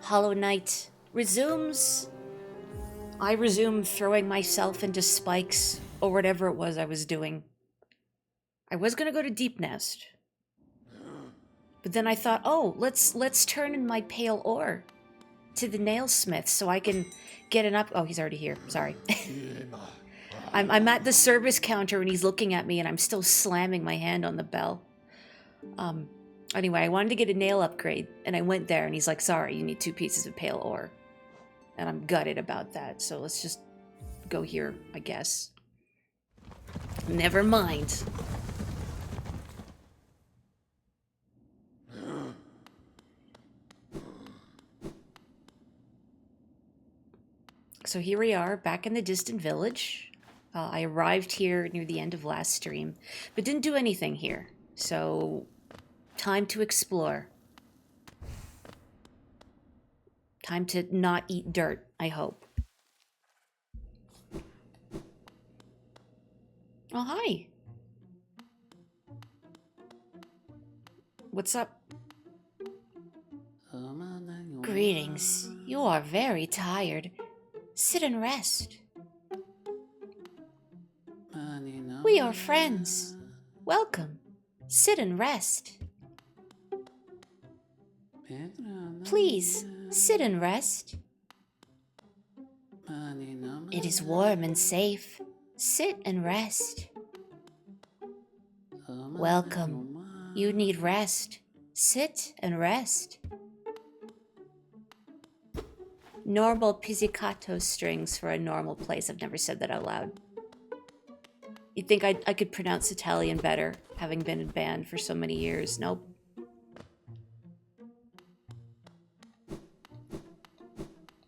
Hollow Knight resumes. I resume throwing myself into spikes or whatever it was I was doing. I was gonna go to Deep Nest, but then I thought, oh, let's turn in my pale ore to the nailsmith so I can get an up. Oh, he's already here. Sorry. I'm at the service counter and he's looking at me and I'm still slamming my hand on the bell. Anyway, I wanted to get a nail upgrade and I went there and he's like, sorry, you need 2 pieces of pale ore. And I'm gutted about that, so let's just go here, I guess. Never mind. So here we are, back in the distant village. I arrived here near the end of last stream, but didn't do anything here. So, time to explore. Time to not eat dirt, I hope. Oh, hi. What's up? Greetings. You are very tired. Sit and rest. We are friends. Welcome. Sit and rest. Please, sit and rest. It is warm and safe. Sit and rest. Welcome. You need rest. Sit and rest. Normal pizzicato strings for a normal place. I've never said that out loud. You'd think I could pronounce Italian better, having been in band for so many years. Nope.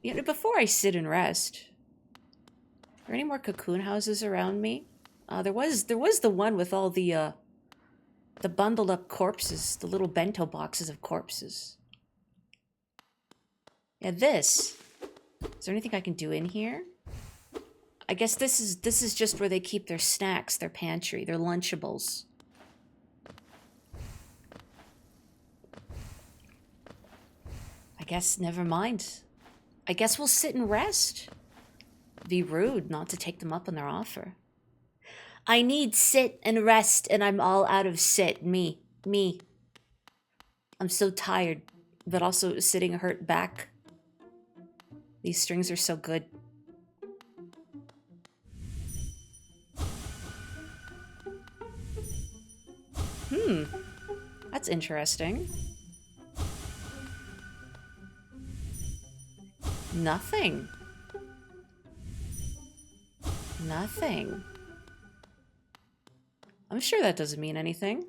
You know, before I sit and rest, are there any more cocoon houses around me? There was the one with all the bundled up corpses, the little bento boxes of corpses. Yeah, this. Is there anything I can do in here? I guess this is just where they keep their snacks, their pantry, their Lunchables. I guess never mind. I guess we'll sit and rest. Be rude not to take them up on their offer. I need sit and rest, and I'm all out of sit. Me. I'm so tired, but also sitting hurt back. These strings are so good. That's interesting. Nothing. I'm sure that doesn't mean anything.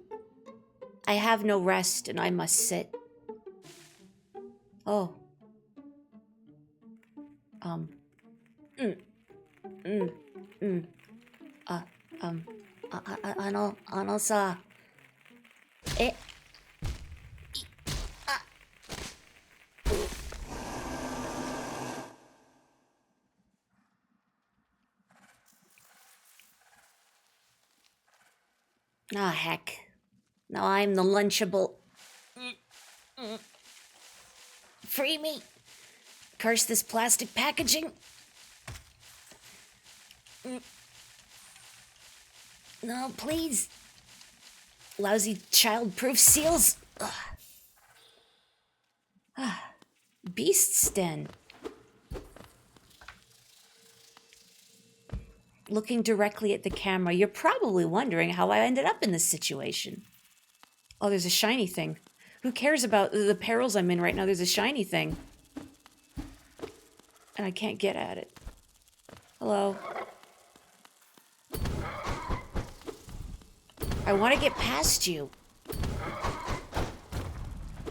I have no rest and I must sit. Oh. Ano sa. Eh. Ah, heck. Now I'm the Lunchable. Free me. Curse this plastic packaging. No, please. Lousy child-proof seals. Beast's den. Looking directly at the camera, you're probably wondering how I ended up in this situation. Oh, there's a shiny thing. Who cares about the perils I'm in right now? There's a shiny thing. And I can't get at it. Hello. I want to get past you.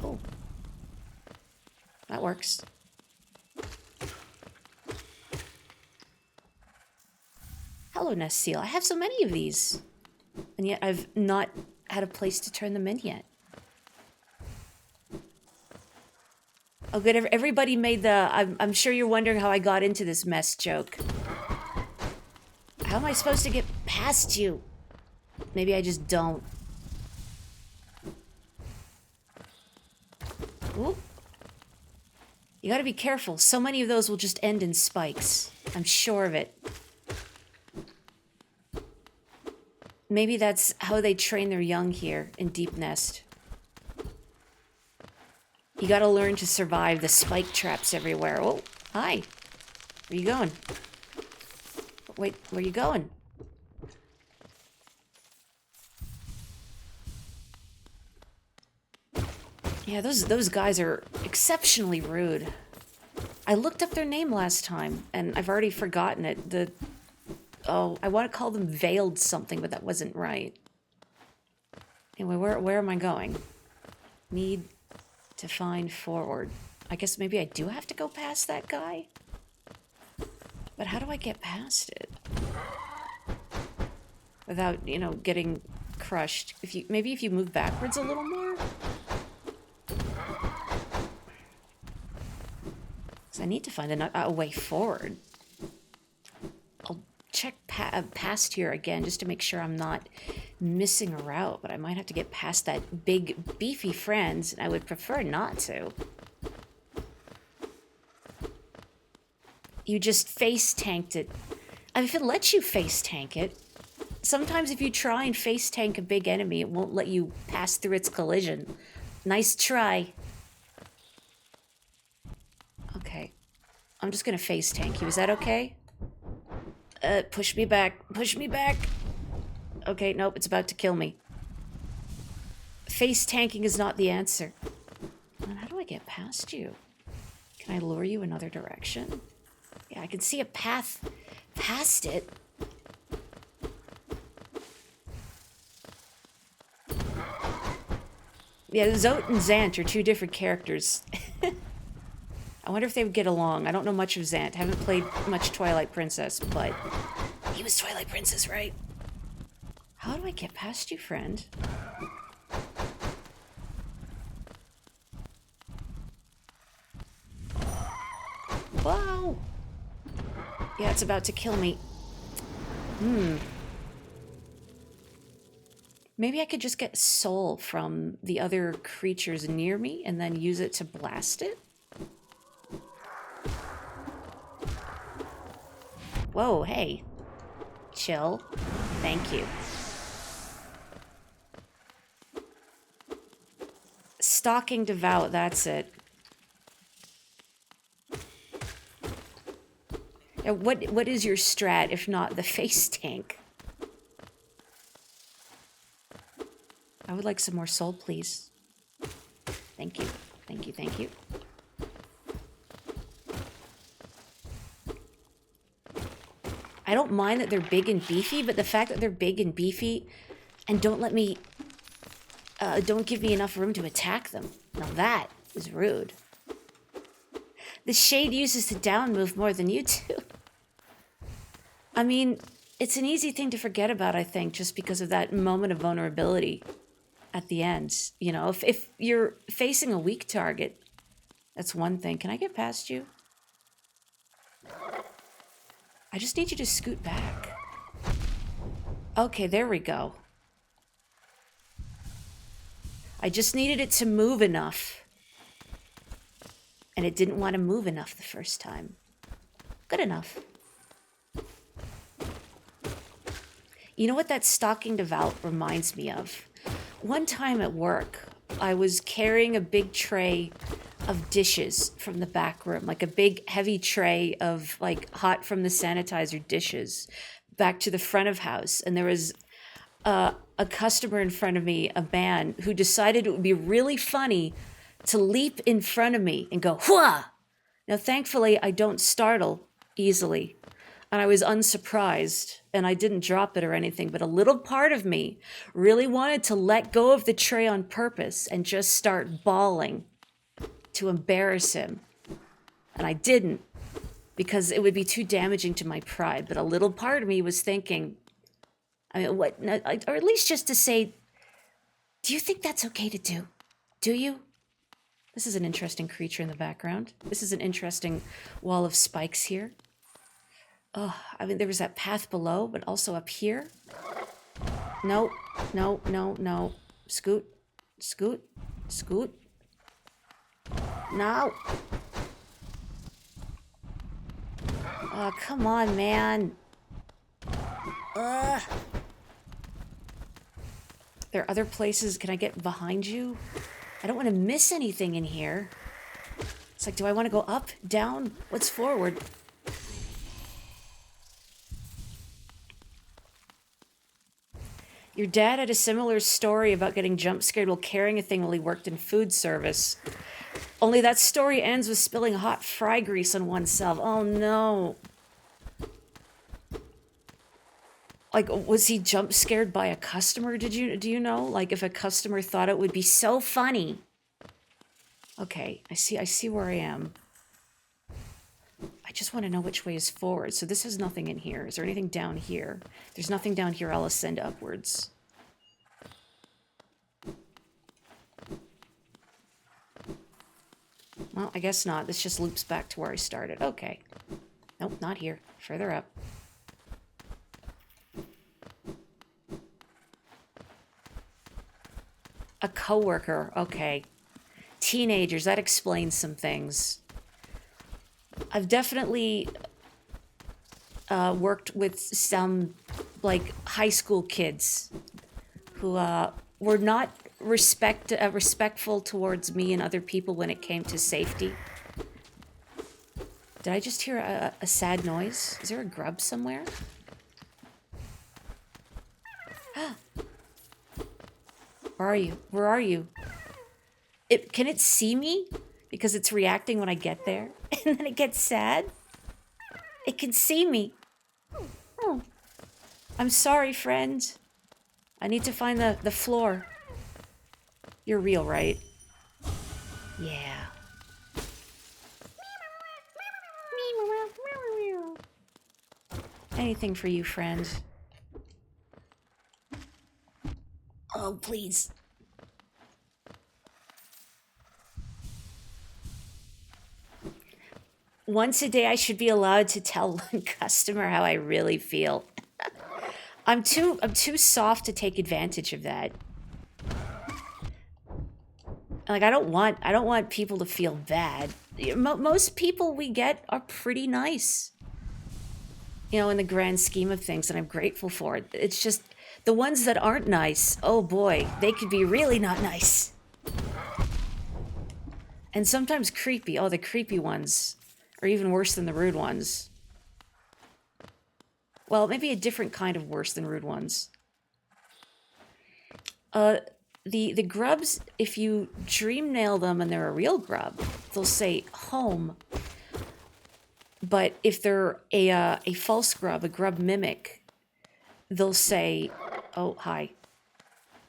Oh. That works. Hello, Nest Seal. I have so many of these. And yet I've not had a place to turn them in yet. Oh, good. Everybody made the... I'm sure you're wondering how I got into this mess joke. How am I supposed to get past you? Maybe I just don't. Ooh. You gotta be careful. So many of those will just end in spikes. I'm sure of it. Maybe that's how they train their young here in Deep Nest. You gotta learn to survive the spike traps everywhere. Oh, hi. Where you going? Wait, where you going? Yeah, those guys are exceptionally rude. I looked up their name last time, and I've already forgotten it. Oh, I want to call them Veiled something, but that wasn't right. Anyway, where am I going? Need to find forward. I guess maybe I do have to go past that guy? But how do I get past it? Without, you know, getting crushed. Maybe if you move backwards a little more? Because I need to find a way forward. I'll check past here again just to make sure I'm not missing a route, but I might have to get past that big, beefy friend, and I would prefer not to. You just face tanked it. I mean, if it lets you face tank it, sometimes if you try and face tank a big enemy, it won't let you pass through its collision. Nice try. Okay. I'm just gonna face tank you. Is that okay? Push me back. Push me back. Okay, nope, it's about to kill me. Face tanking is not the answer. Man, how do I get past you? Can I lure you another direction? Yeah, I can see a path past it. Yeah, Zote and Zant are two different characters. I wonder if they would get along. I don't know much of Zant. Haven't played much Twilight Princess, but he was Twilight Princess, right? How do I get past you, friend? Whoa! Yeah, it's about to kill me. Maybe I could just get soul from the other creatures near me and then use it to blast it? Whoa, hey. Chill. Thank you. Stalking Devout, that's it. Now, what is your strat if not the face tank? I would like some more soul, please. Thank you. Thank you, thank you. I don't mind that they're big and beefy, but the fact that they're big and beefy and don't let me... don't give me enough room to attack them. Now that is rude. The Shade uses the down move more than you do. I mean, it's an easy thing to forget about, I think, just because of that moment of vulnerability at the end. You know, if you're facing a weak target, that's one thing. Can I get past you? I just need you to scoot back. Okay, there we go. I just needed it to move enough. And it didn't want to move enough the first time. Good enough. You know what that Stalking Devout reminds me of? One time at work, I was carrying a big tray of dishes from the back room, like a big heavy tray of like hot from the sanitizer dishes back to the front of house. And there was a customer in front of me, a man, who decided it would be really funny to leap in front of me and go, "Hua!" Now, thankfully, I don't startle easily. And I was unsurprised, and I didn't drop it or anything, but a little part of me really wanted to let go of the tray on purpose and just start bawling to embarrass him. And I didn't, because it would be too damaging to my pride. But a little part of me was thinking, I mean, what, or at least just to say, do you think that's okay to do? Do you? This is an interesting creature in the background. This is an interesting wall of spikes here. Oh, I mean, there was that path below, but also up here. No, no, no, no. Scoot, scoot, scoot. No. Oh, come on, man. Ugh. There are other places. Can I get behind you? I don't want to miss anything in here. It's like, do I want to go up, down? What's forward? Your dad had a similar story about getting jump scared while carrying a thing while he worked in food service. Only that story ends with spilling hot fry grease on oneself. Oh no. Like, was he jump scared by a customer? Do you know? Like, if a customer thought it would be so funny. Okay, I see where I am. I just want to know which way is forward. So this has nothing in here. Is there anything down here? If there's nothing down here, I'll ascend upwards. Well, I guess not. This just loops back to where I started. Okay. Nope, not here. Further up. A coworker. Okay. Teenagers. That explains some things. I've definitely worked with some, like, high school kids who were not respectful towards me and other people when it came to safety. Did I just hear a sad noise? Is there a grub somewhere? Where are you? Where are you? Can it see me? Because it's reacting when I get there. And then it gets sad. It can see me. Oh. I'm sorry, friend. I need to find the floor. You're real, right? Yeah. Anything for you, friend. Oh, please. Once a day, I should be allowed to tell one customer how I really feel. I'm too soft to take advantage of that. Like, I don't want people to feel bad. Most people we get are pretty nice. You know, in the grand scheme of things, and I'm grateful for it. It's just the ones that aren't nice, oh boy, they could be really not nice. And sometimes creepy. Oh, the creepy ones are even worse than the rude ones. Well, maybe a different kind of worse than rude ones. The grubs, if you dream nail them and they're a real grub, they'll say home. But if they're a false grub, a grub mimic, they'll say, oh, hi.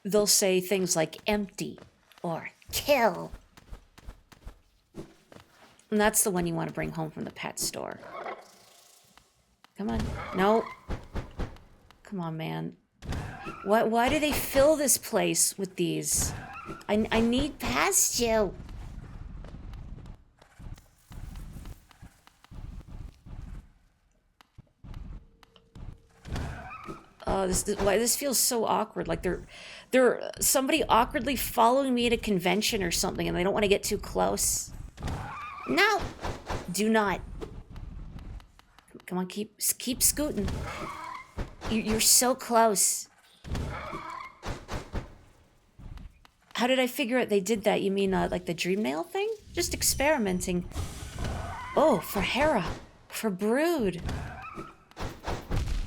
They'll say things like empty or kill. And that's the one you want to bring home from the pet store. Come on. No. Come on, man. Why do they fill this place with these? I need past you. Oh, this feels so awkward. Like they're somebody awkwardly following me at a convention or something, and they don't want to get too close. No, do not. Come on, keep scooting. You're so close. How did I figure out they did that? You mean like the dream nail thing? Just experimenting. Oh, for Hera, for Brood.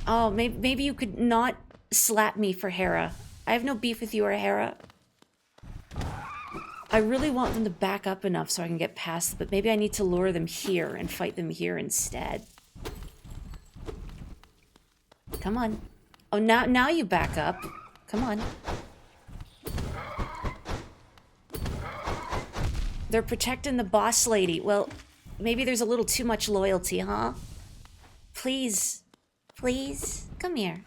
Oh, maybe you could not slap me for Hera. I have no beef with you or Hera. I really want them to back up enough so I can get past them, but maybe I need to lure them here and fight them here instead. Come on. Oh, now you back up. Come on. They're protecting the boss lady. Well, maybe there's a little too much loyalty, huh? Please. Please. Come here.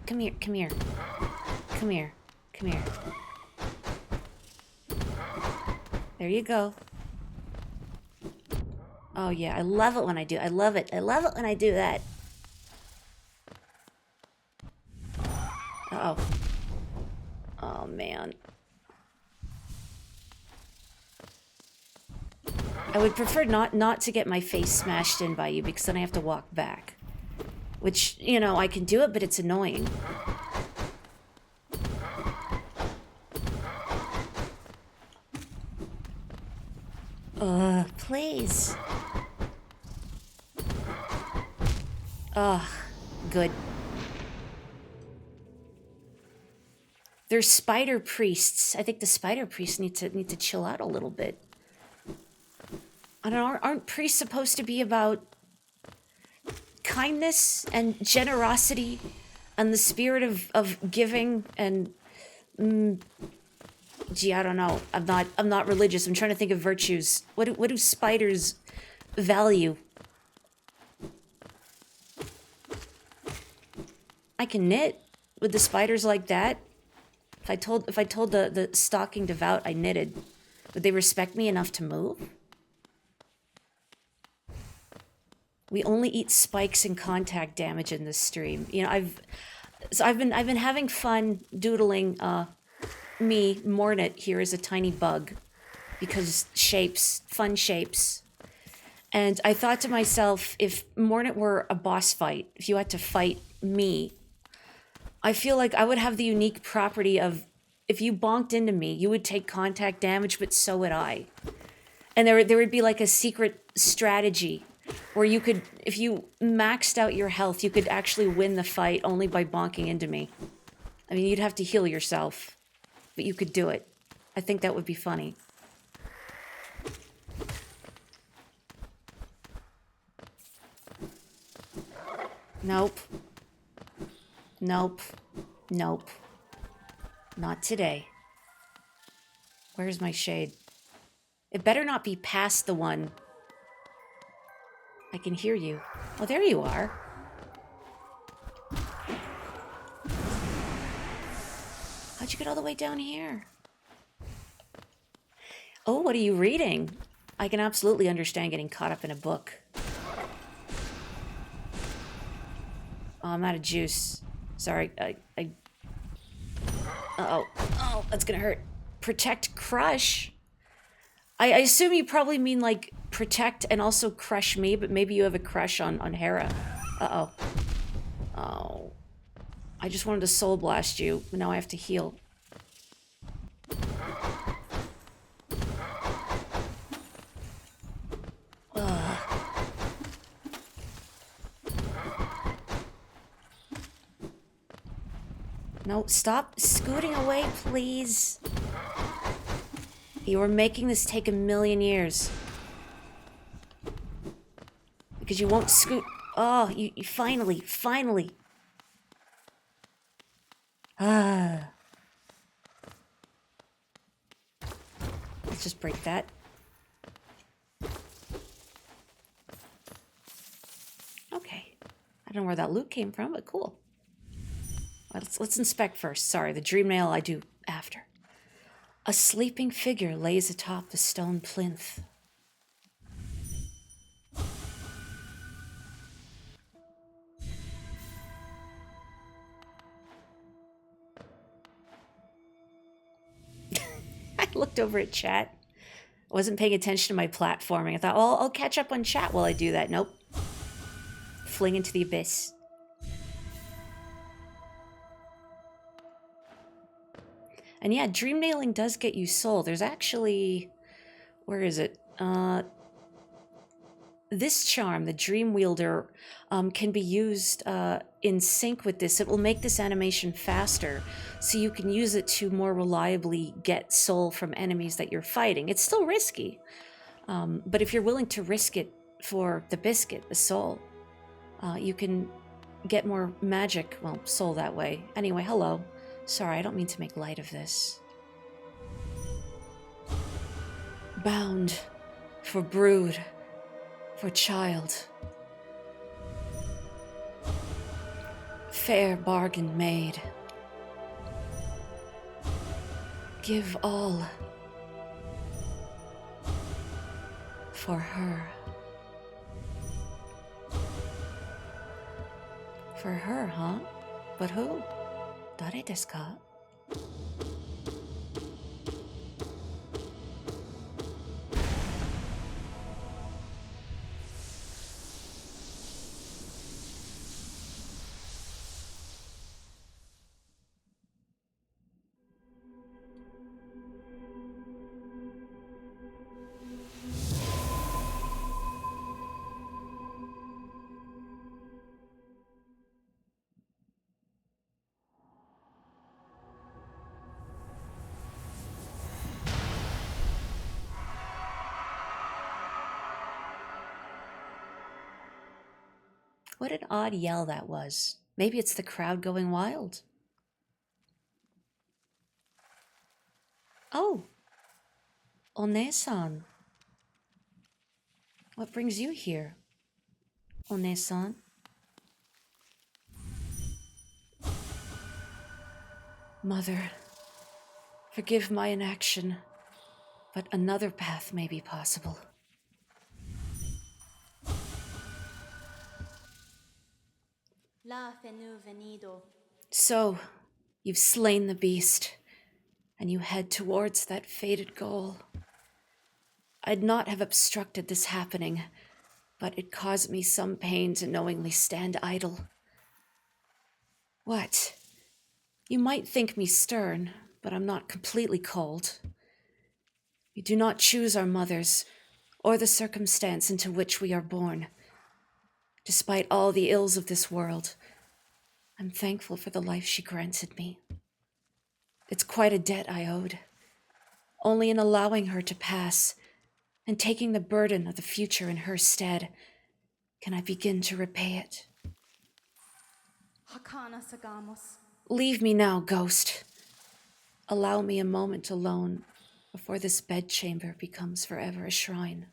Come here. Come here. Come here. Come here. There you go. Oh, yeah. I love it when I do. I love it. I love it when I do that. Uh-oh. Oh, man. I would prefer not to get my face smashed in by you, because then I have to walk back. Which, you know, I can do it, but it's annoying. Please. Good. They're spider priests. I think the spider priests need to chill out a little bit. I don't know, aren't priests supposed to be about kindness and generosity and the spirit of giving and gee, I don't know. I'm not religious. I'm trying to think of virtues. What do spiders value? I can knit with the spiders like that. If I told the stalking devout I knitted, would they respect me enough to move? We only eat spikes and contact damage in this stream. You know, I've been having fun doodling me, Mornet, here as a tiny bug. Because shapes, fun shapes. And I thought to myself, if Mornet were a boss fight, if you had to fight me, I feel like I would have the unique property of, if you bonked into me, you would take contact damage, but so would I. And there would be like a secret strategy where you could, if you maxed out your health, you could actually win the fight only by bonking into me. I mean, you'd have to heal yourself, but you could do it. I think that would be funny. Nope. Nope. Nope. Not today. Where's my shade? It better not be past the one. I can hear you. Oh, there you are. How'd you get all the way down here? Oh, what are you reading? I can absolutely understand getting caught up in a book. Oh, I'm out of juice. Sorry, Uh-oh. Oh, that's gonna hurt. Protect, crush? I assume you probably mean, like, protect and also crush me, but maybe you have a crush on Hera. Uh-oh. Oh. I just wanted to soul blast you, but now I have to heal. Ugh. No, stop scooting away, please. You are making this take 1,000,000 years. Because you won't scoot. Oh, you finally. Ah. Let's just break that. Okay. I don't know where that loot came from, but cool. Let's inspect first. Sorry, the dream nail I do after. A sleeping figure lays atop the stone plinth. I looked over at chat. I wasn't paying attention to my platforming. I thought, well, I'll catch up on chat while I do that. Nope. Fling into the abyss. And yeah, dream nailing does get you soul. There's actually... Where is it? This charm, the Dream Wielder, can be used in sync with this. It will make this animation faster, so you can use it to more reliably get soul from enemies that you're fighting. It's still risky, but if you're willing to risk it for the biscuit, the soul, you can get more magic, well, soul that way. Anyway, hello. Sorry, I don't mean to make light of this. Bound for brood. For child. Fair bargain made. Give all. For her. For her, huh? But who? Dare desu ka? What an odd yell that was. Maybe it's the crowd going wild. Oh, One-san. What brings you here? One-san. Mother, forgive my inaction, but another path may be possible. So, you've slain the beast, and you head towards that fated goal. I'd not have obstructed this happening, but it caused me some pain to knowingly stand idle. What? You might think me stern, but I'm not completely cold. We do not choose our mothers, or the circumstance into which we are born. Despite all the ills of this world, I'm thankful for the life she granted me. It's quite a debt I owed. Only in allowing her to pass, and taking the burden of the future in her stead, can I begin to repay it. Leave me now, ghost. Allow me a moment alone before this bedchamber becomes forever a shrine.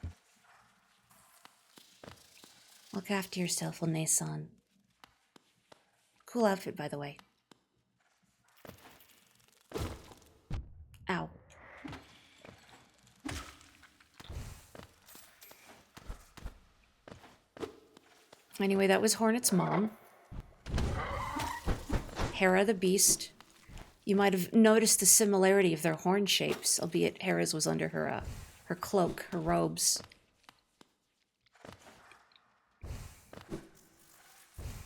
Look after yourself, One-san. Cool outfit, by the way. Ow. Anyway, that was Hornet's mom. Hera the Beast. You might have noticed the similarity of their horn shapes, albeit Hera's was under her cloak, her robes.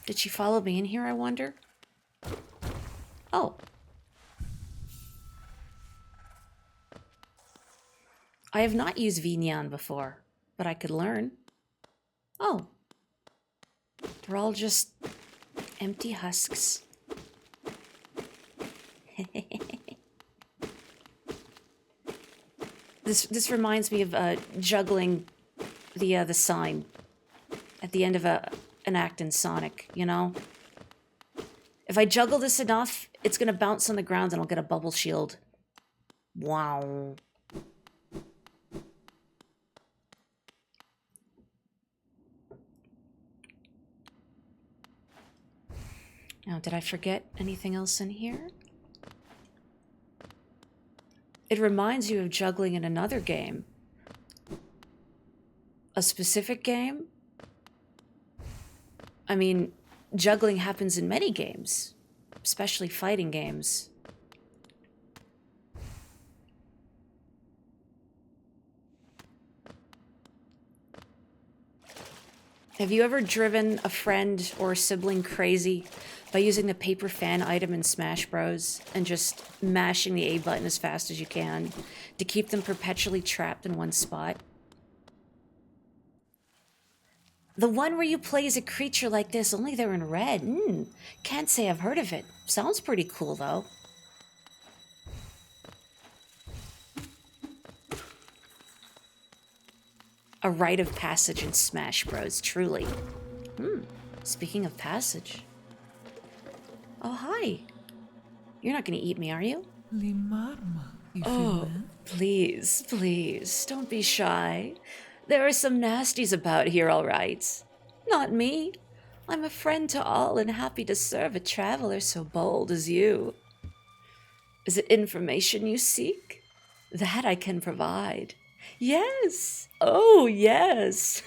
Did she follow me in here, I wonder? Oh. I have not used Vinyan before, but I could learn. Oh. They're all just empty husks. This reminds me of juggling the sign at the end of an act in Sonic, you know? If I juggle this enough, it's gonna bounce on the ground and I'll get a bubble shield. Wow. Now, did I forget anything else in here? It reminds you of juggling in another game. A specific game? I mean, juggling happens in many games, especially fighting games. Have you ever driven a friend or a sibling crazy by using the paper fan item in Smash Bros. And just mashing the A button as fast as you can to keep them perpetually trapped in one spot? The one where you play as a creature like this, only they're in red. Can't say I've heard of it. Sounds pretty cool, though. A rite of passage in Smash Bros, truly. Speaking of passage. Oh, hi. You're not gonna eat me, are you? Oh, please, please, don't be shy. There are some nasties about here, all right. Not me. I'm a friend to all and happy to serve a traveler so bold as you. Is it information you seek? That I can provide. Yes. Oh, yes.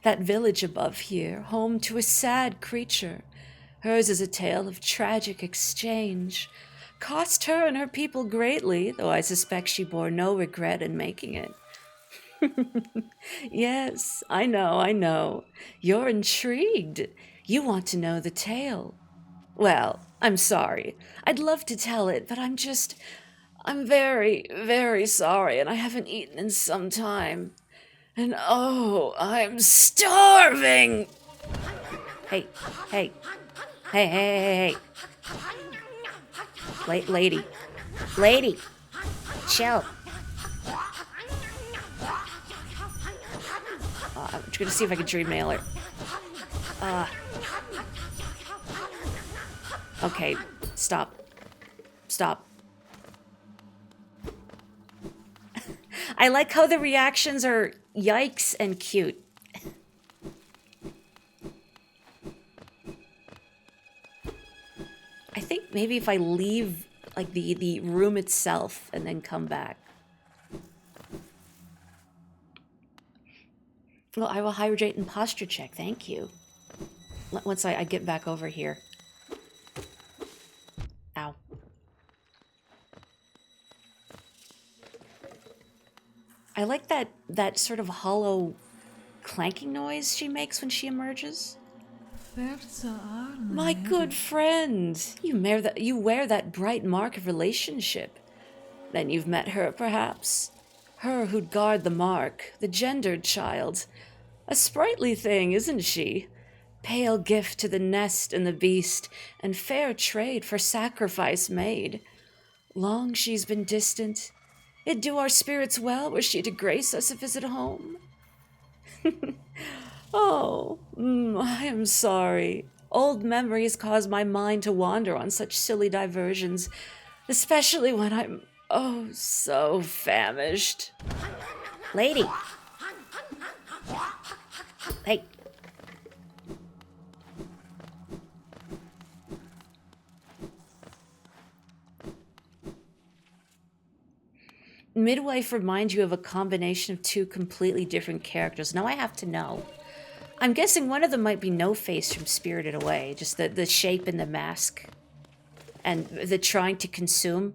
That village above here, home to a sad creature. Hers is a tale of tragic exchange. Cost her and her people greatly, though I suspect she bore no regret in making it. Yes, I know. You're intrigued. You want to know the tale. Well, I'm sorry. I'd love to tell it, but I'm very, very sorry, and I haven't eaten in some time. And oh, I'm starving! Hey. Lady, chill. I'm just gonna see if I can dream mail her. Okay, stop. Stop. I like how the reactions are yikes and cute. I think maybe if I leave, like, the room itself and then come back. Well, I will hydrate and posture check, thank you. Once I get back over here. Ow. I like that sort of hollow clanking noise she makes when she emerges. My good friend, you wear that bright mark of relationship. Then you've met her, perhaps. Her who'd guard the mark, the gendered child. A sprightly thing, isn't she? Pale gift to the nest and the beast, and fair trade for sacrifice made. Long she's been distant. It'd do our spirits well were she to grace us a visit home. Oh, I am sorry. Old memories cause my mind to wander on such silly diversions, especially when I'm, oh, so famished. Lady. Hey. Midwife reminds you of a combination of two completely different characters. Now I have to know. I'm guessing one of them might be No-Face from Spirited Away. Just the shape and the mask. And the trying to consume.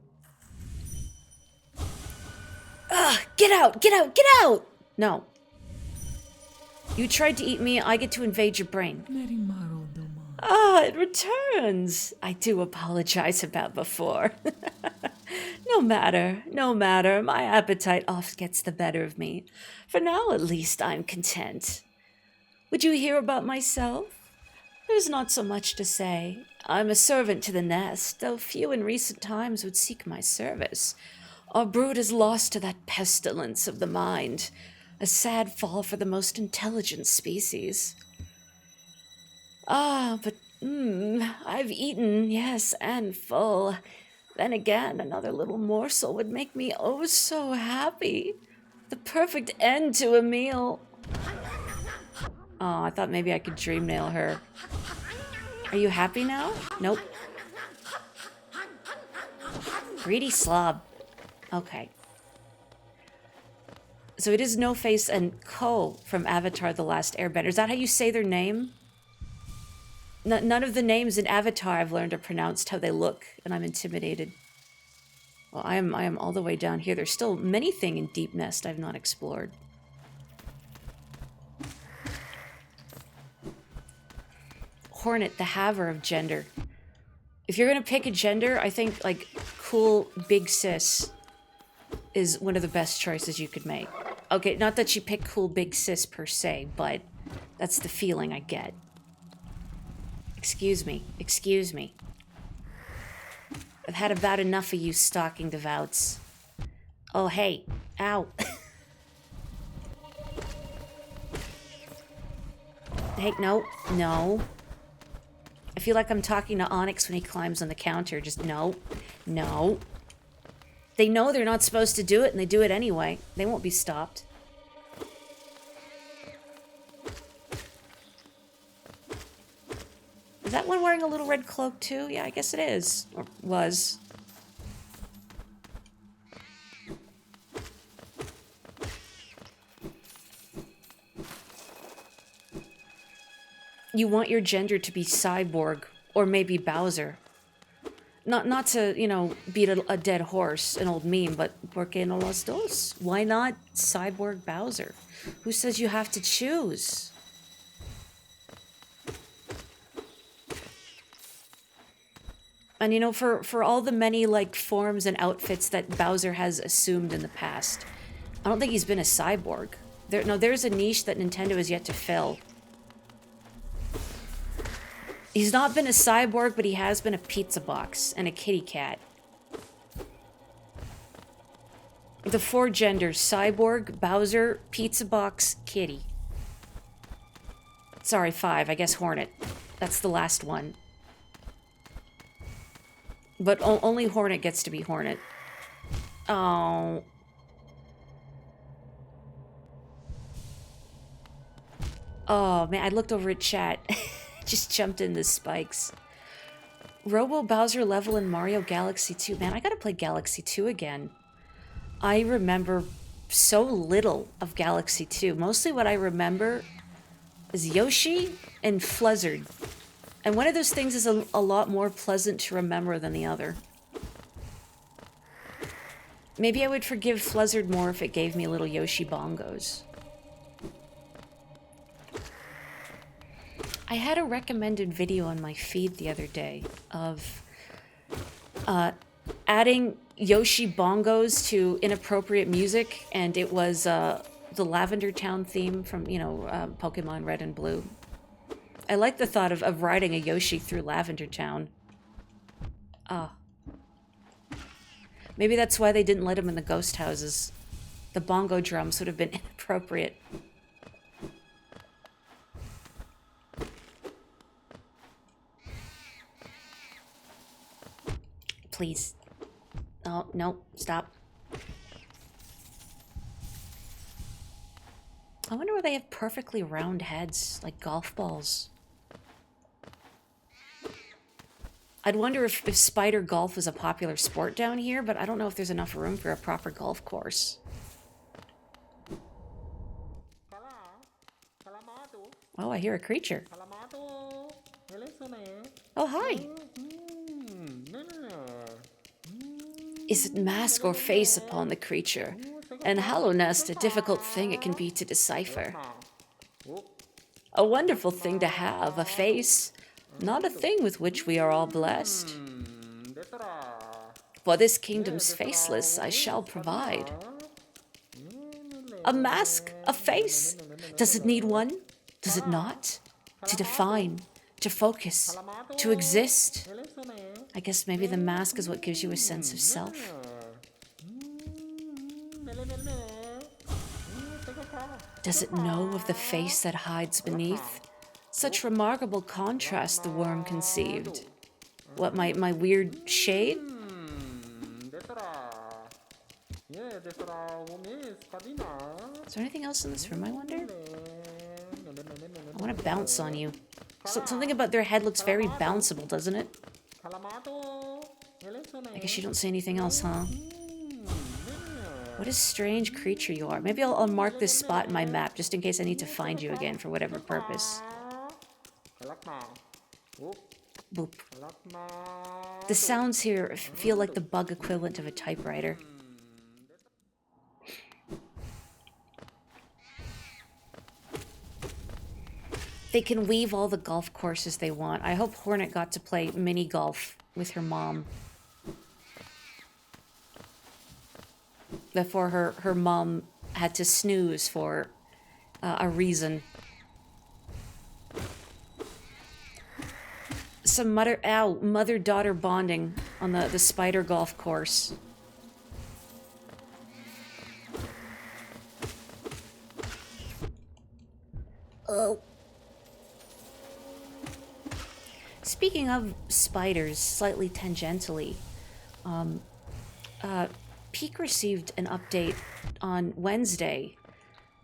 Ugh! Get out! Get out! Get out! No. You tried to eat me, I get to invade your brain. Ah, it returns. I do apologize about before. No matter. My appetite oft gets the better of me. For now, at least, I'm content. Would you hear about myself? There's not so much to say. I'm a servant to the nest, though few in recent times would seek my service. Our brood is lost to that pestilence of the mind, a sad fall for the most intelligent species. Ah, but I've eaten, yes, and full. Then again, another little morsel would make me oh so happy. The perfect end to a meal. Oh, I thought maybe I could dream nail her. Are you happy now? Nope. Greedy slob. Okay. So it is No-Face and Ko from Avatar: The Last Airbender. Is that how you say their name? None of the names in Avatar I've learned are pronounced how they look, and I'm intimidated. Well, I am all the way down here. There's still many things in Deep Nest I've not explored. Hornet, the haver of gender. If you're gonna pick a gender, I think, like, cool big sis is one of the best choices you could make. Okay, not that she picked cool big sis per se, but that's the feeling I get. Excuse me. I've had about enough of you stalking devouts. Oh, hey. Ow. Hey, no. I feel like I'm talking to Onyx when he climbs on the counter. Just no. They know they're not supposed to do it, and they do it anyway. They won't be stopped. Is that one wearing a little red cloak too? Yeah, I guess it is. Or was. You want your gender to be cyborg, or maybe Bowser. Not to, you know, beat a dead horse, an old meme, but ¿por qué no los dos? Why not cyborg Bowser? Who says you have to choose? And, you know, for all the many, like, forms and outfits that Bowser has assumed in the past, I don't think he's been a cyborg. There's a niche that Nintendo has yet to fill. He's not been a cyborg, but he has been a pizza box and a kitty cat. The 4 genders: cyborg, Bowser, pizza box, kitty. Sorry, 5. I guess Hornet. That's the last one. But only Hornet gets to be Hornet. Oh. Oh, man, I looked over at chat. Just jumped in the spikes. Robo Bowser level in Mario Galaxy 2. Man, I gotta play Galaxy 2 again. I remember so little of Galaxy 2. Mostly what I remember is Yoshi and Fluzzard. And one of those things is a lot more pleasant to remember than the other. Maybe I would forgive Fluzzard more if it gave me little Yoshi bongos. I had a recommended video on my feed the other day of adding Yoshi bongos to inappropriate music, and it was the Lavender Town theme from, you know, Pokemon Red and Blue. I like the thought of riding a Yoshi through Lavender Town. Maybe that's why they didn't let him in the ghost houses. The bongo drums would have been inappropriate. Please. Oh, no, stop. I wonder why they have perfectly round heads, like golf balls. I'd wonder if spider golf is a popular sport down here, but I don't know if there's enough room for a proper golf course. Oh, I hear a creature. Oh, hi. Is it mask or face upon the creature? And hollow nest, a difficult thing it can be to decipher. A wonderful thing to have, a face, not a thing with which we are all blessed. For this kingdom's faceless I shall provide. A mask, a face. Does it need one? Does it not? To define, to focus, to exist. I guess maybe the mask is what gives you a sense of self. Does it know of the face that hides beneath? Such remarkable contrast the worm conceived. What, my weird shade? Is there anything else in this room, I wonder? I want to bounce on you. Something about their head looks very bounceable, doesn't it? I guess you don't say anything else, huh? What a strange creature you are. Maybe I'll mark this spot in my map just in case I need to find you again for whatever purpose. Boop. The sounds here feel like the bug equivalent of a typewriter. They can weave all the golf courses they want. I hope Hornet got to play mini golf with her mom. Before her mom had to snooze for a reason. Some mother-daughter bonding on the spider golf course. Oh. Speaking of spiders, slightly tangentially, Peak received an update on Wednesday,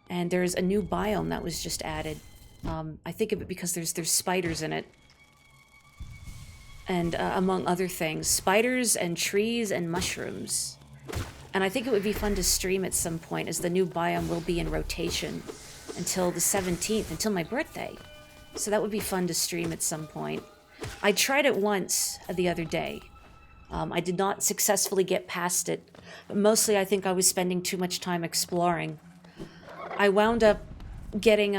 and there's a new biome that was just added. I think of it because there's spiders in it. And among other things, spiders and trees and mushrooms. And I think it would be fun to stream at some point, as the new biome will be in rotation until the 17th, until my birthday. So that would be fun to stream at some point. I tried it once the other day. I did not successfully get past it, but mostly I think I was spending too much time exploring. I wound up getting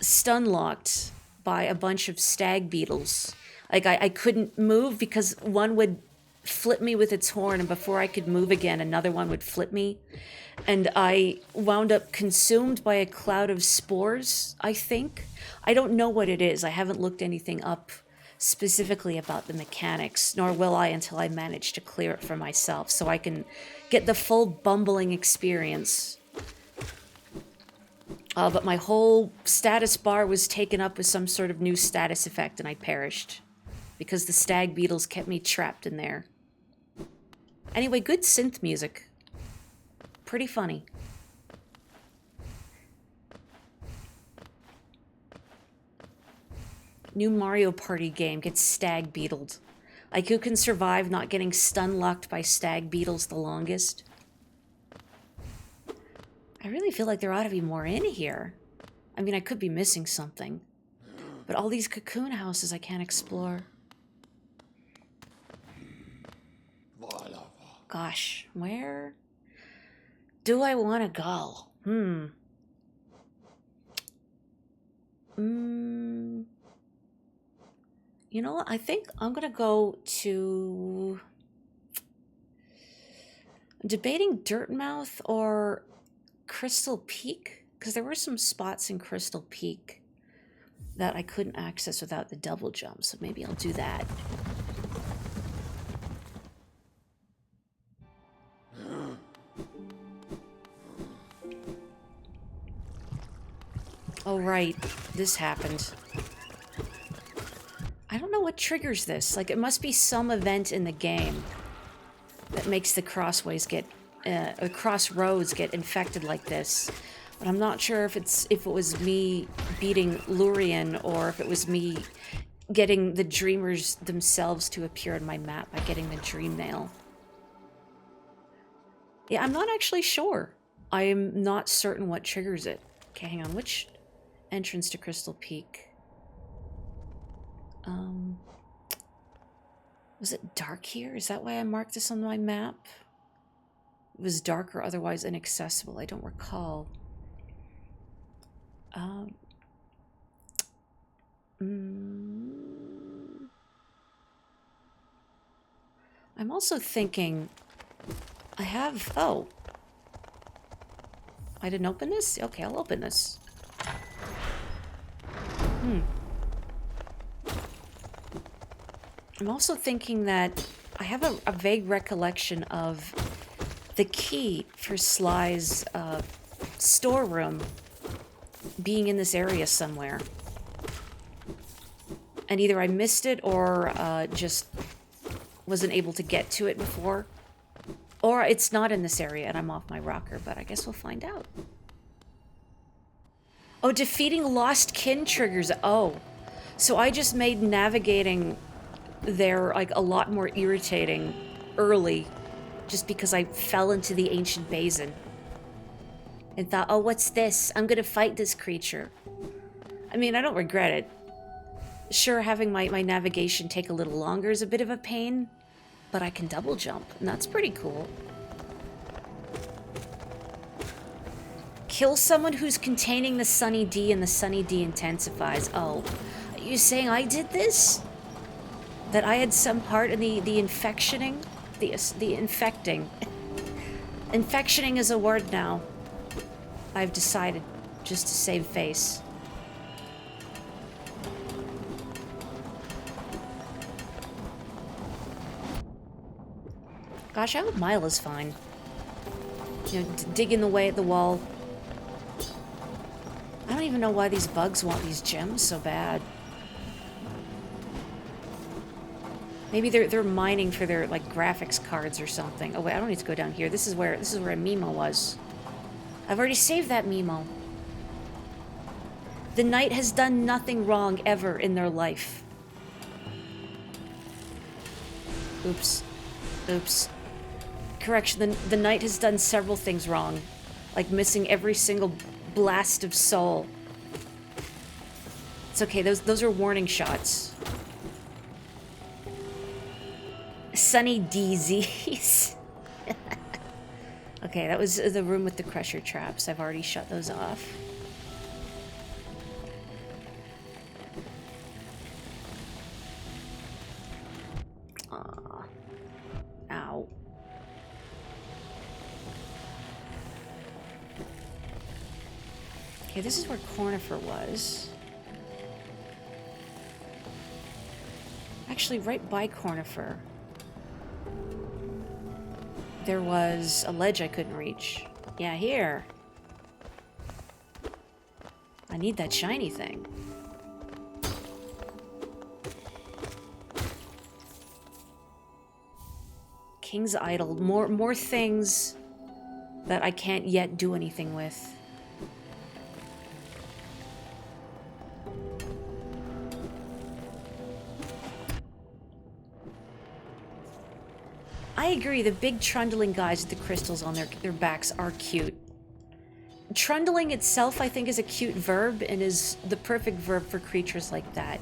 stun-locked by a bunch of stag beetles. Like, I couldn't move because one would flip me with its horn, and before I could move again, another one would flip me. And I wound up consumed by a cloud of spores, I think. I don't know what it is. I haven't looked anything up specifically about the mechanics, nor will I until I manage to clear it for myself, so I can get the full bumbling experience But my whole status bar was taken up with some sort of new status effect, and I perished. Because the stag beetles kept me trapped in there. Anyway, good synth music. Pretty funny. New Mario Party game gets stag beetled. Like, who can survive not getting stun locked by stag beetles the longest? I really feel like there ought to be more in here. I mean, I could be missing something. But all these cocoon houses I can't explore. Gosh, where do I want to go? You know what? I think I'm going to go to... I'm debating Dirtmouth or Crystal Peak, because there were some spots in Crystal Peak that I couldn't access without the double jump, so maybe I'll do that. Oh, right. This happened. I don't know what triggers this. Like, it must be some event in the game that makes the crossroads get infected like this. But I'm not sure if it was me beating Lurien or if it was me getting the dreamers themselves to appear on my map by getting the dream mail. Yeah, I'm not actually sure. I am not certain what triggers it. Okay, hang on. Which entrance to Crystal Peak? Was it dark here? Is that why I marked this on my map? It was dark or otherwise inaccessible. I don't recall. I'm also thinking I have... Oh. I didn't open this? Okay, I'll open this. I'm also thinking that I have a vague recollection of the key for Sly's storeroom being in this area somewhere. And either I missed it or just wasn't able to get to it before. Or it's not in this area and I'm off my rocker, but I guess we'll find out. Oh, defeating lost kin triggers. Oh, so I just made navigating there like a lot more irritating early just because I fell into the ancient basin and thought, oh, what's this? I'm gonna fight this creature. I mean, I don't regret it. Sure, having my navigation take a little longer is a bit of a pain, but I can double jump, and that's pretty cool. Kill someone who's containing the Sunny D and the Sunny D intensifies. Oh, are you saying I did this? That I had some part in the infectioning? The infecting. Infectioning is a word now. I've decided, just to save face. Gosh, I hope Mila's fine. You know, digging away at the wall. I don't even know why these bugs want these gems so bad. Maybe they're mining for their like graphics cards or something. Oh wait, I don't need to go down here. This is where a Mimo was. I've already saved that Mimo. The knight has done nothing wrong ever in their life. Oops. Oops. Correction, the knight has done several things wrong. Like missing every single blast of soul. It's okay, those are warning shots. Sunny DZs. Okay, that was the room with the crusher traps. I've already shut those off. Aww. Ow. Okay, this is where Cornifer was. Actually, right by Cornifer, there was a ledge I couldn't reach. Yeah, here. I need that shiny thing. King's Idol. More things that I can't yet do anything with. I agree, the big trundling guys with the crystals on their backs are cute. Trundling itself, I think, is a cute verb and is the perfect verb for creatures like that.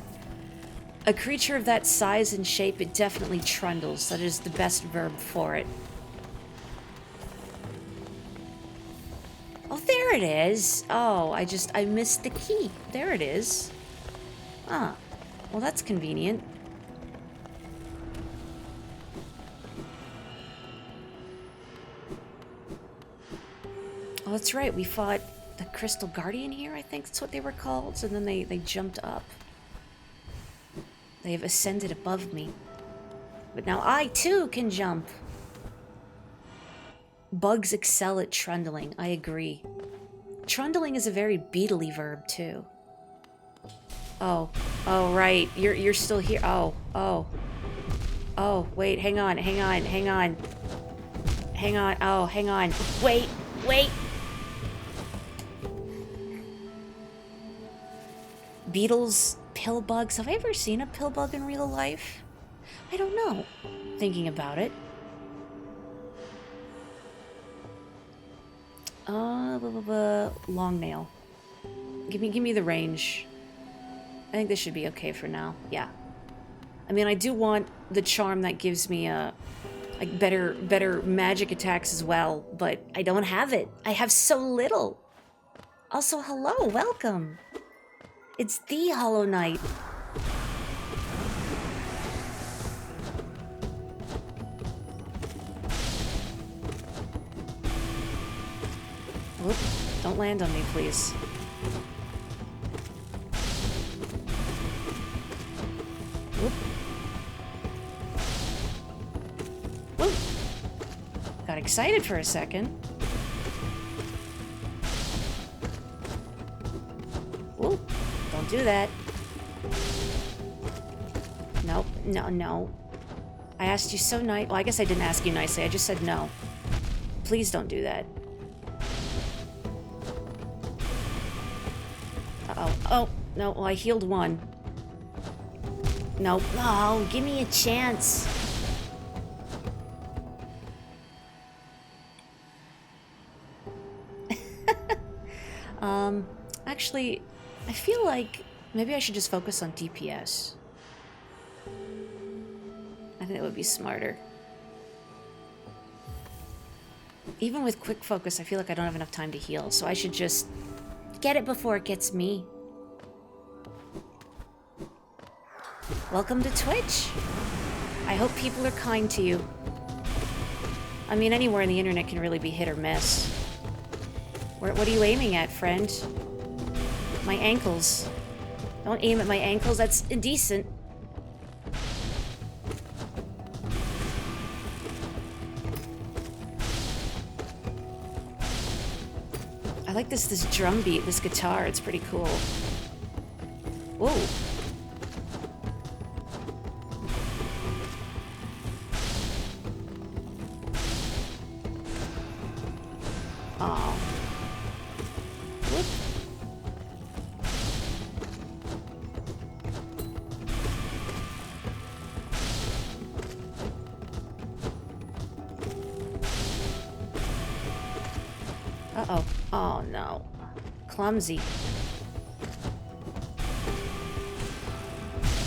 A creature of that size and shape, it definitely trundles. That is the best verb for it. Oh, there it is. Oh, I missed the key. There it is. Ah, well, that's convenient. Oh, that's right. We fought the Crystal Guardian here, I think that's what they were called. And then they jumped up. They have ascended above me. But now I, too, can jump. Bugs excel at trundling. I agree. Trundling is a very beetly verb, too. Oh. Oh, right. You're still here. Oh. Oh. Oh, wait. Hang on. Hang on. Hang on. Hang on. Oh, hang on. Wait. Wait. Beetles, pill bugs. Have I ever seen a pill bug in real life? I don't know. Thinking about it. Long nail. Give me the range. I think this should be okay for now. Yeah. I mean, I do want the charm that gives me like better magic attacks as well, but I don't have it. I have so little. Also, hello, welcome. It's the Hollow Knight. Whoop. Don't land on me, please. Whoop. Whoop. Got excited for a second. Whoop. Don't do that. Nope. No, no. I asked you so nice. Well, I guess I didn't ask you nicely. I just said no. Please don't do that. Uh-oh. Oh, no. Well, I healed one. Nope. No, give me a chance. Actually, I feel like maybe I should just focus on DPS. I think that would be smarter. Even with quick focus, I feel like I don't have enough time to heal, so I should just get it before it gets me. Welcome to Twitch. I hope people are kind to you. I mean, anywhere on the internet can really be hit or miss. What are you aiming at, friend? My ankles. Don't aim at my ankles, that's indecent. I like this drum beat, this guitar, it's pretty cool. Whoa. Aw. Whoop. Uh-oh. Oh, no. Clumsy.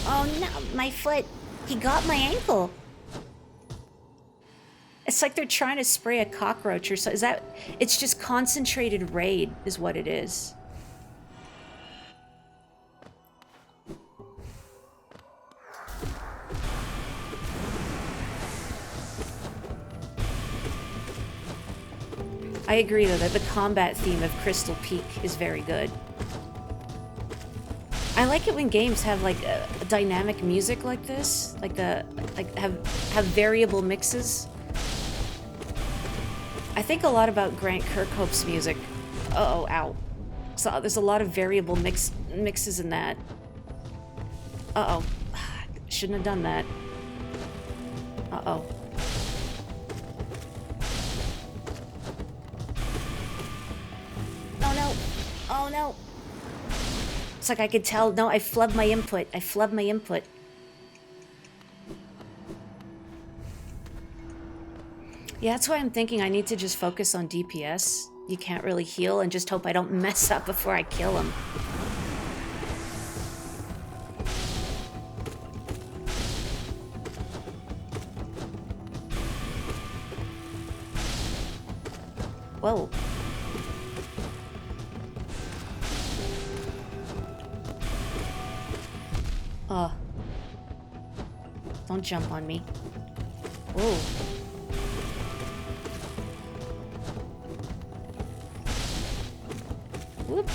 Oh, no. My foot. He got my ankle. It's like they're trying to spray a cockroach or so. Is that... It's just concentrated raid is what it is. I agree, though, that the combat theme of Crystal Peak is very good. I like it when games have, like, a dynamic music like this. Like, have variable mixes. I think a lot about Grant Kirkhope's music. Uh-oh, ow. So there's a lot of variable mixes in that. Uh-oh. Shouldn't have done that. Uh-oh. Oh no! Oh no! It's like I could tell. No, I flubbed my input. I flubbed my input. Yeah, that's why I'm thinking I need to just focus on DPS. You can't really heal and just hope I don't mess up before I kill him. Whoa. Oh. Don't jump on me. Whoa. Whoop.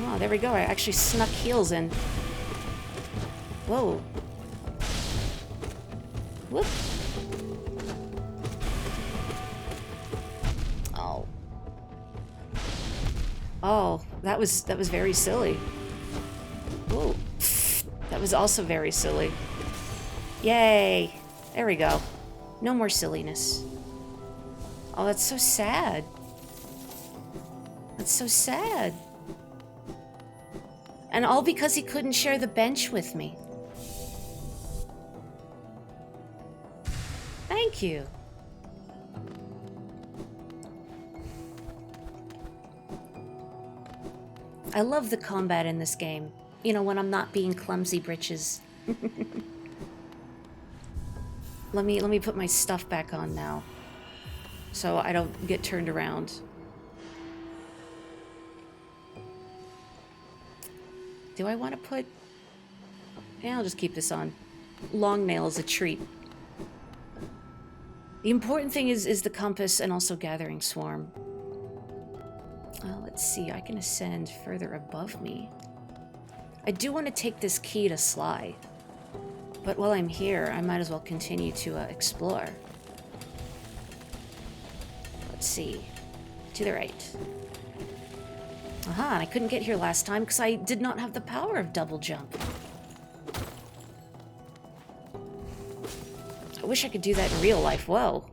Oh, there we go. I actually snuck heals in. Whoa. Whoop. Oh. Oh, that was very silly. Whoa. That was also very silly. Yay. There we go. No more silliness. Oh, that's so sad. That's so sad. And all because he couldn't share the bench with me. Thank you. I love the combat in this game. You know, when I'm not being clumsy britches. Let me put my stuff back on now, so I don't get turned around. Do I want to put... Yeah, I'll just keep this on. Long nail is a treat. The important thing is the compass and also gathering swarm. Let's see, I can ascend further above me. I do want to take this key to Sly. But while I'm here, I might as well continue to explore. Let's see. To the right. Aha, and I couldn't get here last time because I did not have the power of double jump. I wish I could do that in real life. Whoa.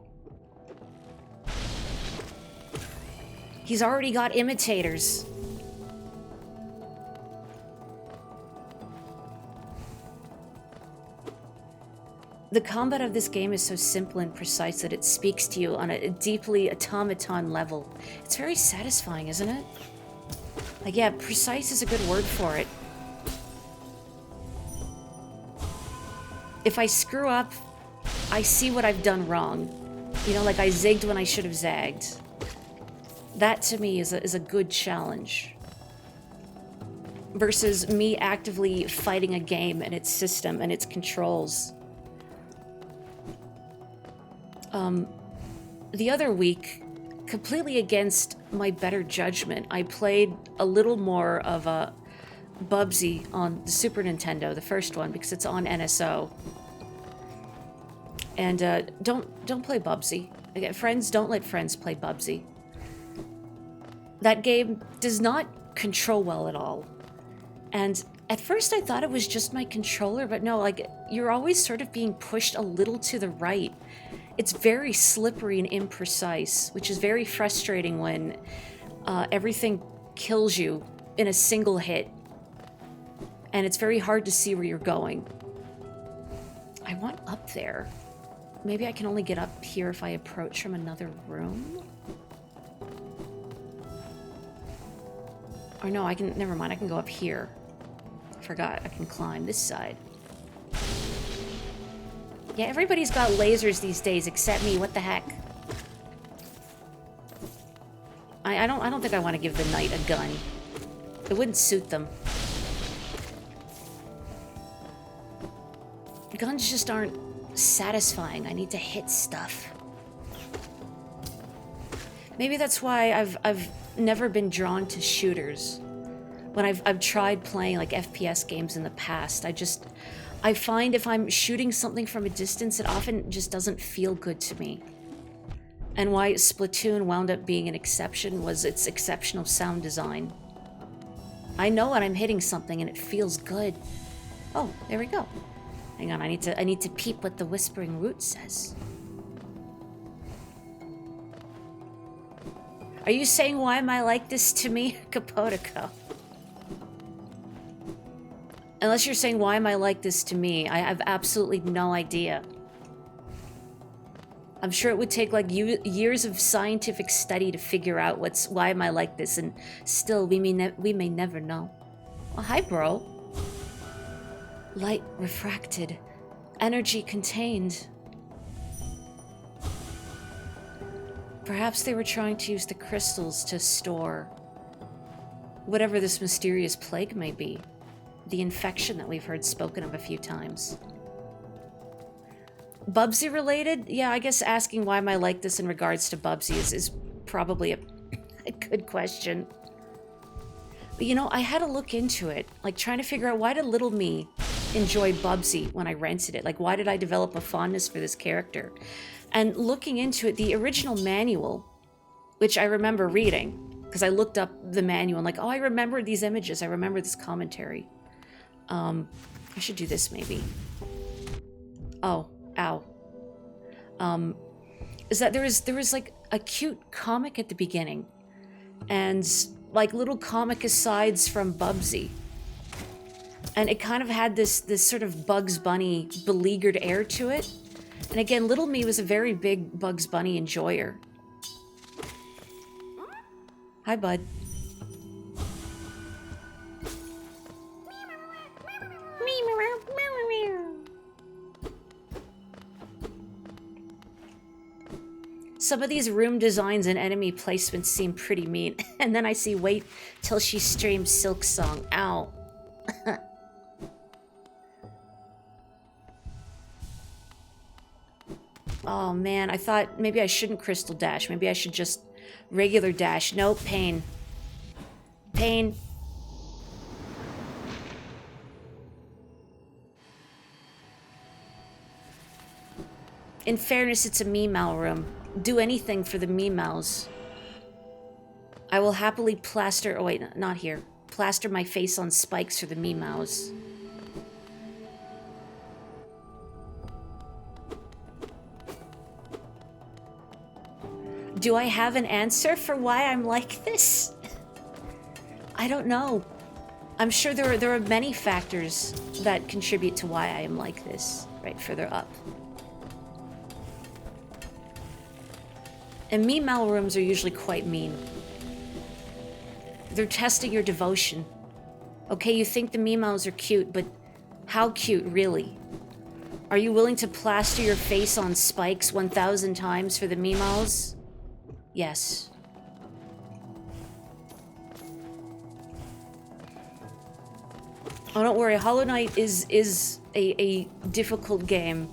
He's already got imitators. The combat of this game is so simple and precise that it speaks to you on a deeply automaton level. It's very satisfying, isn't it? Like, yeah, precise is a good word for it. If I screw up, I see what I've done wrong. You know, like I zigged when I should have zagged. That, to me, is a good challenge. Versus me actively fighting a game and its system and its controls. The other week, completely against my better judgment, I played a little more of a Bubsy on the Super Nintendo, the first one, because it's on NSO. And don't play Bubsy. Again, friends, don't let friends play Bubsy. That game does not control well at all. And at first I thought it was just my controller, but no, like, you're always sort of being pushed a little to the right. It's very slippery and imprecise, which is very frustrating when everything kills you in a single hit. And it's very hard to see where you're going. I want up there. Maybe I can only get up here if I approach from another room? Or no, I can, never mind, I can go up here. Forgot, I can climb this side. Yeah, everybody's got lasers these days except me, what the heck? I don't think I want to give the knight a gun. It wouldn't suit them. Guns just aren't satisfying. I need to hit stuff. Maybe that's why I've never been drawn to shooters. When I've tried playing like FPS games in the past, I find if I'm shooting something from a distance, it often just doesn't feel good to me. And why Splatoon wound up being an exception was its exceptional sound design. I know when I'm hitting something and it feels good. Oh, there we go. Hang on, I need to peep what the Whispering Root says. Are you saying why am I like this to me, Capotico? Unless you're saying why am I like this to me, I have absolutely no idea. I'm sure it would take like years of scientific study to figure out why am I like this, and still we may never know. Oh, hi, bro. Light refracted, energy contained. Perhaps they were trying to use the crystals to store whatever this mysterious plague may be. The infection that we've heard spoken of a few times. Bubsy related? Yeah, I guess asking why am I like this in regards to Bubsy is probably a good question. But you know, I had to look into it, like trying to figure out why did little me enjoy Bubsy when I rented it? Like, why did I develop a fondness for this character? And looking into it, the original manual, which I remember reading, because I looked up the manual and like, oh, I remember these images, I remember this commentary. I should do this maybe. Oh, ow. Is that there was like a cute comic at the beginning, and like little comic asides from Bubsy. And it kind of had this sort of Bugs Bunny beleaguered air to it. And again, little me was a very big Bugs Bunny enjoyer. Hi, bud. Some of these room designs and enemy placements seem pretty mean. And then I see wait till she streams Silk Song. Ow. Oh man, I thought maybe I shouldn't crystal dash. Maybe I should just regular dash. Nope, pain. Pain. In fairness, it's a Meow room. Do anything for the Meows. I will happily plaster... Oh wait, not here. Plaster my face on spikes for the Meows. Do I have an answer for why I'm like this? I don't know. I'm sure there are many factors that contribute to why I am like this. Right, further up. And Meow rooms are usually quite mean. They're testing your devotion. Okay, you think the Meows are cute, but how cute, really? Are you willing to plaster your face on spikes 1,000 times for the Meows? Yes. Oh, don't worry. Hollow Knight is a difficult game.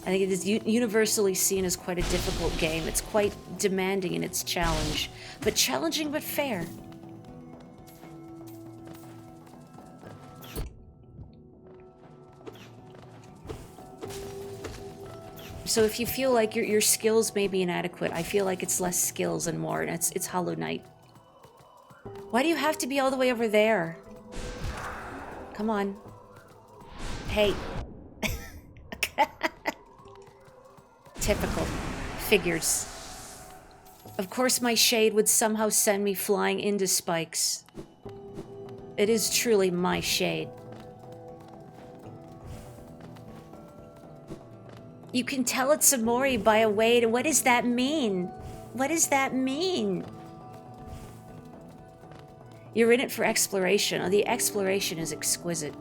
I think it is universally seen as quite a difficult game. It's quite demanding in its challenge, but challenging but fair. So if you feel like your skills may be inadequate, I feel like it's less skills and more, and it's Hollow Knight. Why do you have to be all the way over there? Come on. Hey. Typical. Figures. Of course my shade would somehow send me flying into spikes. It is truly my shade. You can tell it's a Mori by a way to... What does that mean? What does that mean? You're in it for exploration. Oh, the exploration is exquisite.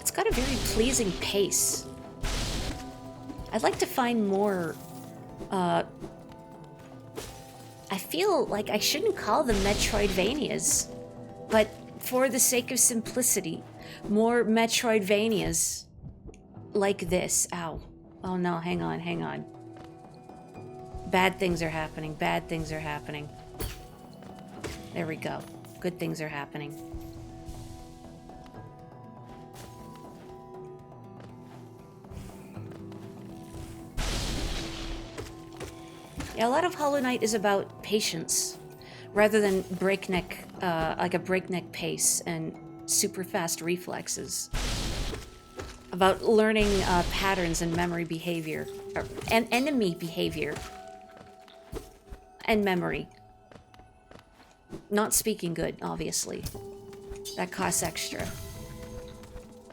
It's got a very pleasing pace. I'd like to find more... I feel like I shouldn't call them Metroidvanias, but for the sake of simplicity, more Metroidvanias like this. Ow. Oh no, hang on, hang on. Bad things are happening, bad things are happening. There we go. Good things are happening. Yeah, a lot of Hollow Knight is about patience, rather than breakneck, like a breakneck pace and super fast reflexes. About learning patterns and memory behavior, and enemy behavior, and memory. Not speaking good, obviously. That costs extra.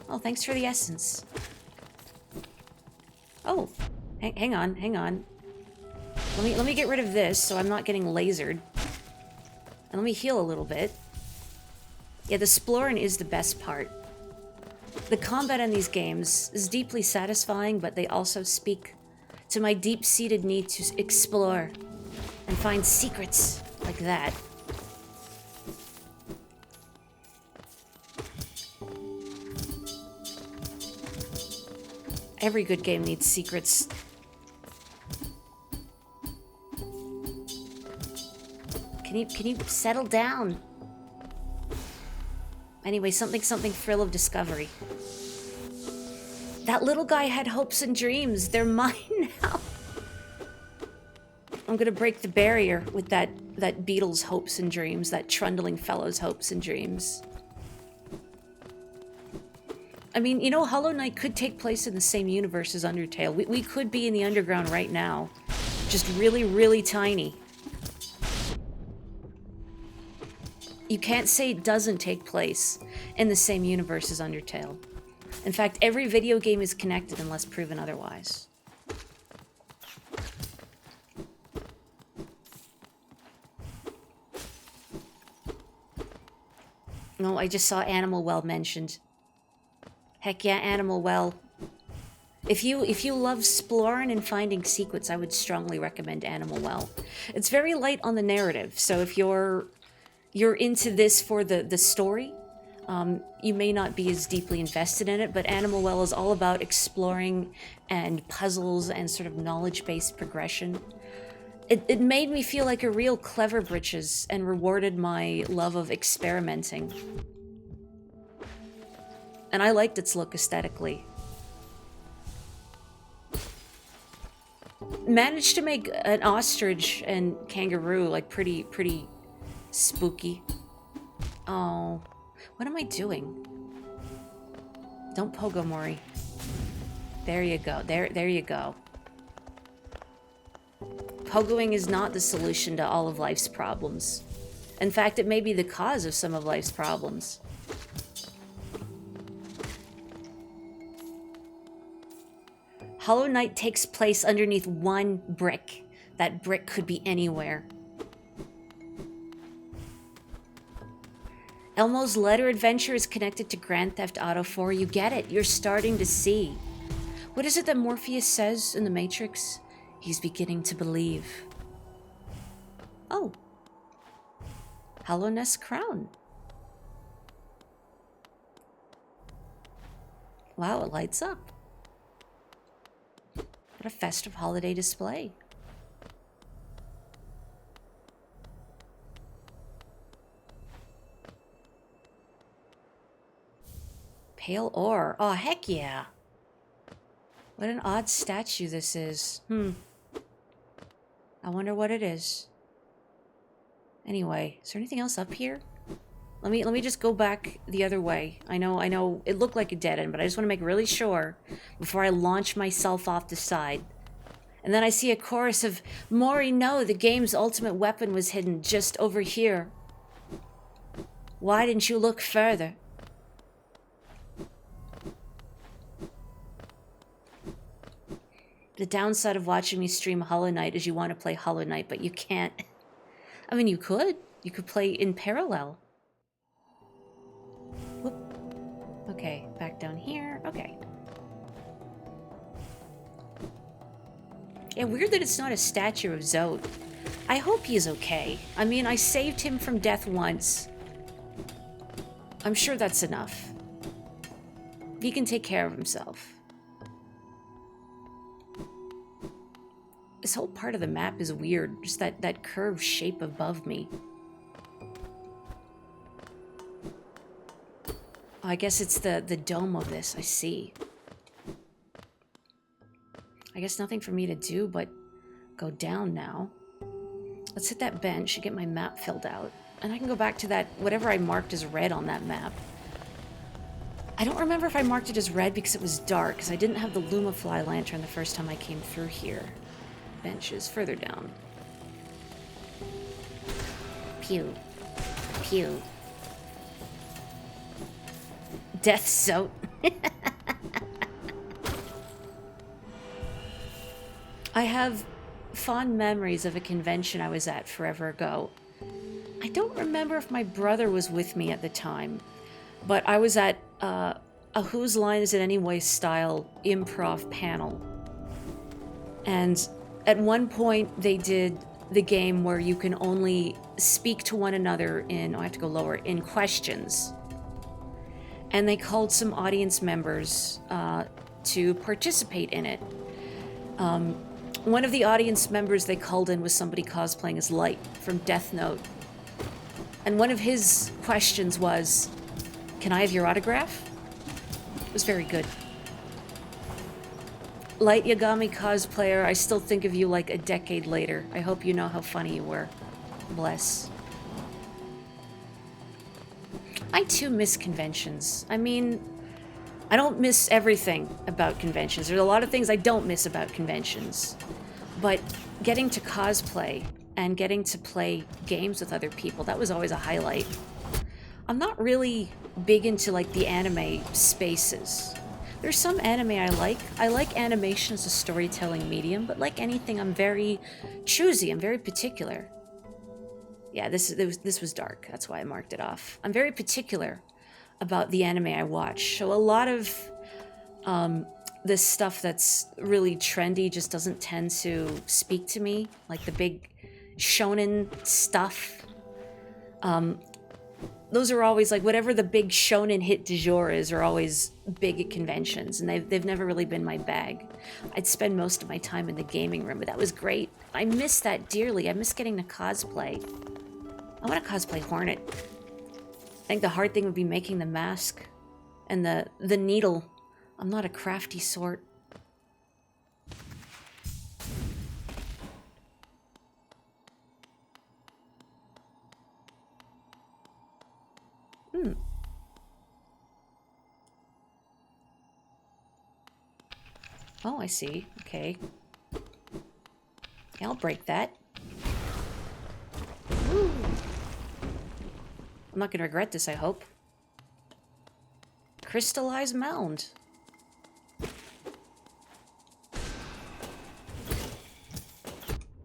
Oh, thanks for the essence. Oh, hang on, hang on. Let me get rid of this so I'm not getting lasered. And let me heal a little bit. Yeah, the Splorin is the best part. The combat in these games is deeply satisfying, but they also speak to my deep-seated need to explore and find secrets like that. Every good game needs secrets. Can you settle down? Anyway, something thrill of discovery. That little guy had hopes and dreams. They're mine now. I'm gonna break the barrier with that beetle's hopes and dreams, that trundling fellow's hopes and dreams. I mean, you know, Hollow Knight could take place in the same universe as Undertale. We could be in the underground right now. Just really, really tiny. You can't say it doesn't take place in the same universe as Undertale. In fact, every video game is connected unless proven otherwise. No, I just saw Animal Well mentioned. Heck yeah, Animal Well. If you love exploring and finding secrets, I would strongly recommend Animal Well. It's very light on the narrative, so if you're into this for the story, you may not be as deeply invested in it, but Animal Well is all about exploring and puzzles and sort of knowledge-based progression. It made me feel like a real clever britches and rewarded my love of experimenting. And I liked its look aesthetically. Managed to make an ostrich and kangaroo like pretty spooky. Oh, what am I doing? Don't pogo Mori. There you go. There you go. Pogoing is not the solution to all of life's problems. In fact, it may be the cause of some of life's problems. Hollow Knight takes place underneath one brick. That brick could be anywhere. Elmo's letter adventure is connected to Grand Theft Auto 4. You get it. You're starting to see. What is it that Morpheus says in The Matrix? He's beginning to believe. Oh. Hallownest Crown. Wow, it lights up. What a festive holiday display. Pale ore. Oh, heck yeah. What an odd statue this is. I wonder what it is. Anyway, is there anything else up here? Let me just go back the other way. I know it looked like a dead end, but I just want to make really sure before I launch myself off the side. And then I see a chorus of, Mori, no, the game's ultimate weapon was hidden just over here. Why didn't you look further? The downside of watching me stream Hollow Knight is you want to play Hollow Knight, but you can't. I mean, you could. You could play in parallel. Whoop. Okay, back down here. Okay. Yeah, weird that it's not a statue of Zod. I hope he's okay. I mean, I saved him from death once. I'm sure that's enough. He can take care of himself. This whole part of the map is weird. Just that curved shape above me. Oh, I guess it's the dome of this. I see. I guess nothing for me to do but go down now. Let's hit that bench and get my map filled out. And I can go back to that, whatever I marked as red on that map. I don't remember if I marked it as red because it was dark, because I didn't have the Lumafly lantern the first time I came through here. Benches further down. Pew. Pew. Death Soat. I have fond memories of a convention I was at forever ago. I don't remember if my brother was with me at the time, but I was at a Whose Line Is It Anyway style improv panel. And at one point they did the game where you can only speak to one another in, oh, I have to go lower, in questions. And they called some audience members to participate in it. One of the audience members they called in was somebody cosplaying as Light from Death Note. And one of his questions was, "Can I have your autograph?" It was very good. Light Yagami cosplayer, I still think of you like a decade later. I hope you know how funny you were. Bless. I too miss conventions. I mean, I don't miss everything about conventions. There's a lot of things I don't miss about conventions. But getting to cosplay and getting to play games with other people, that was always a highlight. I'm not really big into like the anime spaces. There's some anime I like. I like animation as a storytelling medium, but like anything, I'm very choosy. I'm very particular. Yeah, this was dark. That's why I marked it off. I'm very particular about the anime I watch. So a lot of this stuff that's really trendy just doesn't tend to speak to me, like the big shonen stuff. Those are always like whatever the big shonen hit du jour is are always big at conventions, and they've never really been my bag. I'd spend most of my time in the gaming room, but that was great. I miss that dearly. I miss getting to cosplay. I want to cosplay Hornet. I think the hard thing would be making the mask and the needle. I'm not a crafty sort. Oh, I see. Okay. Yeah, I'll break that. Woo. I'm not gonna regret this, I hope. Crystallized mound.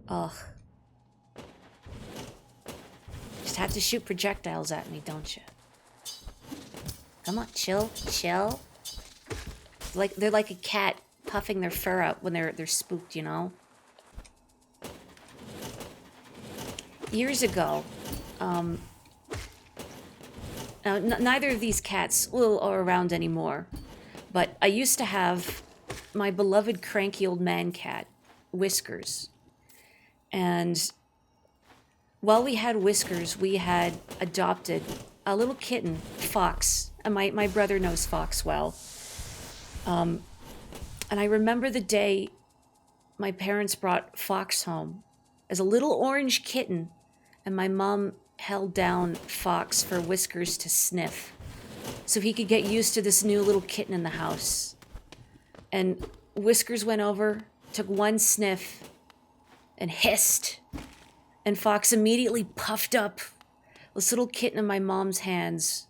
Ugh. Just have to shoot projectiles at me, don't you? Come on, chill, chill. Like they're like a cat puffing their fur out when they're spooked, you know? Years ago, now, neither of these cats are around anymore, but I used to have my beloved cranky old man cat, Whiskers. And while we had Whiskers, we had adopted a little kitten, Fox. And my brother knows Fox well. And I remember the day my parents brought Fox home as a little orange kitten, and my mom held down Fox for Whiskers to sniff so he could get used to this new little kitten in the house. And Whiskers went over, took one sniff, and hissed. And Fox immediately puffed up. This little kitten in my mom's hands,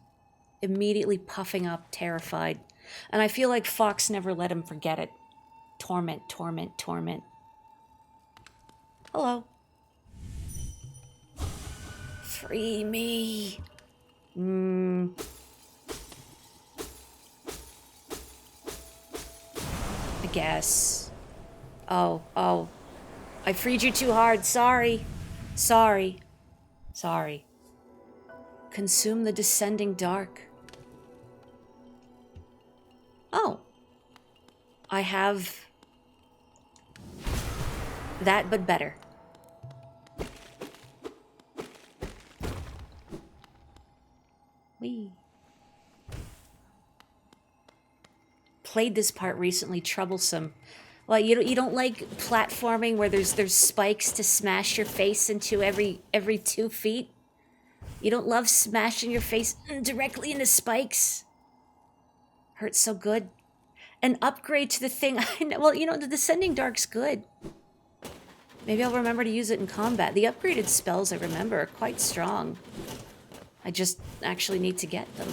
immediately puffing up, terrified. And I feel like Fox never let him forget it. Torment, torment, torment. Hello. Free me. I guess. Oh. I freed you too hard. Sorry. Consume the descending dark. Oh. I have that, but better. Whee. played this part recently, troublesome. Well, you don't like platforming where there's spikes to smash your face into every 2 feet? You don't love smashing your face directly into spikes? Hurts so good. An upgrade to the thing. I know, well, you know, the Descending Dark's good. Maybe I'll remember to use it in combat. The upgraded spells, I remember, are quite strong. I just actually need to get them.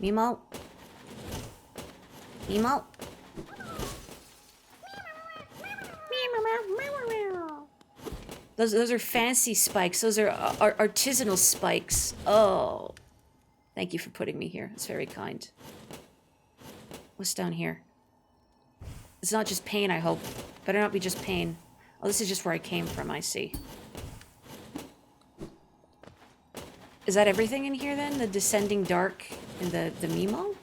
Mimo? Mimo? Those are fancy spikes. Those are artisanal spikes. Oh. Thank you for putting me here. That's very kind. What's down here? It's not just pain, I hope. Better not be just pain. Oh, this is just where I came from, I see. Is that everything in here, then? The Descending Dark and the Mimo?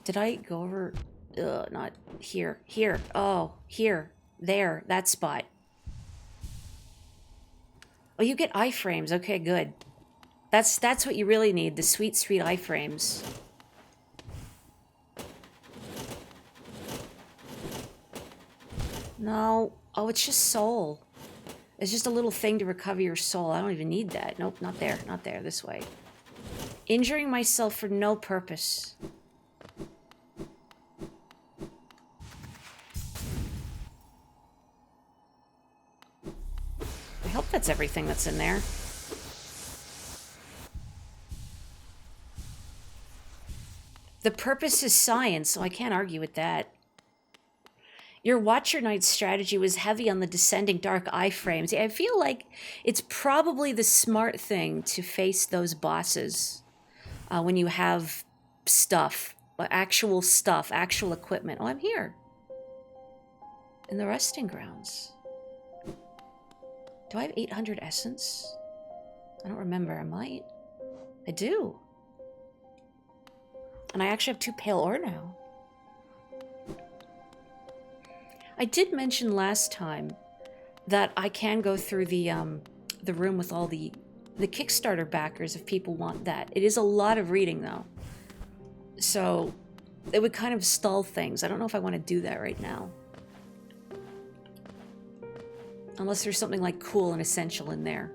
Did I go over... not here. Here. Oh, here. There. That spot. Oh, you get iframes. Okay, good. That's what you really need. The sweet, sweet iframes. No. Oh, it's just soul. It's just a little thing to recover your soul. I don't even need that. Nope, not there. Not there. This way. Injuring myself for no purpose. I hope that's everything that's in there. The purpose is science, so I can't argue with that. Your Watcher Knight strategy was heavy on the Descending Dark iframes. I feel like it's probably the smart thing to face those bosses when you have stuff, actual equipment. Oh, I'm here. In the resting grounds. Do I have 800 essence? I don't remember. I might. I do. And I actually have 2 pale ore now. I did mention last time that I can go through the room with all the Kickstarter backers if people want that. It is a lot of reading, though. So it would kind of stall things. I don't know if I want to do that right now. Unless there's something like cool and essential in there.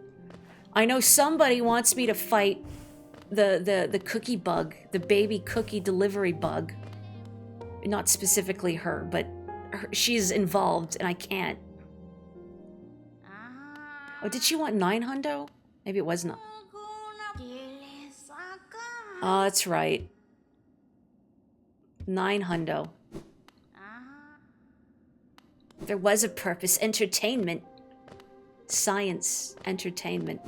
I know somebody wants me to fight the cookie bug, the baby cookie delivery bug. Not specifically her, but she's involved and I can't. Oh, did she want 9 hundo? Maybe it was not. Oh, that's right. 9 hundo. There was a purpose. Entertainment. Science. Entertainment.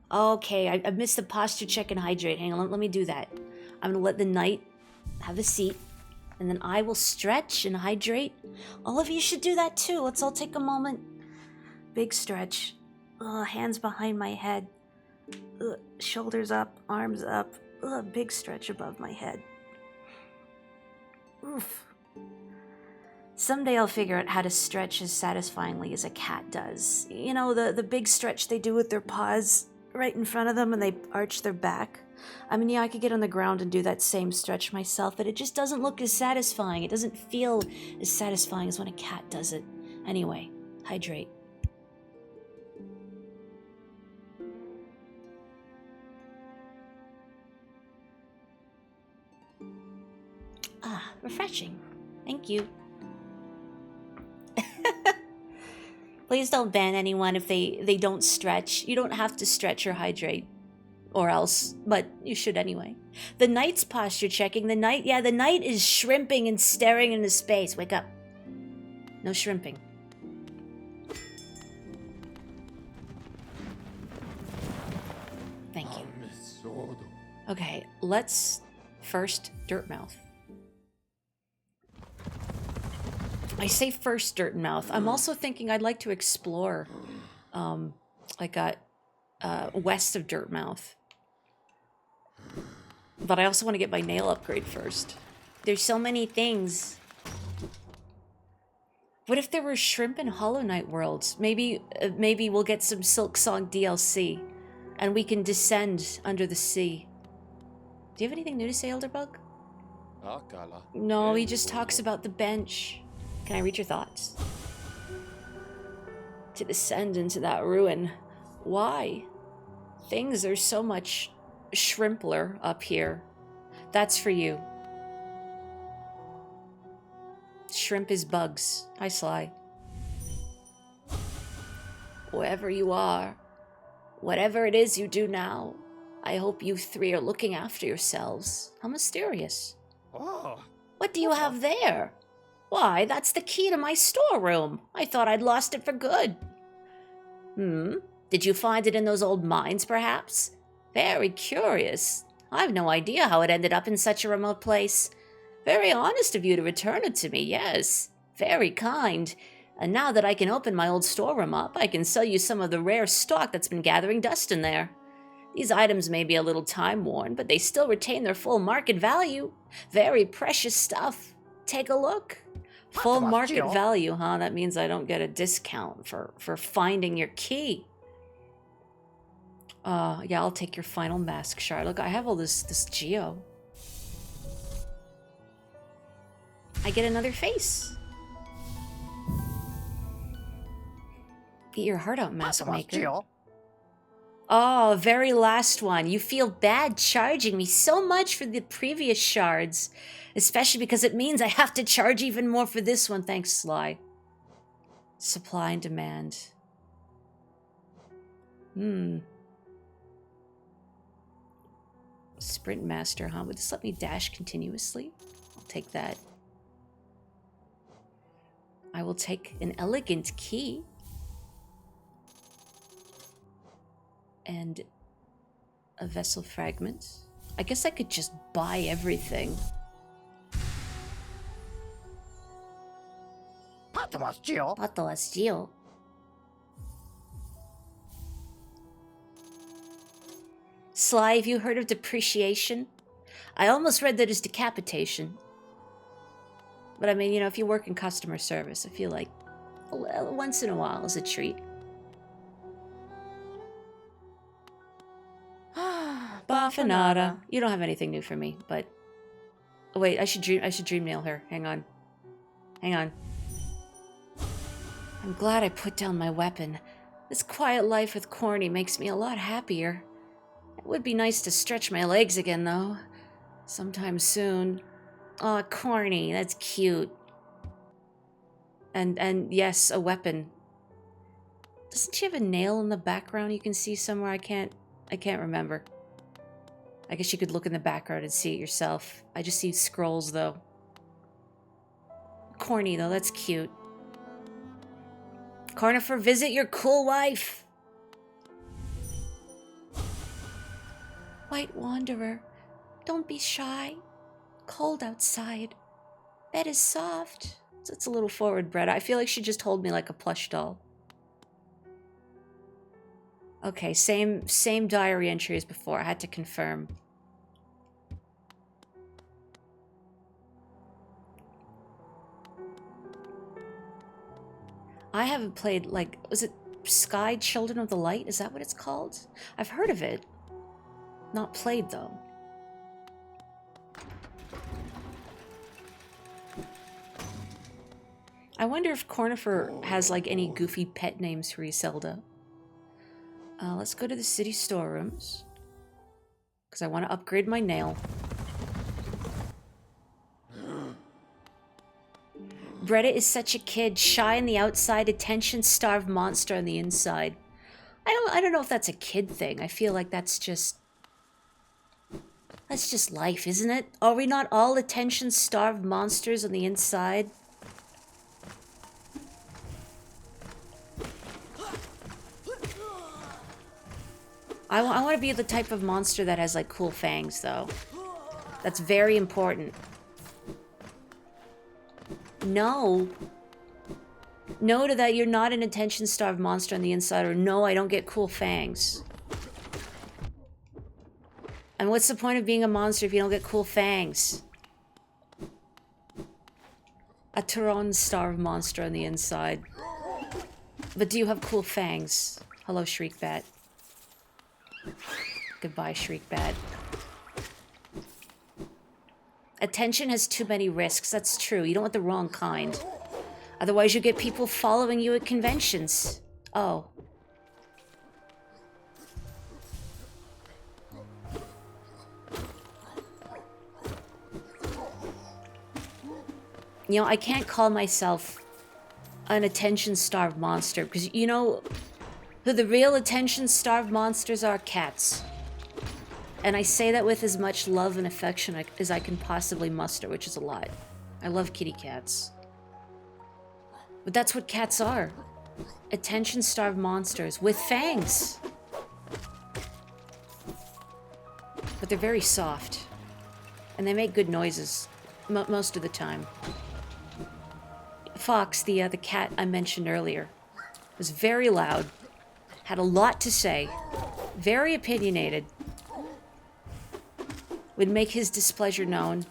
Okay, I missed the posture check and hydrate. Hang on, let me do that. I'm gonna let the knight have a seat. And then I will stretch and hydrate. All of you should do that too. Let's all take a moment. Big stretch. Hands behind my head. Shoulders up, arms up. Big stretch above my head. Oof. Someday I'll figure out how to stretch as satisfyingly as a cat does. You know, the big stretch they do with their paws right in front of them and they arch their back. I mean, yeah, I could get on the ground and do that same stretch myself, but it just doesn't look as satisfying. It doesn't feel as satisfying as when a cat does it. Anyway, hydrate. Ah, refreshing. Thank you. Please don't ban anyone if they don't stretch. You don't have to stretch or hydrate. Or else, but you should anyway. The knight's posture checking. The knight is shrimping and staring into space. Wake up. No shrimping. Thank you. Okay, let's first Dirtmouth. I say first Dirtmouth. I'm also thinking I'd like to explore west of Dirtmouth. But I also want to get my nail upgrade first. There's so many things. What if there were shrimp in Hollow Knight worlds? Maybe we'll get some Silk Song DLC, and we can descend under the sea. Do you have anything new to say, Elderbug? No, he just talks about the bench. Can I read your thoughts? To descend into that ruin. Why? Things are so much shrimpler up here. That's for you. Shrimp is bugs. Hi, Sly. Wherever you are, whatever it is you do now, I hope you three are looking after yourselves. How mysterious. Oh. What do you have there? Why, that's the key to my storeroom. I thought I'd lost it for good. Did you find it in those old mines, perhaps? Very curious. I've no idea how it ended up in such a remote place. Very honest of you to return it to me, yes. Very kind. And now that I can open my old storeroom up, I can sell you some of the rare stock that's been gathering dust in there. These items may be a little time-worn, but they still retain their full market value. Very precious stuff. Take a look. Full market value, huh? That means I don't get a discount for finding your key. Yeah, I'll take your final mask shard. Look, I have all this geo. I get another face. Eat your heart out, mask maker. Oh, very last one. You feel bad charging me so much for the previous shards. Especially because it means I have to charge even more for this one. Thanks, Sly. Supply and demand. Sprint master, huh? Would this let me dash continuously? I'll take that. I will take an elegant key. And a vessel fragment. I guess I could just buy everything. Patoas Geo. Sly, have you heard of depreciation? I almost read that as decapitation. But I mean, you know, if you work in customer service, I feel like once in a while is a treat. Bafanada. You don't have anything new for me, but... Oh, wait, I should dream nail her. Hang on. Hang on. I'm glad I put down my weapon. This quiet life with Corny makes me a lot happier. It would be nice to stretch my legs again, though. Sometime soon. Aw, Corny, that's cute. And yes, a weapon. Doesn't she have a nail in the background you can see somewhere? I can't remember. I guess you could look in the background and see it yourself. I just see scrolls, though. Corny, though, that's cute. Cornifer, visit your cool wife! White Wanderer, don't be shy. Cold outside. Bed is soft. It's a little forward, Bretta. I feel like she just hold me like a plush doll. Okay, same diary entry as before. I had to confirm. I haven't played, like, was it Sky Children of the Light? Is that what it's called? I've heard of it. Not played, though. I wonder if Cornifer has, like, any goofy pet names for Iselda. Let's go to the city storerooms. Because I want to upgrade my nail. Bretta is such a kid, shy on the outside, attention-starved monster on the inside. I don't know if that's a kid thing. I feel like that's just life, isn't it? Are we not all attention-starved monsters on the inside? I want to be the type of monster that has, like, cool fangs, though. That's very important. No. No to that, you're not an attention-starved monster on the inside, or no, I don't get cool fangs. And what's the point of being a monster if you don't get cool fangs? A Turon starved monster on the inside. But do you have cool fangs? Hello, Shriekbat. Goodbye, Shriekbat. Attention has too many risks. That's true. You don't want the wrong kind. Otherwise, you get people following you at conventions. Oh. You know, I can't call myself an attention-starved monster, because you know who the real attention-starved monsters are? Cats. And I say that with as much love and affection as I can possibly muster, which is a lot. I love kitty cats. But that's what cats are. Attention-starved monsters with fangs. But they're very soft. And they make good noises most of the time. Fox, the cat I mentioned earlier, was very loud, had a lot to say, very opinionated, would make his displeasure known,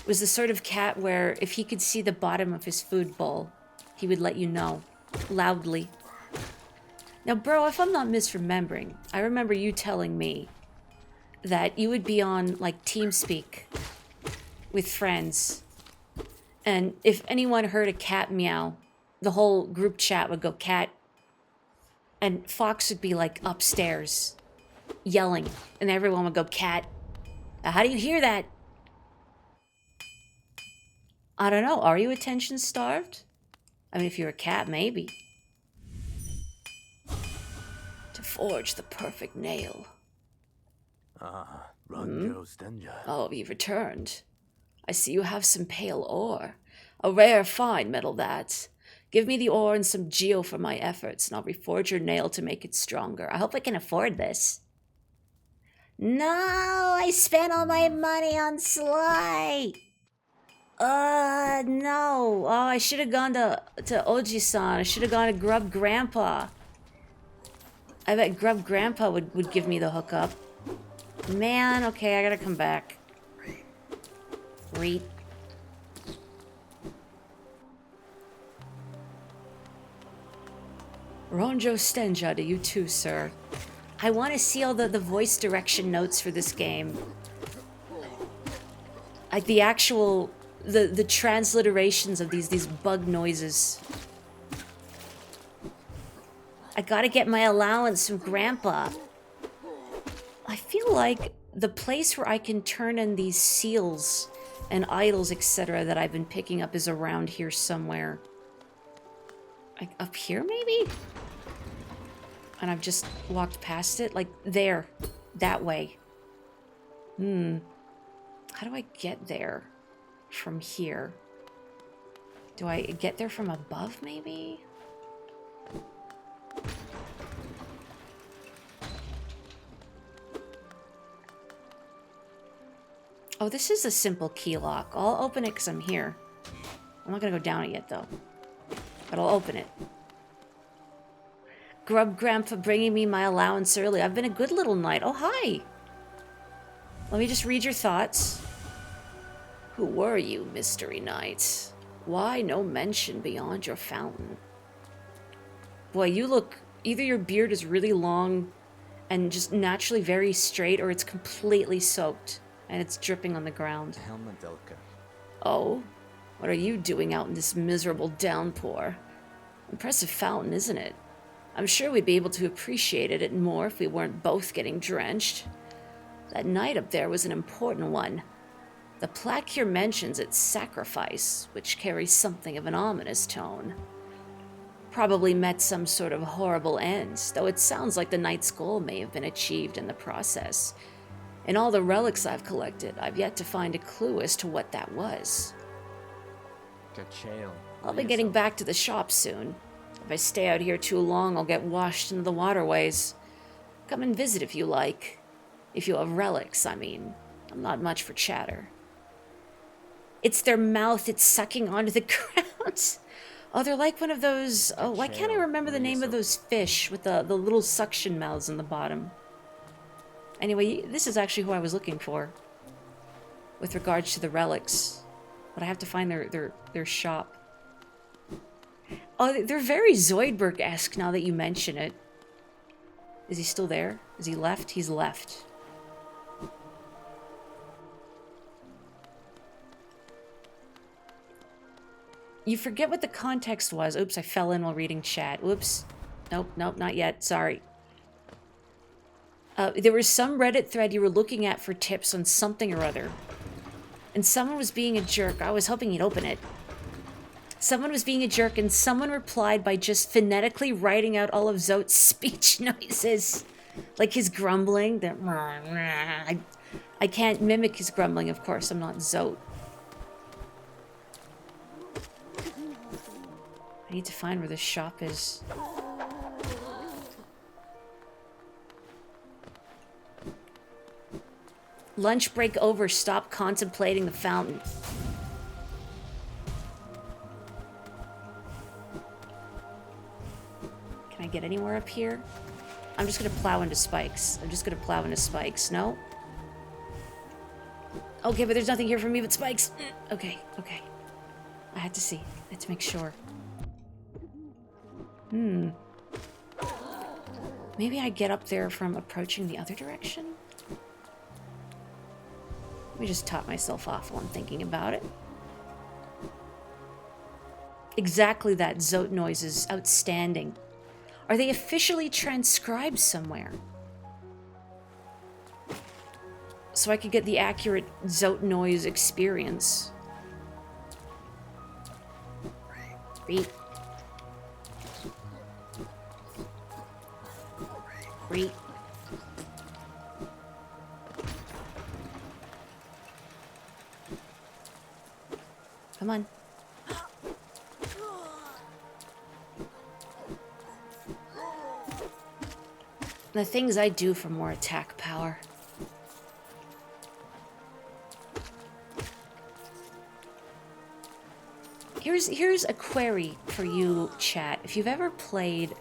was the sort of cat where if he could see the bottom of his food bowl, he would let you know, loudly. Now, bro, if I'm not misremembering, I remember you telling me that you would be on, like, TeamSpeak with friends, and if anyone heard a cat meow, the whole group chat would go, cat. And Fox would be, like, upstairs, yelling. And everyone would go, cat. How do you hear that? I don't know. Are you attention-starved? I mean, if you're a cat, maybe. To forge the perfect nail. Ah, Ranjo Stenja. Oh, you've returned. I see you have some pale ore. A rare fine metal, that. Give me the ore and some geo for my efforts, and I'll reforge your nail to make it stronger. I hope I can afford this. No, I spent all my money on Sly. No. Oh, I should have gone to Oji-san. I should have gone to Grub Grandpa. I bet Grub Grandpa would give me the hookup. Man, okay, I gotta come back. Reet. Ronjo Stenja to you too, sir. I want to see all the voice direction notes for this game. Like the actual, the transliterations of these bug noises. I gotta get my allowance from Grandpa. I feel like the place where I can turn in these seals and idols, etc. that I've been picking up is around here somewhere. Like up here, maybe? And I've just walked past it? Like, there. That way. How do I get there from here? Do I get there from above, maybe? Oh, this is a simple key lock. I'll open it because I'm here. I'm not going to go down it yet, though. But I'll open it. Grub Grandpa bringing me my allowance early. I've been a good little knight. Oh, hi. Let me just read your thoughts. Who were you, mystery knight? Why no mention beyond your fountain? Boy, you look... Either your beard is really long and just naturally very straight, or it's completely soaked and it's dripping on the ground. Oh? What are you doing out in this miserable downpour? Impressive fountain, isn't it? I'm sure we'd be able to appreciate it more if we weren't both getting drenched. That night up there was an important one. The plaque here mentions its sacrifice, which carries something of an ominous tone. Probably met some sort of horrible end, though it sounds like the knight's goal may have been achieved in the process. In all the relics I've collected, I've yet to find a clue as to what that was. I'll be getting back to the shop soon. If I stay out here too long, I'll get washed into the waterways. Come and visit if you like. If you have relics, I mean. I'm not much for chatter. It's their mouth, it's sucking onto the ground. Oh, they're like one of those... Oh, why can't I remember the name of those fish with the little suction mouths on the bottom? Anyway, this is actually who I was looking for with regards to the relics. But I have to find their shop. Oh, they're very Zoidberg-esque now that you mention it. Is he still there? Is he left? He's left. You forget what the context was. Oops, I fell in while reading chat. Whoops. Nope, nope, not yet. Sorry. There was some Reddit thread you were looking at for tips on something or other. And someone was being a jerk. I was hoping he'd open it. Someone was being a jerk, and someone replied by just phonetically writing out all of Zote's speech noises. Like his grumbling. I can't mimic his grumbling, of course. I'm not Zote. I need to find where this shop is. Lunch break over. Stop contemplating the fountain. Can I get anywhere up here? I'm just gonna plow into spikes. I'm just gonna plow into spikes. No? Okay, but there's nothing here for me but spikes. Okay, okay. I had to see. I had to make sure. Maybe I get up there from approaching the other direction? Let me just top myself off while I'm thinking about it. Exactly that Zote noise is outstanding. Are they officially transcribed somewhere? So I could get the accurate Zote noise experience. Reet. Reet. Come on. The things I do for more attack power. Here's a query for you, chat. If you've ever played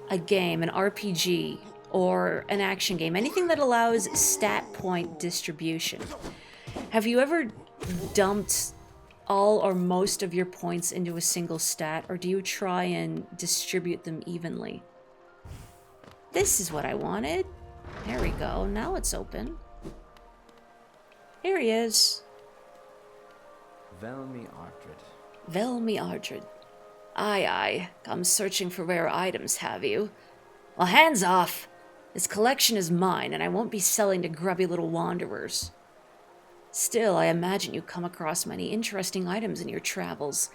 a game, an RPG, or an action game, anything that allows stat point distribution, have you ever dumped all or most of your points into a single stat, or do you try and distribute them evenly? This is what I wanted. There we go. Now it's open. Here he is. Velmi Ardred. Velmi Ardred. Aye, aye. Come searching for rare items, have you? Well, hands off! This collection is mine, and I won't be selling to grubby little wanderers. Still, I imagine you come across many interesting items in your travels.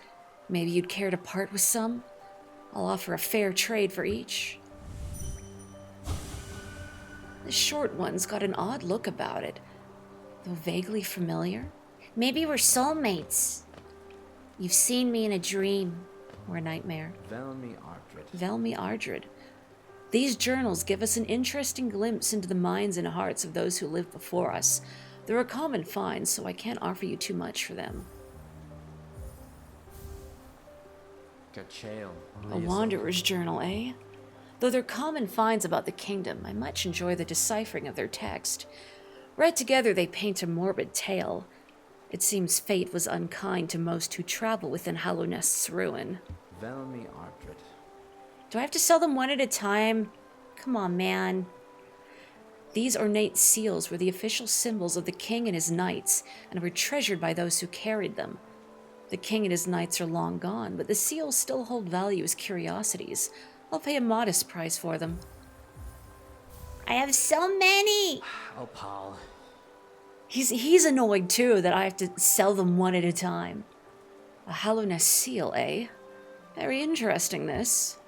Maybe you'd care to part with some? I'll offer a fair trade for each. The short one's got an odd look about it, though vaguely familiar. Maybe we're soulmates. You've seen me in a dream or a nightmare. Velmi Ardred. Velmi Ardred. These journals give us an interesting glimpse into the minds and hearts of those who lived before us. They're a common find, so I can't offer you too much for them. A wanderer's journal, eh? Though they're common finds about the kingdom, I much enjoy the deciphering of their text. Read together, they paint a morbid tale. It seems fate was unkind to most who travel within Hallownest's ruin. Velmi Ardred. Do I have to sell them one at a time? Come on, man. These ornate seals were the official symbols of the king and his knights, and were treasured by those who carried them. The king and his knights are long gone, but the seals still hold value as curiosities. I'll pay a modest price for them. I have so many! Oh, pal. He's annoyed, too, that I have to sell them one at a time. A Hallownest seal, eh? Very interesting, this.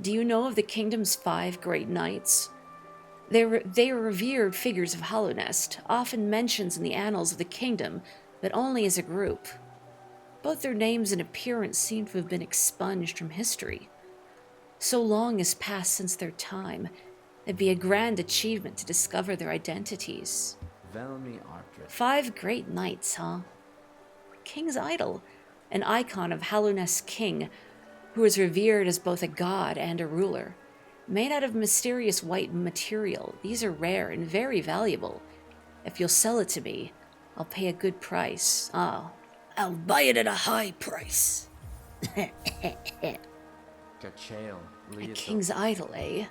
Do you know of the kingdom's 5 great knights? They are revered figures of Hallownest, often mentions in the annals of the kingdom, but only as a group. Both their names and appearance seem to have been expunged from history. So long has passed since their time, it'd be a grand achievement to discover their identities. Velmi Ardred. 5 great knights, huh? King's idol, an icon of Hallownest's king, who is revered as both a god and a ruler. Made out of mysterious white material, these are rare and very valuable. If you'll sell it to me, I'll pay a good price. Oh, I'll buy it at a high price. Kachael, A Leo. king's idol, eh?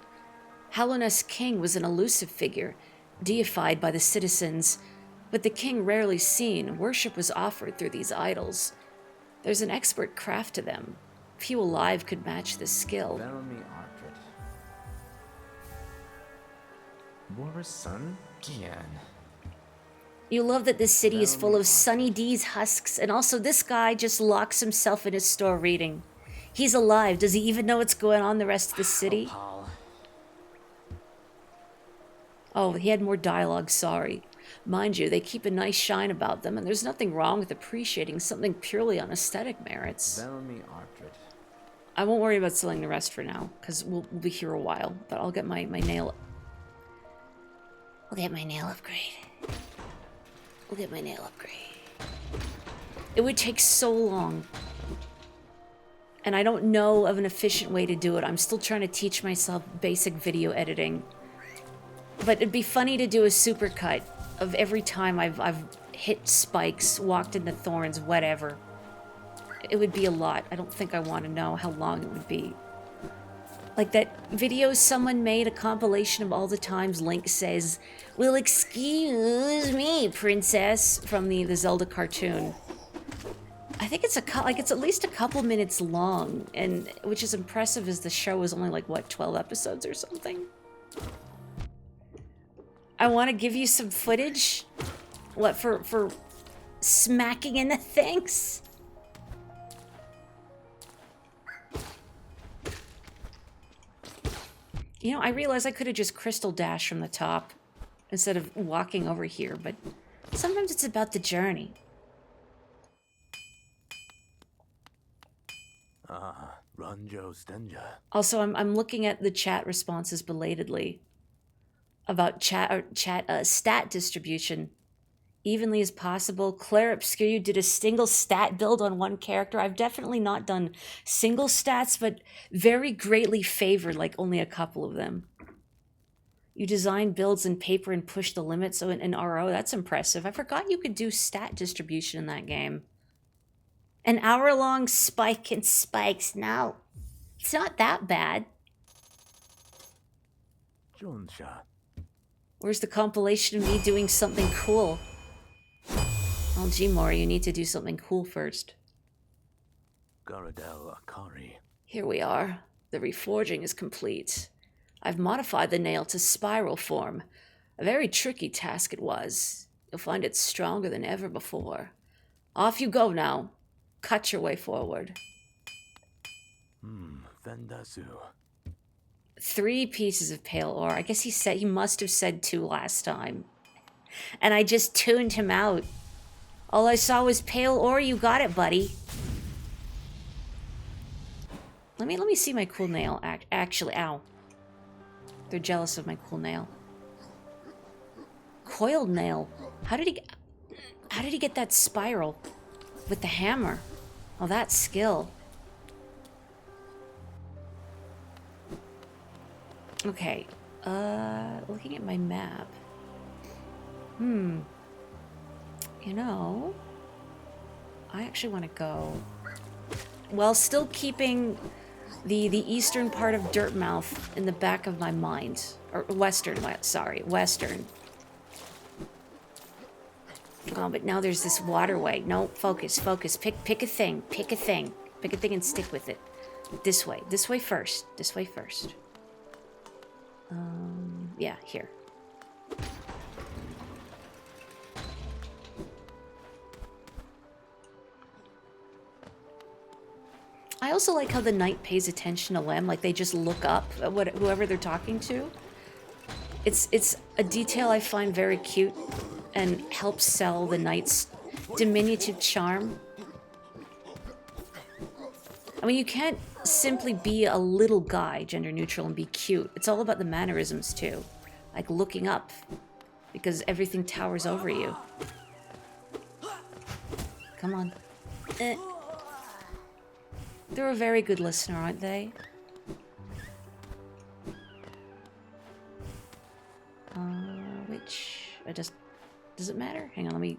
Hallownest king was an elusive figure, deified by the citizens, but the king rarely seen. Worship was offered through these idols. There's an expert craft to them. Few alive could match this skill. Venomie Artrit. Boris son? Gian. You love that this city is full of Sunny D's husks, and also this guy just locks himself in his store reading. He's alive. Does he even know what's going on in the rest of the city? Paul. Oh, he had more dialogue, sorry. Mind you, they keep a nice shine about them, and there's nothing wrong with appreciating something purely on aesthetic merits. Venomie Artrit. I won't worry about selling the rest for now, because we'll be here a while, but I'll get my nail... I'll get my nail upgrade. I'll get my nail upgrade. It would take so long. And I don't know of an efficient way to do it. I'm still trying to teach myself basic video editing. But it'd be funny to do a supercut of every time I've hit spikes, walked into thorns, whatever. It would be a lot. I don't think I want to know how long it would be. Like that video someone made, a compilation of all the times Link says, "Well, excuse me, princess," from the Zelda cartoon. I think it's it's at least a couple minutes long, and which is impressive as the show is only like, what, 12 episodes or something? I want to give you some footage. What, for smacking into things? You know, I realize I could have just crystal dashed from the top instead of walking over here, but sometimes it's about the journey. Ranjo Stenja. Also, I'm looking at the chat responses belatedly about stat distribution. Evenly as possible. Claire Obscure did a single stat build on one character. I've definitely not done single stats, but very greatly favored like only a couple of them. You design builds in paper and push the limits so in RO. That's impressive. I forgot you could do stat distribution in that game. An hour-long spike and spikes. No, it's not that bad. Jonsha. Where's the compilation of me doing something cool? Oh, gee, Mori, you need to do something cool first. Garadel Akari. Here we are. The reforging is complete. I've modified the nail to spiral form. A very tricky task it was. You'll find it stronger than ever before. Off you go now. Cut your way forward. Vendasu. 3 pieces of pale ore. I guess he must have said 2 last time. And I just tuned him out. All I saw was pale ore. You got it, buddy. Let me see my cool nail. Actually, ow. They're jealous of my cool nail. Coiled nail. How did he get that spiral with the hammer? Oh, that's skill. Okay. Looking at my map. You know, I actually want to go, while still keeping the eastern part of Dirtmouth in the back of my mind. Or western, sorry, western. Oh, but now there's this waterway. No, focus. Pick a thing and stick with it. This way first. Yeah, here. I also like how the knight pays attention to Lem, like they just look up at whoever they're talking to. It's a detail I find very cute and helps sell the knight's diminutive charm. I mean, you can't simply be a little guy, gender neutral, and be cute. It's all about the mannerisms too, like looking up, because everything towers over you. Come on. They're a very good listener, aren't they? Which... does it matter? Hang on, let me...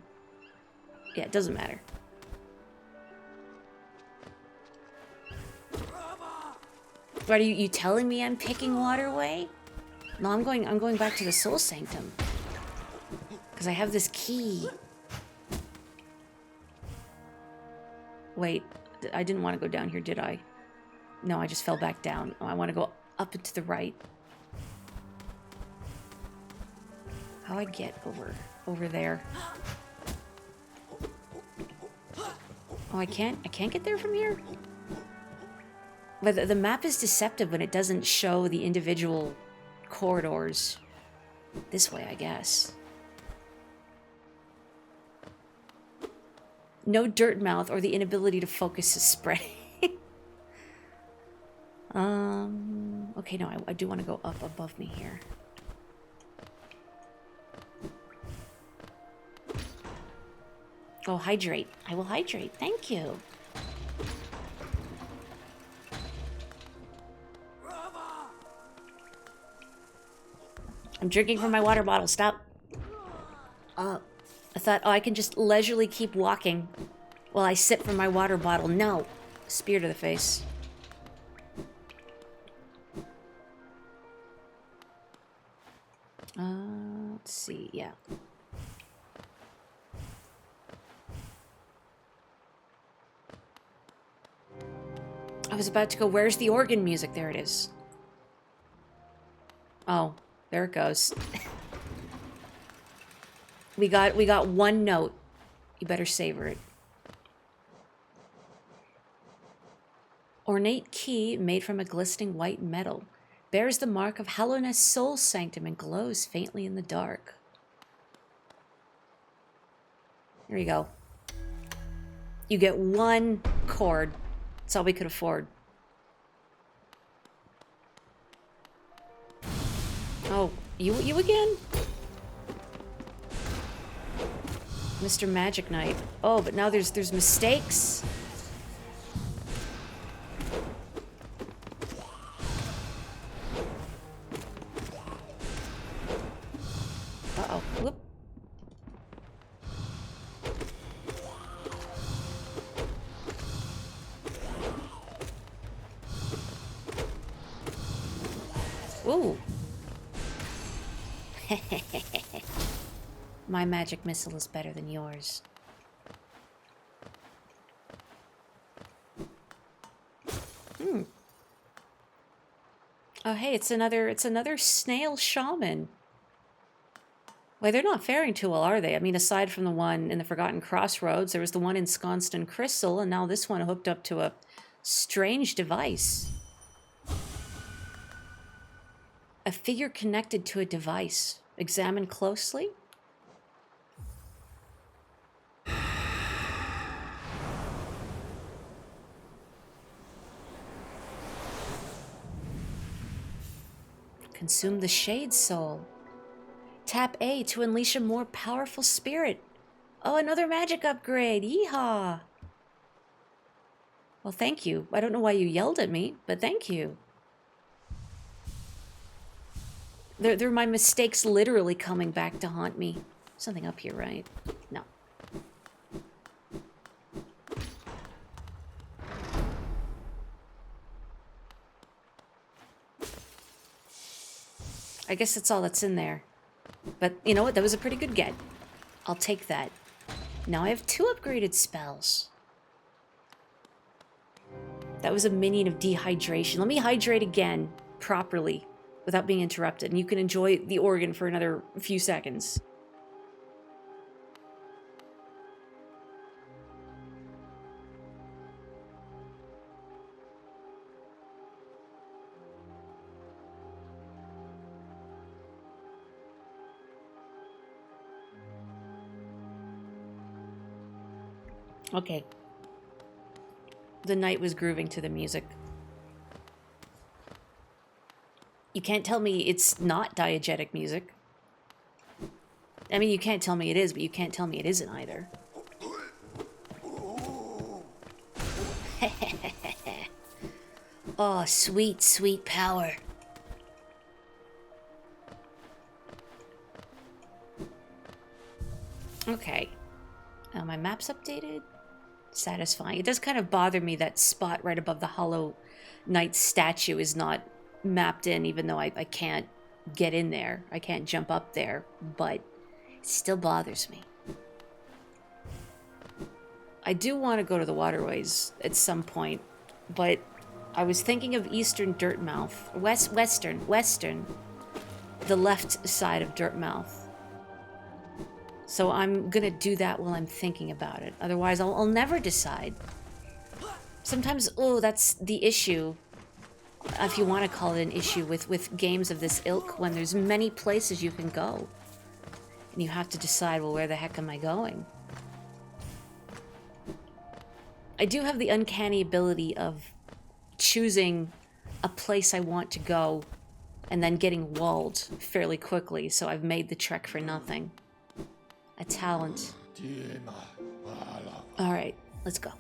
Yeah, it doesn't matter. What are you telling me I'm picking waterway? No, I'm going back to the Soul Sanctum. Because I have this key. Wait, I didn't want to go down here, did I? No, I just fell back down. Oh, I want to go up and to the right. How I get over there? Oh, I can't get there from here? But the map is deceptive when it doesn't show the individual corridors. This way, I guess. No dirt mouth or the inability to focus is spreading. Okay, no, I do want to go up above me here. Oh, hydrate. I will hydrate. Thank you. I'm drinking from my water bottle. Stop. I thought, oh, I can just leisurely keep walking while I sip from my water bottle. No. Spear to the face. Let's see. Yeah. I was about to go, where's the organ music? There it is. Oh, there it goes. We got one note. You better savor it. Ornate key made from a glistening white metal. Bears the mark of Hallowness Soul Sanctum and glows faintly in the dark. Here you go. You get one cord. That's all we could afford. Oh, you again? Mr. Magic Knight. Oh, but now there's mistakes. Uh-oh. Whoop. Ooh. My magic missile is better than yours. Oh, hey, it's another snail shaman. Well, they're not faring too well, are they? I mean, aside from the one in the Forgotten Crossroads, there was the one ensconced in crystal, and now this one hooked up to a strange device. A figure connected to a device. Examine closely. Consume the Shade Soul. Tap A to unleash a more powerful spirit. Oh, another magic upgrade. Yeehaw. Well, thank you. I don't know why you yelled at me, but thank you. They're my mistakes literally coming back to haunt me. Something up here, right? No. I guess that's all that's in there. But you know what? That was a pretty good get. I'll take that. Now I have 2 upgraded spells. That was a minion of dehydration. Let me hydrate again, properly, without being interrupted. And you can enjoy the organ for another few seconds. Okay. The knight was grooving to the music. You can't tell me it's not diegetic music. I mean, you can't tell me it is, but you can't tell me it isn't either. Oh, sweet, sweet power. Okay. My map's updated. satisfying. It does kind of bother me that spot right above the Hollow Knight statue is not mapped in, even though I can't get in there. I can't jump up there, but it still bothers me. I do want to go to the waterways at some point, but I was thinking of Eastern Dirtmouth. Western. The left side of Dirtmouth. So I'm gonna do that while I'm thinking about it. Otherwise, I'll never decide. Sometimes, oh, that's the issue, if you want to call it an issue, with games of this ilk, when there's many places you can go. And you have to decide, well, where the heck am I going? I do have the uncanny ability of choosing a place I want to go and then getting walled fairly quickly, so I've made the trek for nothing. A talent. Alright, let's go.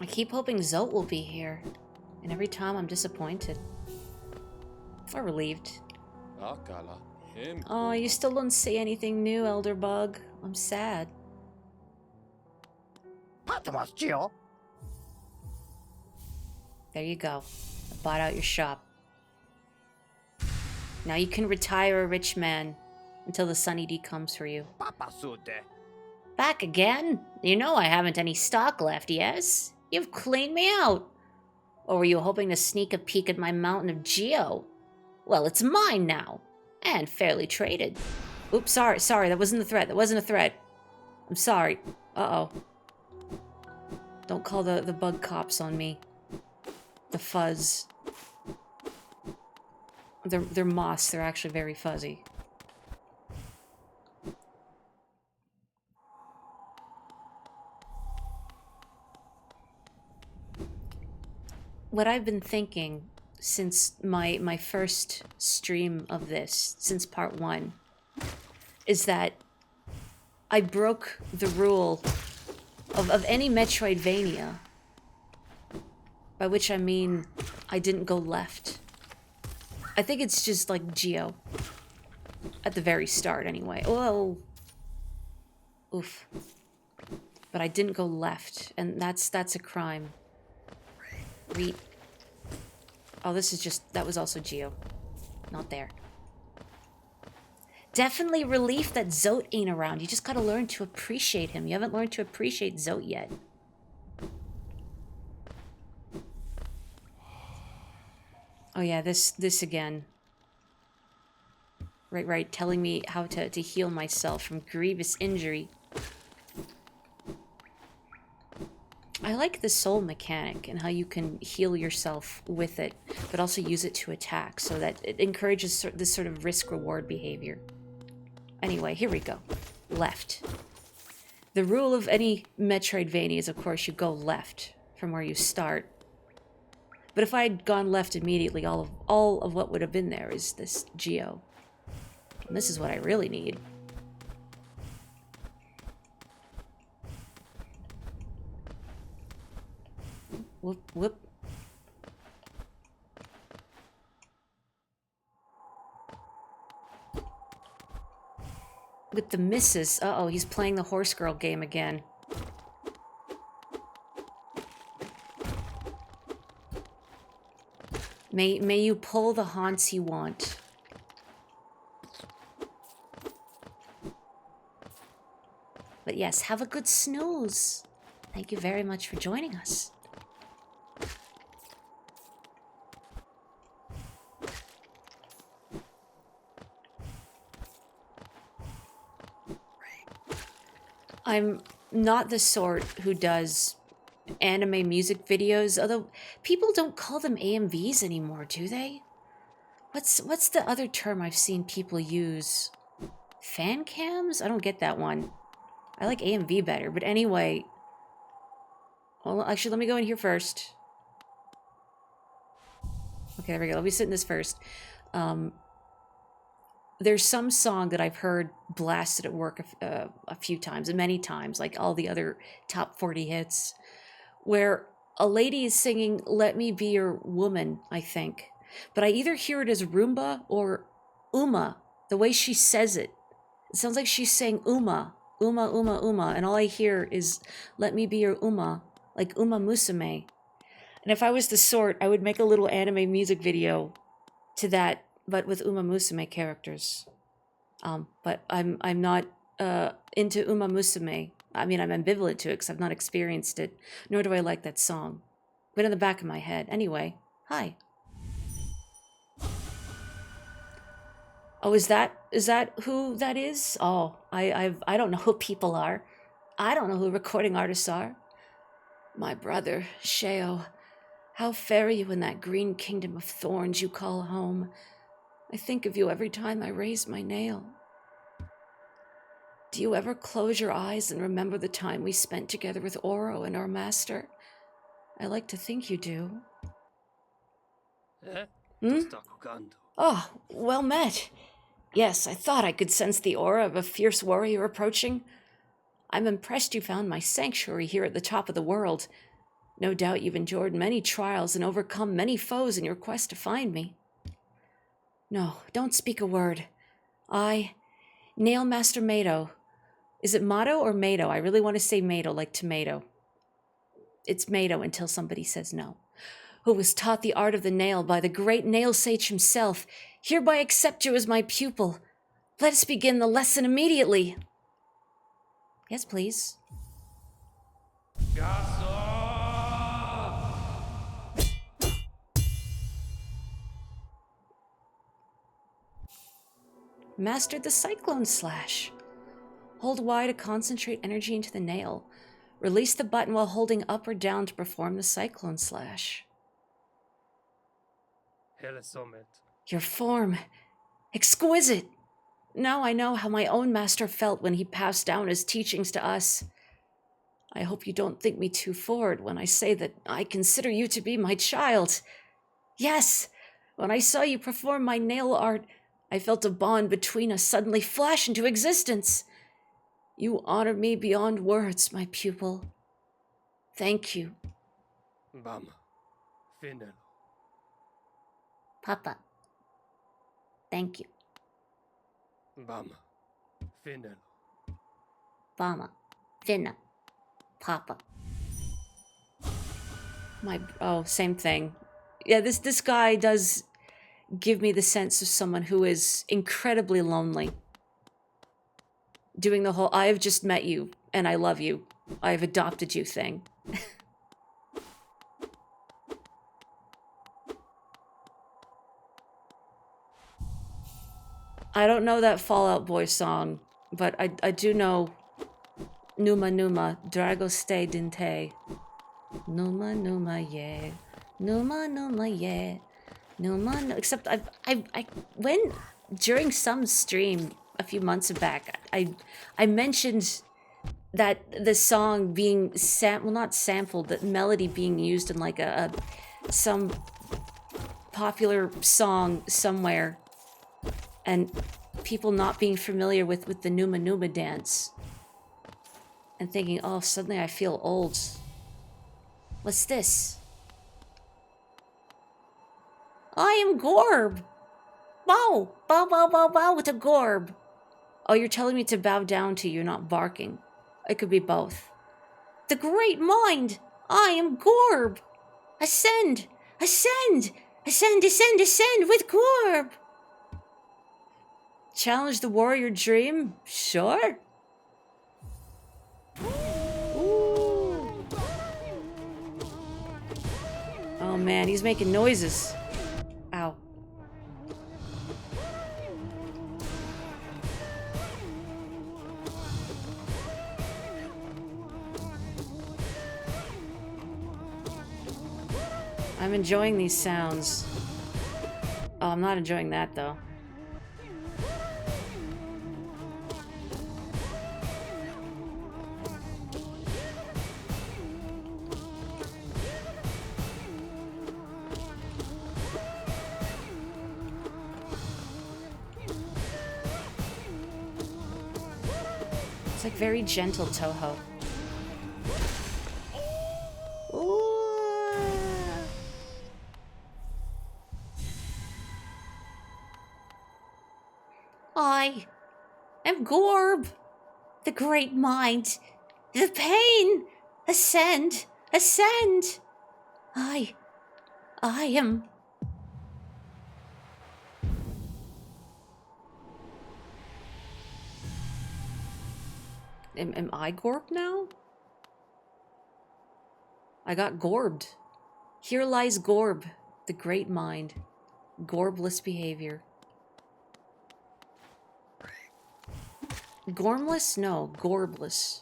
I keep hoping Zote will be here, and every time I'm disappointed. Or relieved. Oh, you still don't say anything new, Elder Bug. I'm sad. There you go. I bought out your shop. Now you can retire a rich man until the Sunny D comes for you. Back again? You know I haven't any stock left, yes? You've cleaned me out. Or were you hoping to sneak a peek at my mountain of Geo? Well, it's mine now. And fairly traded. Oops, sorry, that wasn't a threat. I'm sorry. Uh-oh. Don't call the bug cops on me. The fuzz. They're moss, they're actually very fuzzy. What I've been thinking since my first stream of this, since part 1, is that I broke the rule of any Metroidvania, by which I mean I didn't go left. I think it's just like Geo, at the very start anyway. Whoa. Oof. But I didn't go left, and that's a crime. Oh, this is just... That was also Geo. Not there. Definitely relief that Zote ain't around. You just gotta learn to appreciate him. You haven't learned to appreciate Zote yet. Oh yeah, this again. Right. Telling me how to heal myself from grievous injury. I like the soul mechanic and how you can heal yourself with it, but also use it to attack, so that it encourages this sort of risk-reward behavior. Anyway, here we go. Left. The rule of any Metroidvania is, of course, you go left from where you start. But if I had gone left immediately, all of what would have been there is this Geo. And this is what I really need. Whoop. With the misses. Uh-oh, he's playing the horse girl game again. May you pull the haunts you want. But yes, have a good snooze. Thank you very much for joining us. I'm not the sort who does anime music videos, although people don't call them AMVs anymore, do they? What's the other term I've seen people use? Fan cams? I don't get that one. I like AMV better, but anyway. Well, actually, let me go in here first. Okay, there we go. Let me sit in this first. there's some song that I've heard blasted at work a few times, and many times, like all the other top 40 hits, where a lady is singing "Let Me Be Your Woman," I think. But I either hear it as Roomba or Uma, the way she says it. It sounds like she's saying Uma, Uma, Uma, Uma, and all I hear is "Let me be your Uma," like Uma Musume. And if I was the sort, I would make a little anime music video to that, but with Uma Musume characters. But I'm not into Uma Musume. I mean, I'm ambivalent to it because I've not experienced it, nor do I like that song. But in the back of my head. Anyway, hi. Oh, is that who that is? Oh, I don't know who people are. I don't know who recording artists are. My brother, Sheo, how fare you in that green kingdom of thorns you call home? I think of you every time I raise my nail. Do you ever close your eyes and remember the time we spent together with Oro and our master? I like to think you do. Oh, well met. Yes, I thought I could sense the aura of a fierce warrior approaching. I'm impressed you found my sanctuary here at the top of the world. No doubt you've endured many trials and overcome many foes in your quest to find me. No, don't speak a word. Nail Master Mado. Is it Mado or Mado? I really want to say Mado, like tomato. It's Mado until somebody says no. Who was taught the art of the nail by the great nail sage himself, hereby accept you as my pupil. Let us begin the lesson immediately. Yes, please. Mastered the Cyclone Slash. Hold Y to concentrate energy into the nail. Release the button while holding up or down to perform the Cyclone Slash. Your form. Exquisite. Now I know how my own master felt when he passed down his teachings to us. I hope you don't think me too forward when I say that I consider you to be my child. Yes, when I saw you perform my nail art, I felt a bond between us suddenly flash into existence. You honor me beyond words, my pupil. Thank you. Bam. Finel. Papa. Thank you. Bam. Finel. Bama. Finna. Papa. Same thing. Yeah, this guy does give me the sense of someone who is incredibly lonely. Doing the whole, I have just met you, and I love you. I have adopted you thing. I don't know that Fall Out Boy song, but I do know Numa Numa, Drago Stay Dinte. Numa Numa, yeah. Numa Numa, yeah. Numa, no. Except I when during some stream a few months back, I mentioned that the song being not sampled, but melody being used in like some popular song somewhere, and people not being familiar with the Numa Numa dance, and thinking, oh, suddenly I feel old. What's this? I am Gorb. Bow, bow, bow, bow, bow with a Gorb. Oh, you're telling me to bow down to you, not barking. It could be both. The great mind. I am Gorb. Ascend, ascend, ascend, ascend, ascend with Gorb. Challenge the warrior dream? Sure. Ooh. Oh man, he's making noises. Ow. I'm enjoying these sounds. Oh, I'm not enjoying that though. It's like very gentle Toho. Ooh. I am Gorb, the great mind. The pain! Ascend! Ascend! I am... Am I Gorb now? I got Gorbed. Here lies Gorb, the great mind. Gorbless behavior. Gormless? No, Gorbless.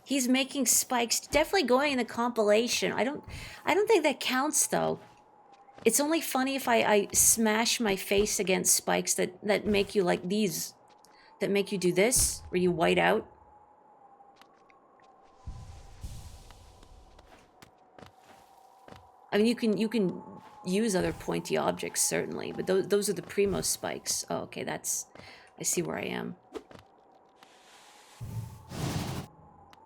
He's making spikes. Definitely going in the compilation. I don't think that counts though. It's only funny if I smash my face against spikes that make you like these. That make you do this, where you white out. I mean, you can use other pointy objects, certainly, but those are the primo spikes. Oh, okay, I see where I am.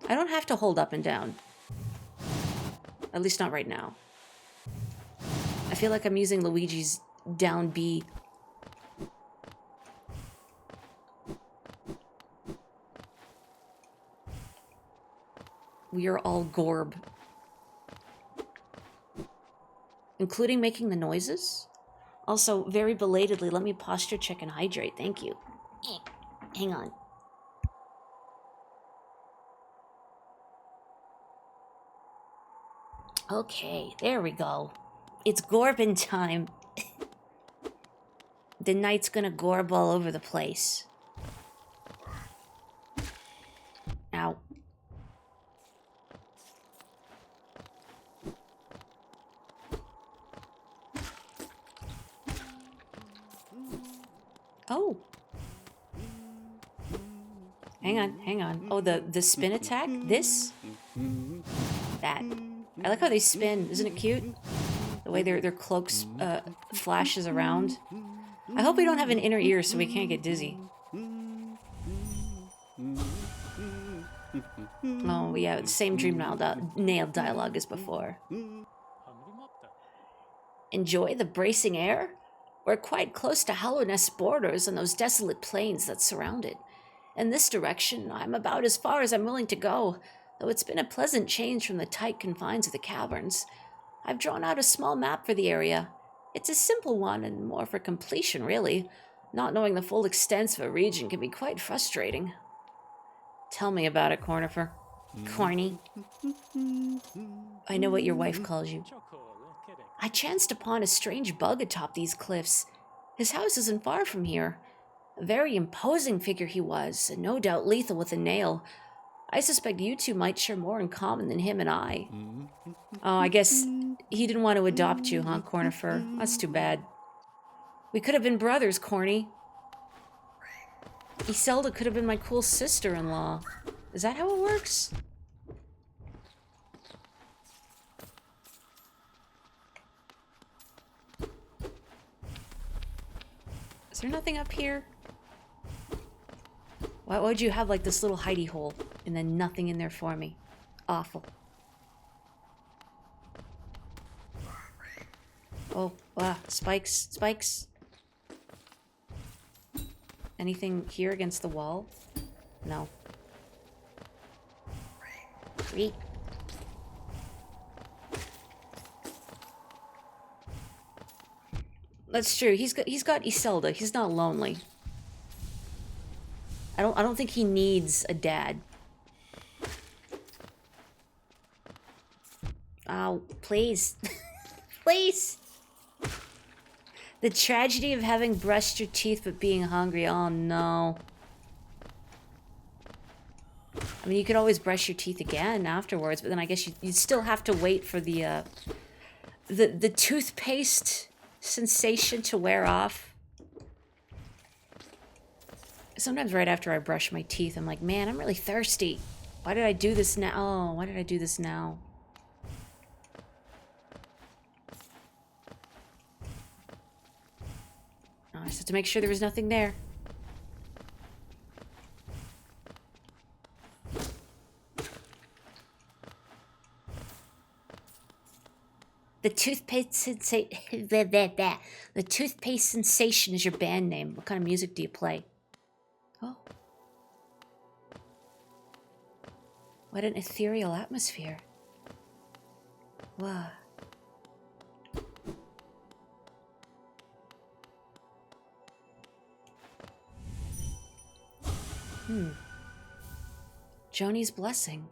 I don't have to hold up and down. At least not right now. I feel like I'm using Luigi's down B. We are all Gorb. Including making the noises? Also, very belatedly, let me posture check and hydrate. Thank you. Hang on. Okay, there we go. It's Gorbin time. The knight's gonna gorb all over the place. Ow. Oh. Hang on. Oh, the spin attack? This? That. I like how they spin. Isn't it cute? The way their cloaks flashes around. I hope we don't have an inner ear so we can't get dizzy. Oh, yeah, same dream nail dialogue as before. Enjoy the bracing air? We're quite close to Hallownest borders and those desolate plains that surround it. In this direction, I'm about as far as I'm willing to go, though it's been a pleasant change from the tight confines of the caverns. I've drawn out a small map for the area. It's a simple one and more for completion, really. Not knowing the full extent of a region can be quite frustrating. Tell me about it, Cornifer. Corny. I know what your wife calls you. I chanced upon a strange bug atop these cliffs. His house isn't far from here. A very imposing figure he was, and no doubt lethal with a nail. I suspect you two might share more in common than him and I. Oh, I guess he didn't want to adopt you, huh, Cornifer? That's too bad. We could have been brothers, Corny. Iselda could have been my cool sister-in-law. Is that how it works? Is there nothing up here? Why would you have like this little hidey hole and then nothing in there for me? Awful. Oh, wow, spikes, spikes. Anything here against the wall? No. Sweet. That's true. He's got Iselda. He's not lonely. I don't think he needs a dad. Oh, please. Please. The tragedy of having brushed your teeth but being hungry. Oh no. I mean, you could always brush your teeth again afterwards, but then I guess you'd still have to wait for the toothpaste sensation to wear off. Sometimes right after I brush my teeth, I'm like, man, I'm really thirsty. Why did I do this now? Oh, why did I do this now? Oh, I just have to make sure there was nothing there. The toothpaste sensation. The toothpaste sensation is your band name. What kind of music do you play? Oh. What an ethereal atmosphere. Wow. Joni's blessing.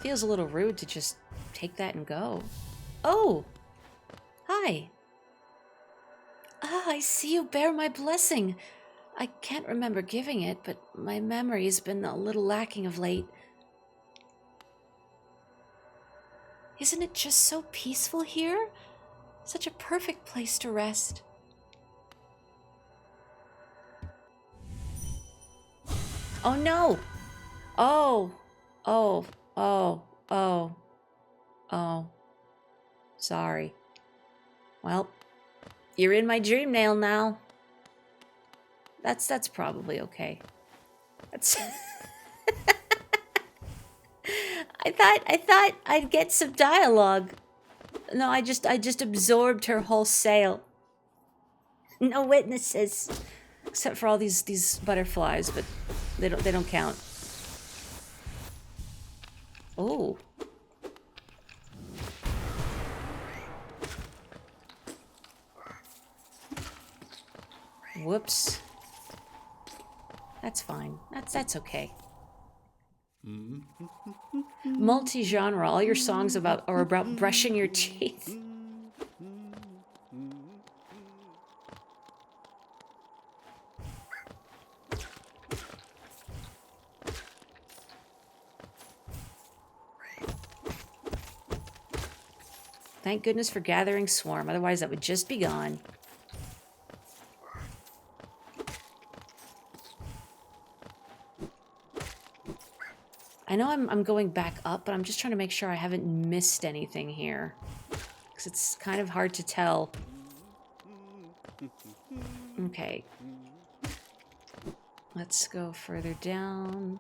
Feels a little rude to just take that and go. Oh! Hi. Ah, I see you bear my blessing. I can't remember giving it, but my memory has been a little lacking of late. Isn't it just so peaceful here? Such a perfect place to rest. Oh no! Oh! Oh! Oh! Oh! Oh. Sorry. Well, you're in my dream nail now. That's probably okay. That's I thought I'd get some dialogue. No, I just absorbed her wholesale. No witnesses. Except for all these butterflies, but they don't count. Oh. Whoops. That's fine. That's okay. Multi-genre. All your songs are about brushing your teeth. Thank goodness for Gathering Swarm, otherwise that would just be gone. I know I'm going back up, but I'm just trying to make sure I haven't missed anything here. Because it's kind of hard to tell. Okay. Let's go further down.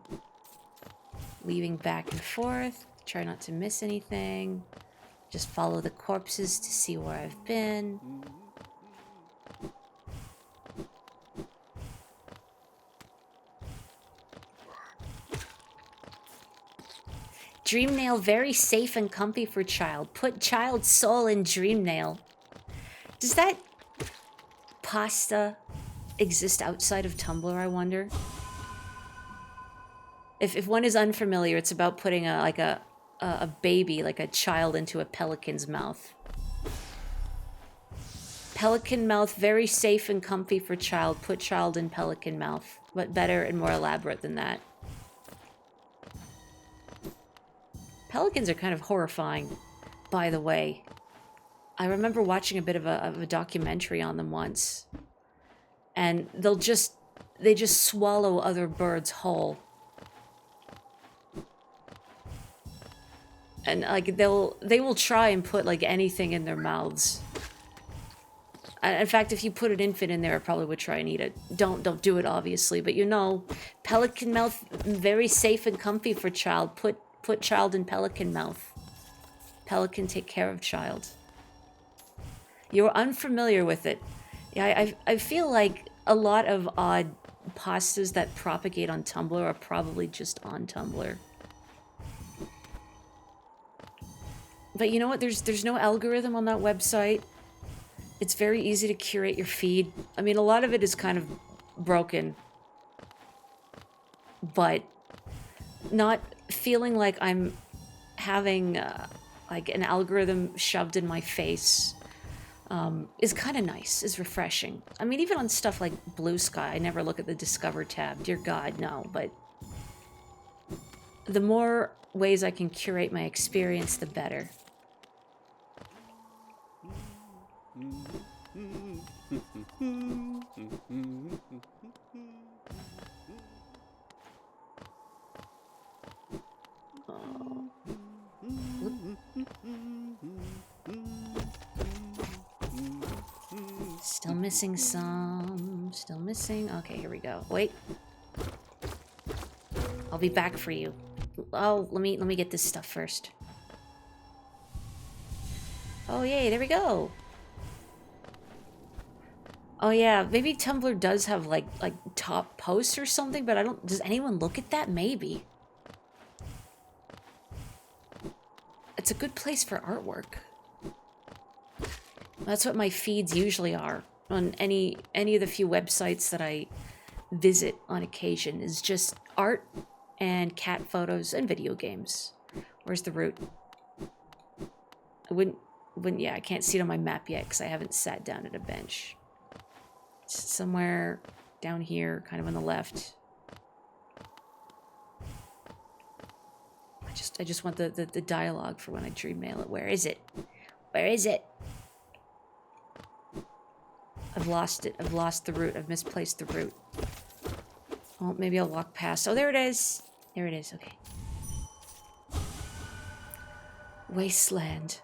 Weaving back and forth. Try not to miss anything. Just follow the corpses to see where I've been. Dream nail very safe and comfy for child. Put child's soul in dream nail. Does that pasta exist outside of Tumblr, I wonder? If one is unfamiliar, it's about putting a baby, like a child, into a pelican's mouth. Pelican mouth, very safe and comfy for child. Put child in pelican mouth. But better and more elaborate than that. Pelicans are kind of horrifying, by the way. I remember watching a bit of a documentary on them once. And they just swallow other birds whole. And like they will try and put like anything in their mouths. In fact, if you put an infant in there, it probably would try and eat it. Don't do it, obviously, but you know, pelican mouth, very safe and comfy for child. Put child in pelican mouth. Pelican take care of child. You're unfamiliar with it. Yeah, I feel like a lot of odd pastas that propagate on Tumblr are probably just on Tumblr. But you know what? There's no algorithm on that website. It's very easy to curate your feed. I mean, a lot of it is kind of broken. But not feeling like I'm having like an algorithm shoved in my face is kind of nice, is refreshing. I mean, even on stuff like Blue Sky, I never look at the Discover tab. Dear God, no. But the more ways I can curate my experience, the better. Still missing some. Still missing. Okay, here we go. Wait. I'll be back for you. Oh, let me get this stuff first. Oh, yay, there we go. Oh, yeah, maybe Tumblr does have, like top posts or something, but I don't... Does anyone look at that? Maybe. It's a good place for artwork. That's what my feeds usually are on any of the few websites that I visit on occasion, is just art and cat photos and video games. Where's the route? I wouldn't, yeah, I can't see it on my map yet because I haven't sat down at a bench. It's somewhere down here, kind of on the left. I just want the dialogue for when I dream mail it. Where is it? Where is it? I've lost it. I've lost the route. I've misplaced the route. Oh, maybe I'll walk past. Oh, there it is. There it is. Okay. Wasteland.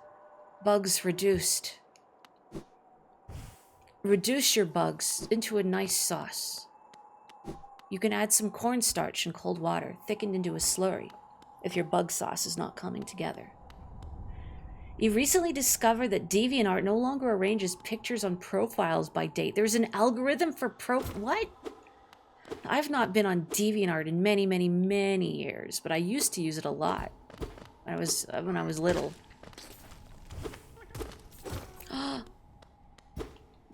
Bugs reduced. Reduce your bugs into a nice sauce. You can add some cornstarch and cold water, thickened into a slurry, if your bug sauce is not coming together. You recently discovered that DeviantArt no longer arranges pictures on profiles by date. There's an algorithm for what? I've not been on DeviantArt in many, many, many years, but I used to use it a lot when I was little.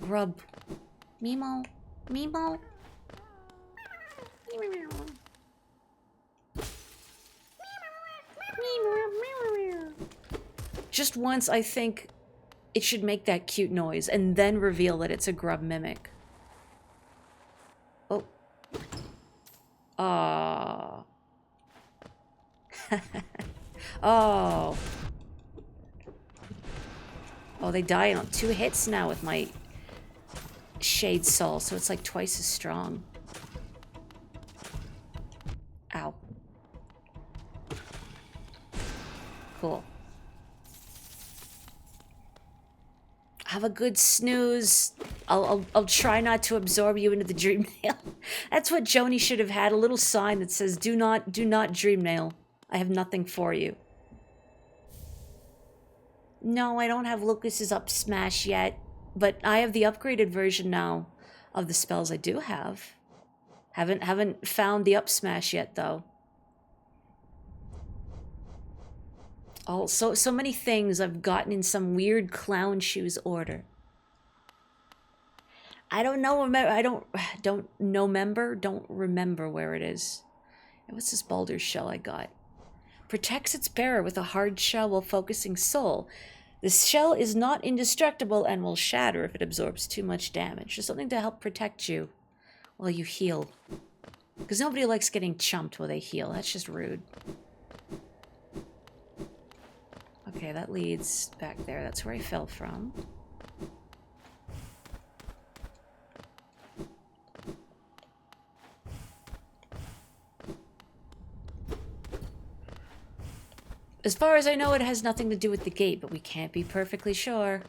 Grub. Mimo. Mimo. Just once, I think it should make that cute noise and then reveal that it's a grub mimic. Oh. Oh. Oh. Oh, they die in 2 hits now with my Shade Soul, so it's like twice as strong. Ow. Cool. Have a good snooze. I'll try not to absorb you into the dream nail. That's what Joni should have had, a little sign that says, do not dream nail. I have nothing for you. No, I don't have Lucas's up smash yet, but I have the upgraded version now of the spells I do have. Haven't found the up smash yet though. Oh, so many things I've gotten in some weird clown shoes order. I don't know. I don't remember where it is. And what's this boulder shell I got? Protects its bearer with a hard shell while focusing soul. The shell is not indestructible and will shatter if it absorbs too much damage. Just something to help protect you while you heal. Because nobody likes getting chumped while they heal. That's just rude. Okay, that leads back there. That's where I fell from. As far as I know, it has nothing to do with the gate, but we can't be perfectly sure.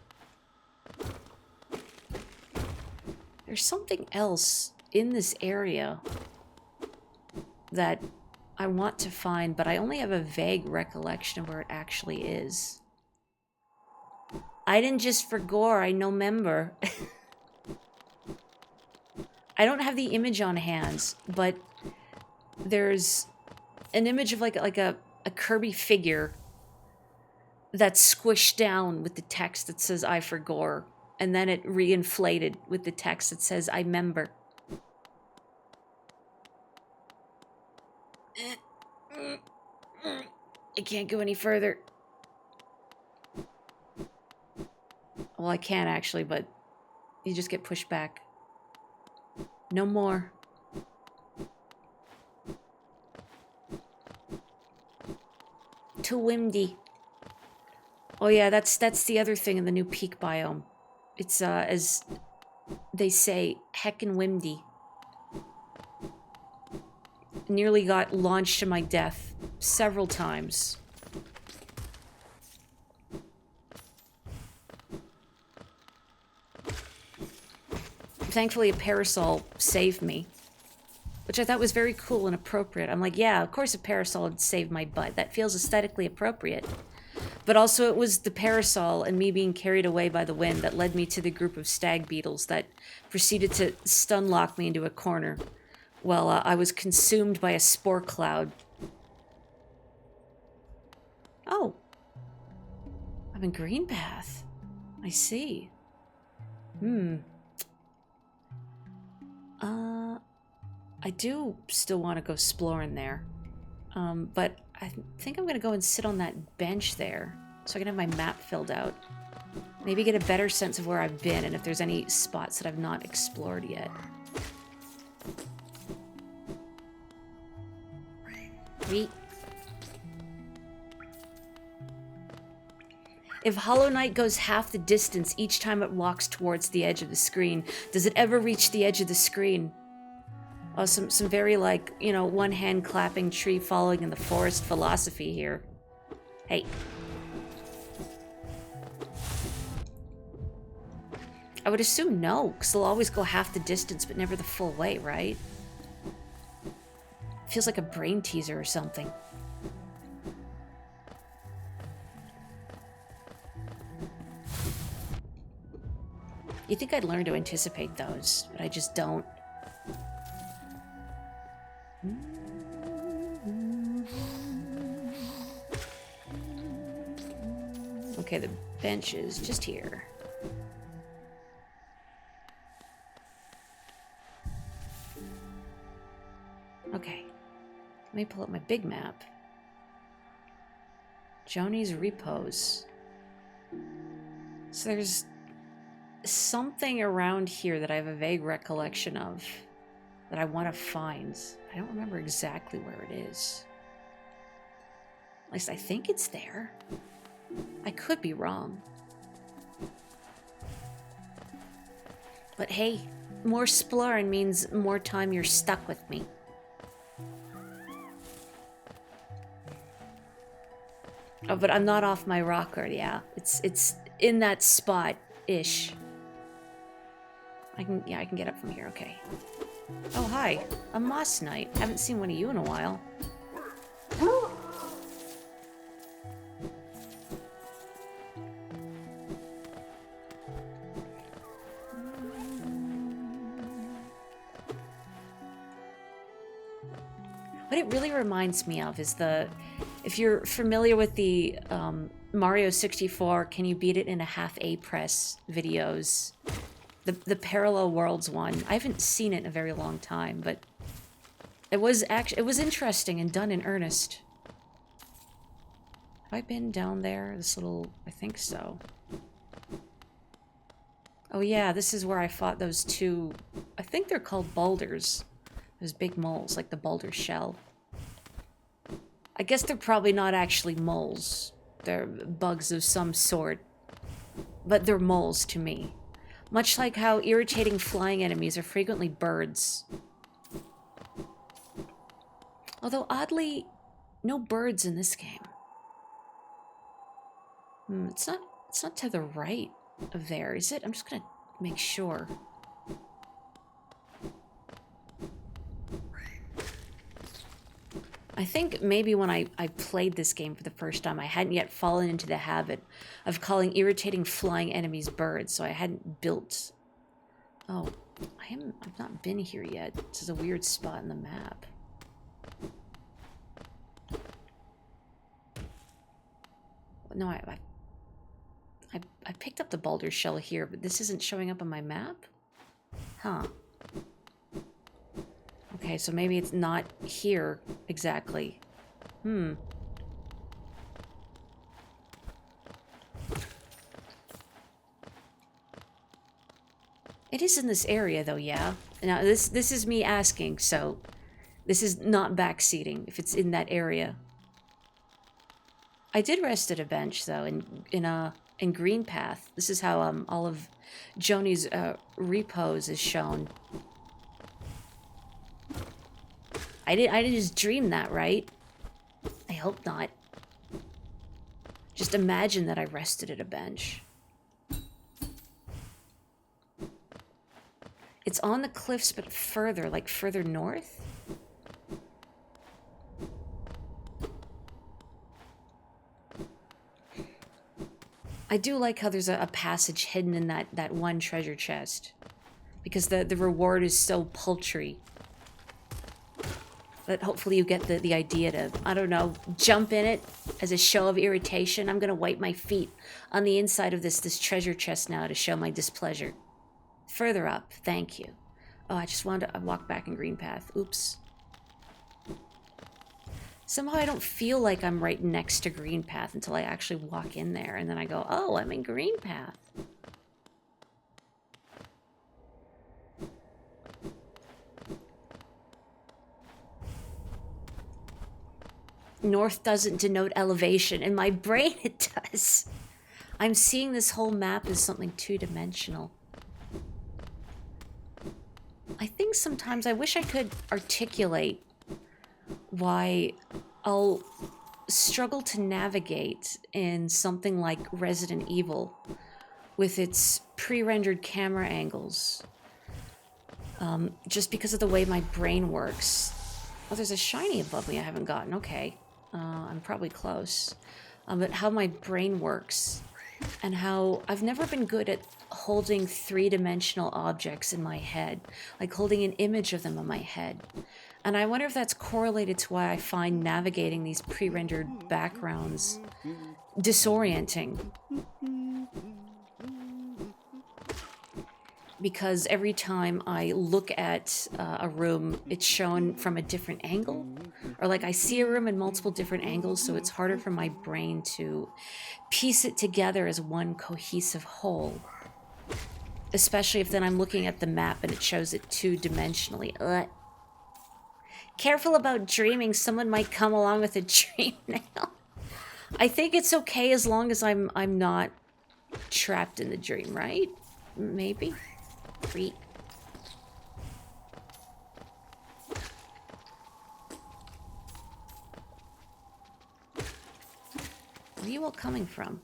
There's something else in this area that I want to find, but I only have a vague recollection of where it actually is. I didn't just forgore, I no member. I don't have the image on hands, but there's an image of like a Kirby figure that's squished down with the text that says I forgore, and then it reinflated with the text that says I member. I can't go any further. Well, I can actually, but you just get pushed back. No more. Too windy. Oh yeah, that's the other thing in the new peak biome. It's as they say, heckin' windy. Nearly got launched to my death several times. Thankfully, a parasol saved me. which I thought was very cool and appropriate. I'm like, yeah, of course a parasol would save my butt. That feels aesthetically appropriate. But also it was the parasol and me being carried away by the wind that led me to the group of stag beetles that proceeded to stun lock me into a corner while I was consumed by a spore cloud. Oh. I'm in Green Path. I see. I do still want to go exploring there. But I think I'm going to go and sit on that bench there so I can have my map filled out. Maybe get a better sense of where I've been and if there's any spots that I've not explored yet. Wait. If Hollow Knight goes half the distance each time it walks towards the edge of the screen, does it ever reach the edge of the screen? Oh, some very, like, you know, one hand clapping, tree falling in the forest philosophy here. Hey. I would assume no, because they'll always go half the distance, but never the full way, right? Feels like a brain teaser or something. You'd think I'd learn to anticipate those, but I just don't. Okay, the bench is just here. Okay. Let me pull up my big map. Joni's Repose. So there's something around here that I have a vague recollection of that I want to find. I don't remember exactly where it is. At least I think it's there. I could be wrong. But hey, more exploring means more time you're stuck with me. Oh, but I'm not off my rocker, yeah. It's in that spot-ish. I can get up from here, okay. Oh, hi. A moss knight. Haven't seen one of you in a while. What it really reminds me of is if you're familiar with the Mario 64, Can You Beat It in a Half A Press videos, the Parallel Worlds one. I haven't seen it in a very long time, but it was interesting and done in earnest. Have I been down there? This little, I think so. Oh yeah, this is where I fought those two, I think they're called boulders. Those big moles, like the boulder shell. I guess they're probably not actually moles. They're bugs of some sort. But they're moles to me. Much like how irritating flying enemies are frequently birds. Although, oddly, no birds in this game. It's not to the right of there, is it? I'm just gonna make sure. I think maybe when I played this game for the first time, I hadn't yet fallen into the habit of calling irritating flying enemies birds, so I hadn't built... Oh, I've not been here yet. This is a weird spot in the map. No, I picked up the boulder shell here, but this isn't showing up on my map? Huh. Okay, so maybe it's not here exactly. It is in this area, though, yeah? Now, this is me asking, so this is not backseating if it's in that area. I did rest at a bench, though, in Green Path. This is how all of Joni's repose is shown. I didn't just dream that, right? I hope not. Just imagine that I rested at a bench. It's on the cliffs, but further, like further north? I do like how there's a passage hidden in that one treasure chest. Because the reward is so paltry. That hopefully you get the idea to, I don't know, jump in it as a show of irritation. I'm gonna wipe my feet on the inside of this treasure chest now to show my displeasure. Further up, thank you. Oh, I just wanted to walk back in green path. Oops. Somehow I don't feel like I'm right next to green path until I actually walk in there. And then I go, oh, I'm in green path. North doesn't denote elevation. In my brain, it does. I'm seeing this whole map as something two-dimensional. I think sometimes I wish I could articulate why I'll struggle to navigate in something like Resident Evil with its pre-rendered camera angles. Just because of the way my brain works. Oh, there's a shiny above me I haven't gotten. Okay. I'm probably close. But how my brain works and how I've never been good at holding three-dimensional objects in my head, like holding an image of them in my head. And I wonder if that's correlated to why I find navigating these pre-rendered backgrounds disorienting. Because every time I look at a room, it's shown from a different angle. Or like I see a room in multiple different angles, so it's harder for my brain to piece it together as one cohesive whole. Especially if then I'm looking at the map and it shows it two-dimensionally. Ugh. Careful about dreaming, someone might come along with a dream now. I think it's okay as long as I'm not trapped in the dream, right? Maybe? Freak. Where are you all coming from?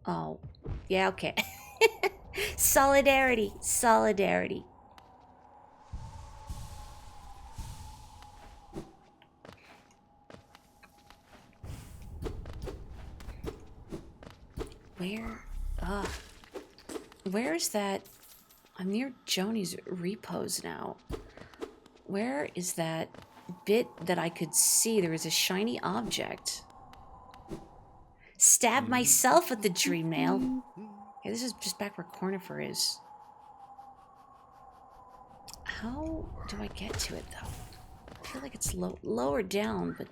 Oh, yeah, okay. Solidarity, solidarity. Where's that? I'm near Joni's repos now. Where is that bit that I could see? There was a shiny object. Stab myself with the dream nail. Yeah, this is just back where Cornifer is. How do I get to it, though? I feel like it's lower down, but...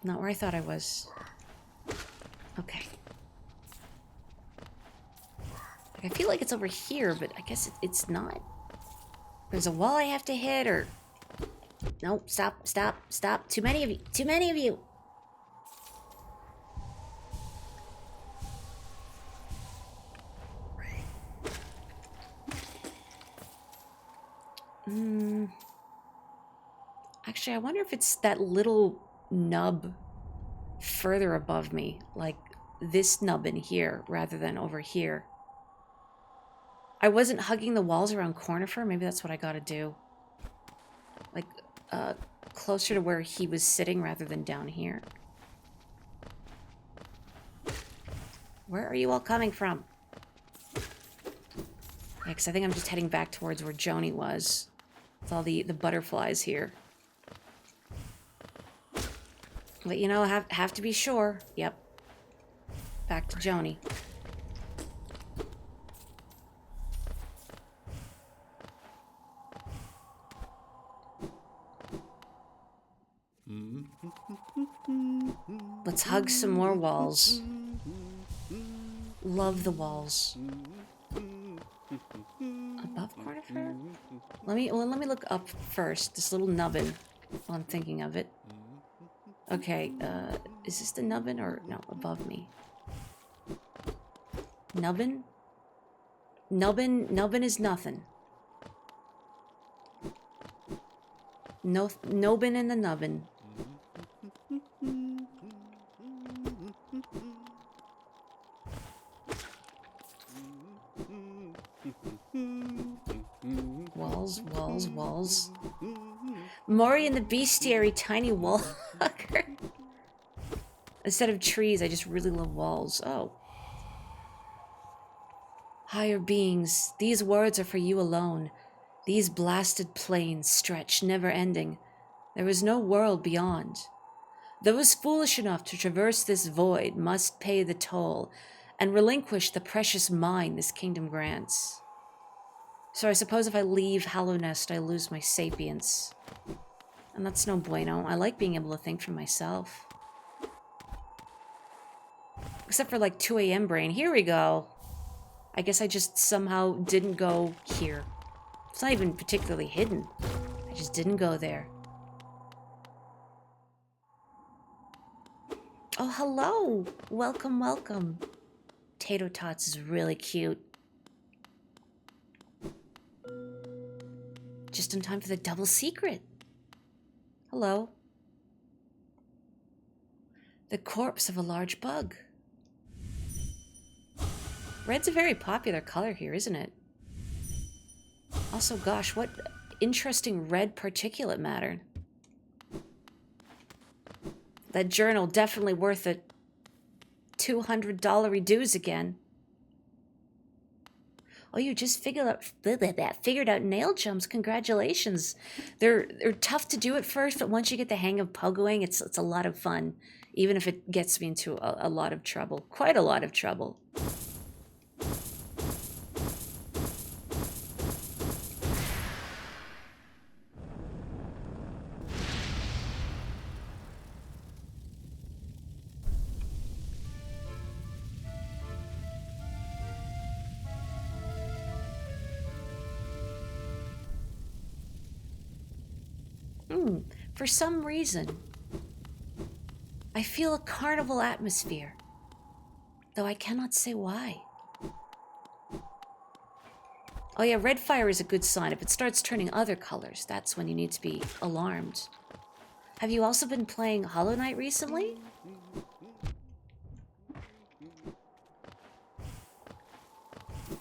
Not where I thought I was. Okay. I feel like it's over here, but I guess it's not. There's a wall I have to hit, or... Nope, stop, stop, stop. Too many of you. Too many of you. Actually, I wonder if it's that little nub further above me. Like this nub in here, rather than over here. I wasn't hugging the walls around Cornifer. Maybe that's what I gotta do. Like, closer to where he was sitting rather than down here. Where are you all coming from? Yeah, because I think I'm just heading back towards where Joni was. With all the butterflies here. But, you know, have to be sure. Yep. Back to Joni. Let's hug some more walls. Love the walls. Above Cornifer? Let me look up first. This little nubbin, while I'm thinking of it. Okay, is this the nubbin or no, above me? Nubbin? Nubbin is nothing. Nobin in the nubbin. walls, walls, walls. Mori and the Bestiary, tiny wall hugger. Instead of trees, I just really love walls. Oh. Higher beings, these words are for you alone. These blasted plains stretch, never ending. There is no world beyond. Those foolish enough to traverse this void must pay the toll and relinquish the precious mine this kingdom grants. So I suppose if I leave Hallownest, I lose my sapience. And that's no bueno. I like being able to think for myself. Except for like 2 a.m. brain. Here we go. I guess I just somehow didn't go here. It's not even particularly hidden. I just didn't go there. Oh, hello. Welcome, welcome. Tato Tots is really cute. Just in time for the double secret. Hello. The corpse of a large bug. Red's a very popular color here, isn't it? Also, gosh, what interesting red particulate matter. That journal definitely worth a $200 dues again. Oh, you just figured out nail jumps. Congratulations. They're tough to do at first, but once you get the hang of pogoing, it's a lot of fun, even if it gets me into a lot of trouble. Quite a lot of trouble. For some reason, I feel a carnival atmosphere, though I cannot say why. Oh yeah, red fire is a good sign. If it starts turning other colors, that's when you need to be alarmed. Have you also been playing Hollow Knight recently?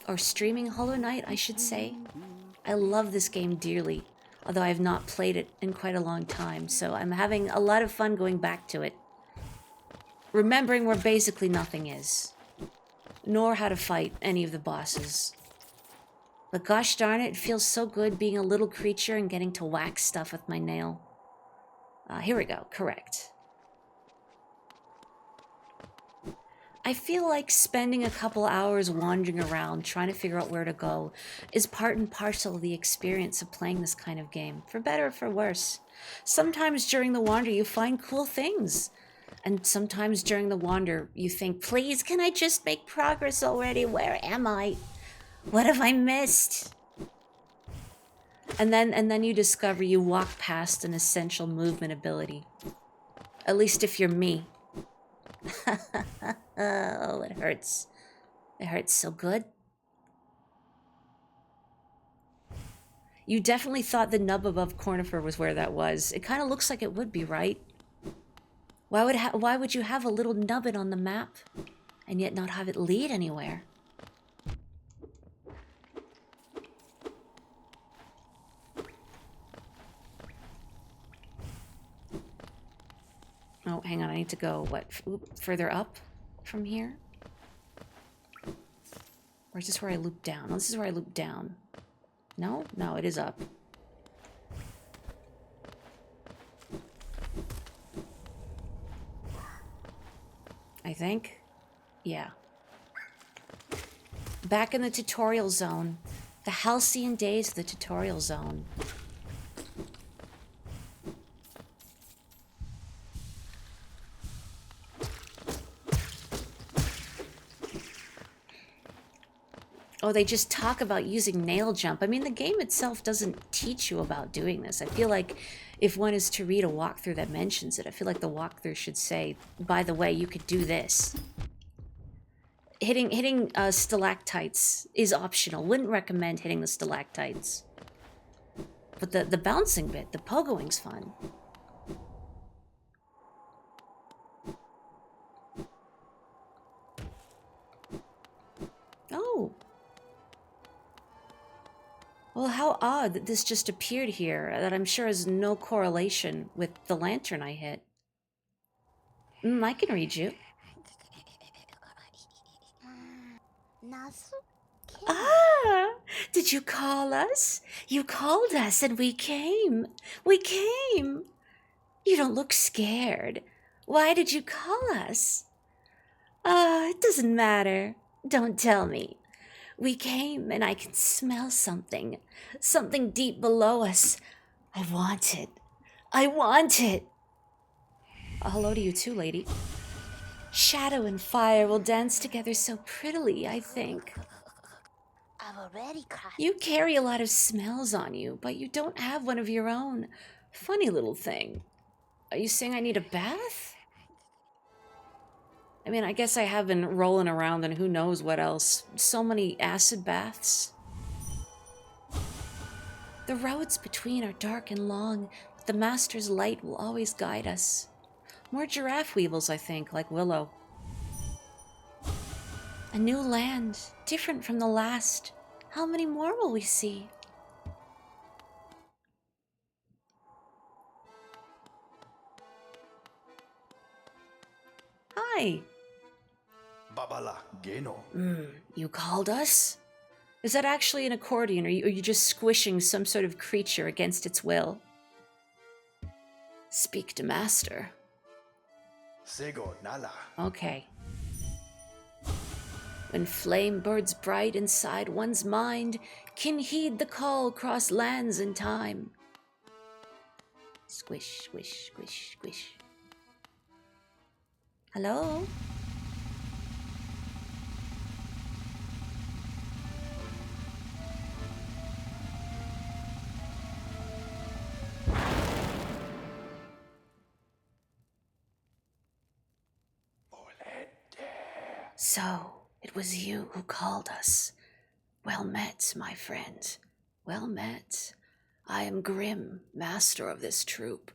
Or streaming Hollow Knight, I should say. I love this game dearly, although I have not played it in quite a long time, so I'm having a lot of fun going back to it. Remembering where basically nothing is. Nor how to fight any of the bosses. But gosh darn it, it feels so good being a little creature and getting to whack stuff with my nail. Here we go, correct. I feel like spending a couple hours wandering around trying to figure out where to go is part and parcel of the experience of playing this kind of game, for better or for worse. Sometimes during the wander you find cool things, and sometimes during the wander you think, please, can I just make progress already? Where am I? What have I missed? And then you discover you walk past an essential movement ability. At least if you're me. Oh, it hurts. It hurts so good. You definitely thought the nub above Cornifer was where that was. It kind of looks like it would be, right? Why would you have a little nubbin on the map and yet not have it lead anywhere? Oh, hang on, I need to go, what, further up from here? Or is this where I loop down? Oh, this is where I loop down. No? No, it is up. I think. Yeah. Back in the tutorial zone. The halcyon days of the tutorial zone. Oh, they just talk about using nail jump. I mean, the game itself doesn't teach you about doing this. I feel like if one is to read a walkthrough that mentions it, I feel like the walkthrough should say, by the way, you could do this. Hitting stalactites is optional. Wouldn't recommend hitting the stalactites. But the bouncing bit, the pogoing's fun. Oh. Well, how odd that this just appeared here, that I'm sure has no correlation with the lantern I hit. I can read you. Ah, did you call us? You called us and we came. We came. You don't look scared. Why did you call us? It doesn't matter. Don't tell me. We came and I can smell something. Something deep below us. I want it. I want it. Hello to you too, lady. Shadow and fire will dance together so prettily, I think. I've already crossed. You carry a lot of smells on you, but you don't have one of your own. Funny little thing. Are you saying I need a bath? I mean, I guess I have been rolling around and who knows what else. So many acid baths. The roads between are dark and long, but the Master's light will always guide us. More giraffe weevils, I think, like Willow. A new land, different from the last. How many more will we see? Hi. Babala Geno. You called us? Is that actually an accordion, or are you just squishing some sort of creature against its will? Speak to Master. Sego Nala. Okay. When flame burns bright inside one's mind, can heed the call across lands and time. Squish, squish, squish, squish. Hello? So, it was you who called us. Well met, my friend. Well met. I am Grim, master of this troop.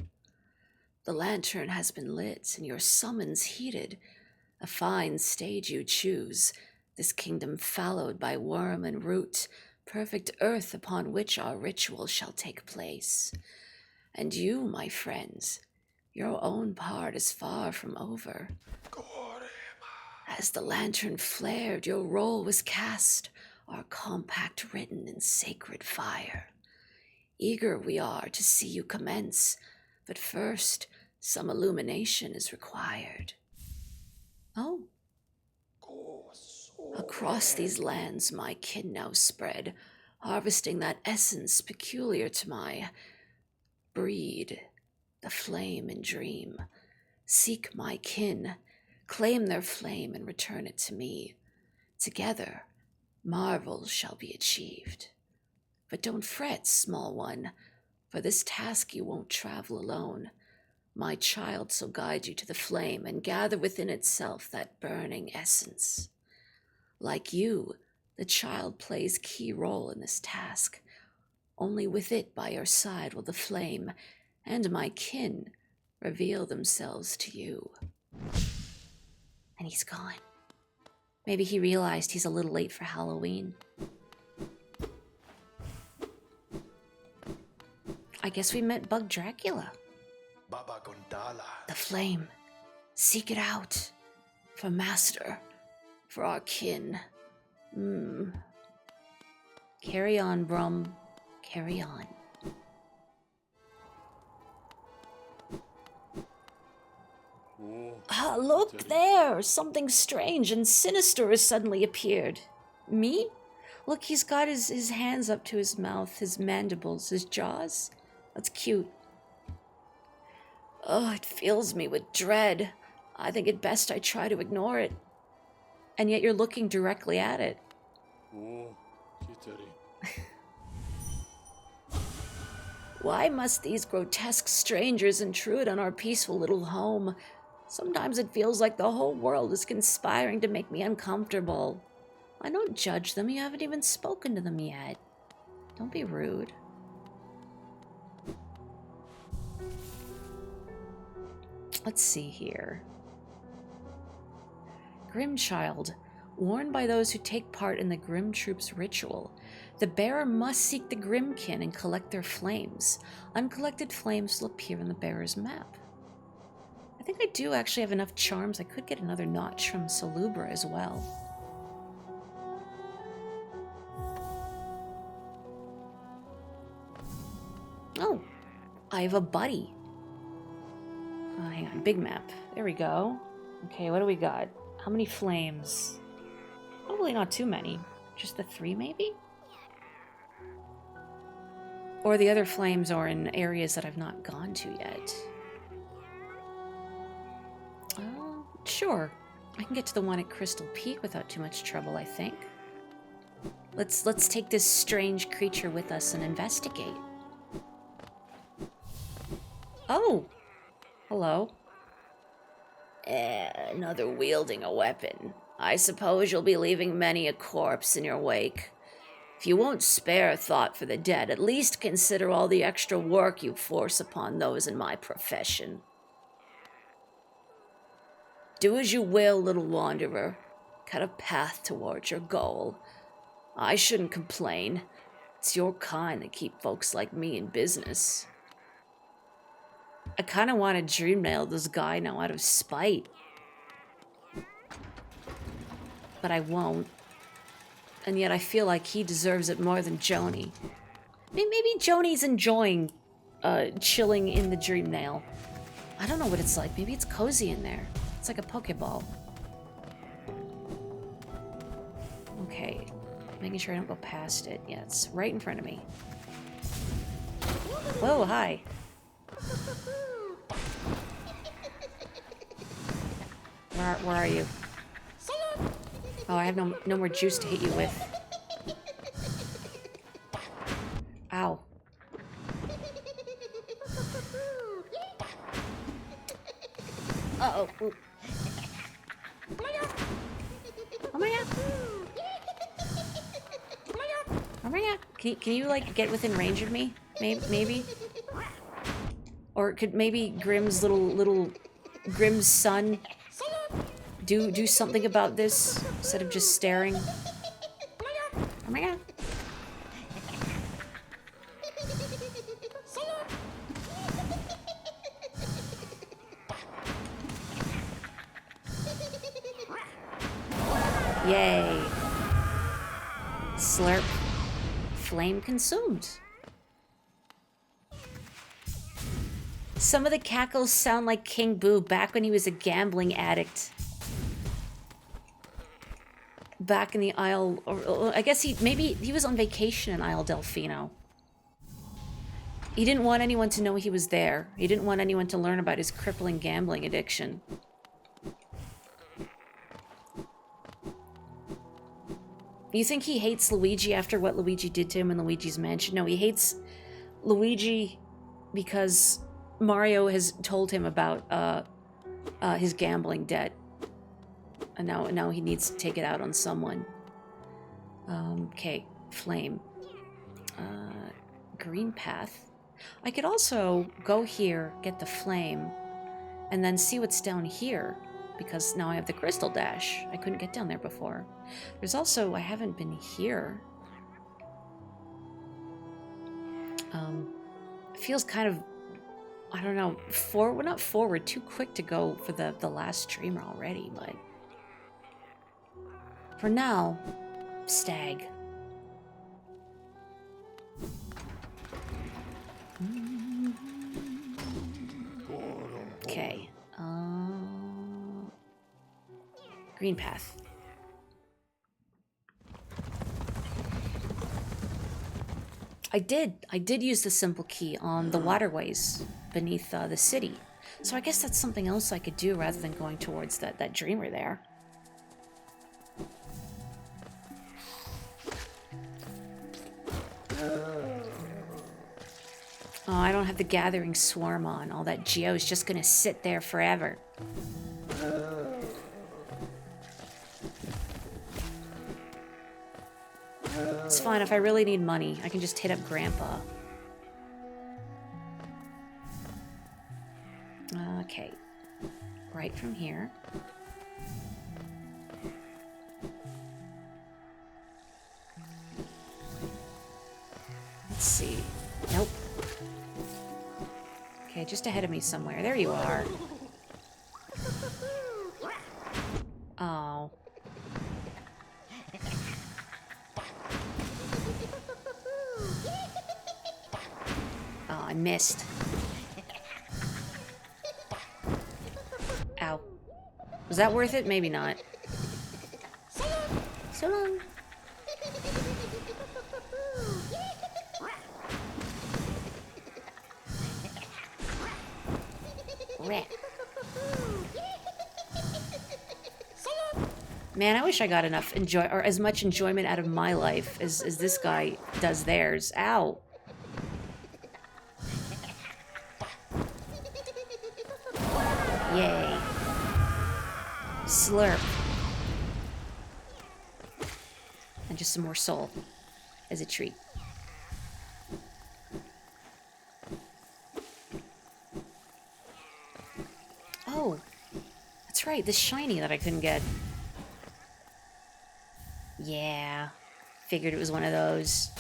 The lantern has been lit and your summons heeded. A fine stage you choose, this kingdom fallowed by worm and root, perfect earth upon which our ritual shall take place. And you, my friends, your own part is far from over. As the lantern flared, your role was cast, our compact written in sacred fire. Eager we are to see you commence, but first, some illumination is required. Oh. Across these lands my kin now spread, harvesting that essence peculiar to my breed, the flame and dream. Seek my kin, claim their flame and return it to me. Together, marvels shall be achieved. But don't fret, small one, for this task you won't travel alone. My child shall guide you to the flame and gather within itself that burning essence. Like you, the child plays key role in this task. Only with it by your side will the flame and my kin reveal themselves to you. And he's gone. Maybe he realized he's a little late for Halloween. I guess we met Bug Dracula. Baba Gondala. The flame. Seek it out. For Master. For our kin. Carry on, Brum. Carry on. Ah, look there! Something strange and sinister has suddenly appeared. Me? Look, he's got his hands up to his mouth, his mandibles, his jaws. That's cute. Oh, it fills me with dread. I think it best I try to ignore it. And yet you're looking directly at it. Why must these grotesque strangers intrude on our peaceful little home? Sometimes it feels like the whole world is conspiring to make me uncomfortable. I don't judge them. You haven't even spoken to them yet. Don't be rude. Let's see here. Grimchild, Warned by those who take part in the Grim Troop's ritual, the bearer must seek the Grimkin and collect their flames. Uncollected flames will appear in the bearer's map. I think I do actually have enough charms. I could get another notch from Salubra as well. Oh, I have a buddy. Oh, hang on, big map. There we go. Okay, what do we got? How many flames? Probably not too many. Just the 3, maybe? Or the other flames are in areas that I've not gone to yet. Sure. I can get to the one at Crystal Peak without too much trouble, I think. Let's take this strange creature with us and investigate. Oh! Hello. Another wielding a weapon. I suppose you'll be leaving many a corpse in your wake. If you won't spare a thought for the dead, at least consider all the extra work you force upon those in my profession. Do as you will, little wanderer. Cut a path towards your goal. I shouldn't complain. It's your kind that keep folks like me in business. I kind of want to dream nail this guy now out of spite. But I won't. And yet I feel like he deserves it more than Joni. Maybe Joni's enjoying chilling in the dream nail. I don't know what it's like. Maybe it's cozy in there. It's like a Pokeball. Okay. Making sure I don't go past it. Yeah, it's right in front of me. Whoa, hi. Where are you? Oh, I have no more juice to hit you with. Ow. Uh-oh. Ooh. Oh my god. Oh my god. Can you like get within range of me? Maybe? Or could maybe Grimm's little Grimm's son do something about this instead of just staring? Oh my god. Yay. Slurp. Flame consumed. Some of the cackles sound like King Boo back when he was a gambling addict. Back in the Isle, or I guess maybe he was on vacation in Isle Delfino. He didn't want anyone to know he was there. He didn't want anyone to learn about his crippling gambling addiction. You think he hates Luigi after what Luigi did to him in Luigi's Mansion? No, he hates Luigi because Mario has told him about his gambling debt. And now he needs to take it out on someone. Okay, flame. Green path. I could also go here, get the flame, and then see what's down here. Because now I have the crystal dash. I couldn't get down there before. There's also, I haven't been here. It feels kind of, I don't know, not forward, too quick to go for the last streamer already, but for now, stag. Okay. Green path. I did use the simple key on the waterways beneath the city. So I guess that's something else I could do rather than going towards that dreamer there. Oh, I don't have the gathering swarm on. All that geo's just gonna sit there forever. It's fine, if I really need money, I can just hit up Grandpa. Okay. Right from here. Okay, just ahead of me somewhere. There you are. Oh. Oh, I missed. Ow. Was that worth it? Maybe not. So long. Rat. Man, I wish I got enough or as much enjoyment out of my life as this guy does theirs. Ow. Yay. Slurp. And just some more soul as a treat. Oh, that's right, this shiny that I couldn't get. Yeah, figured it was one of those.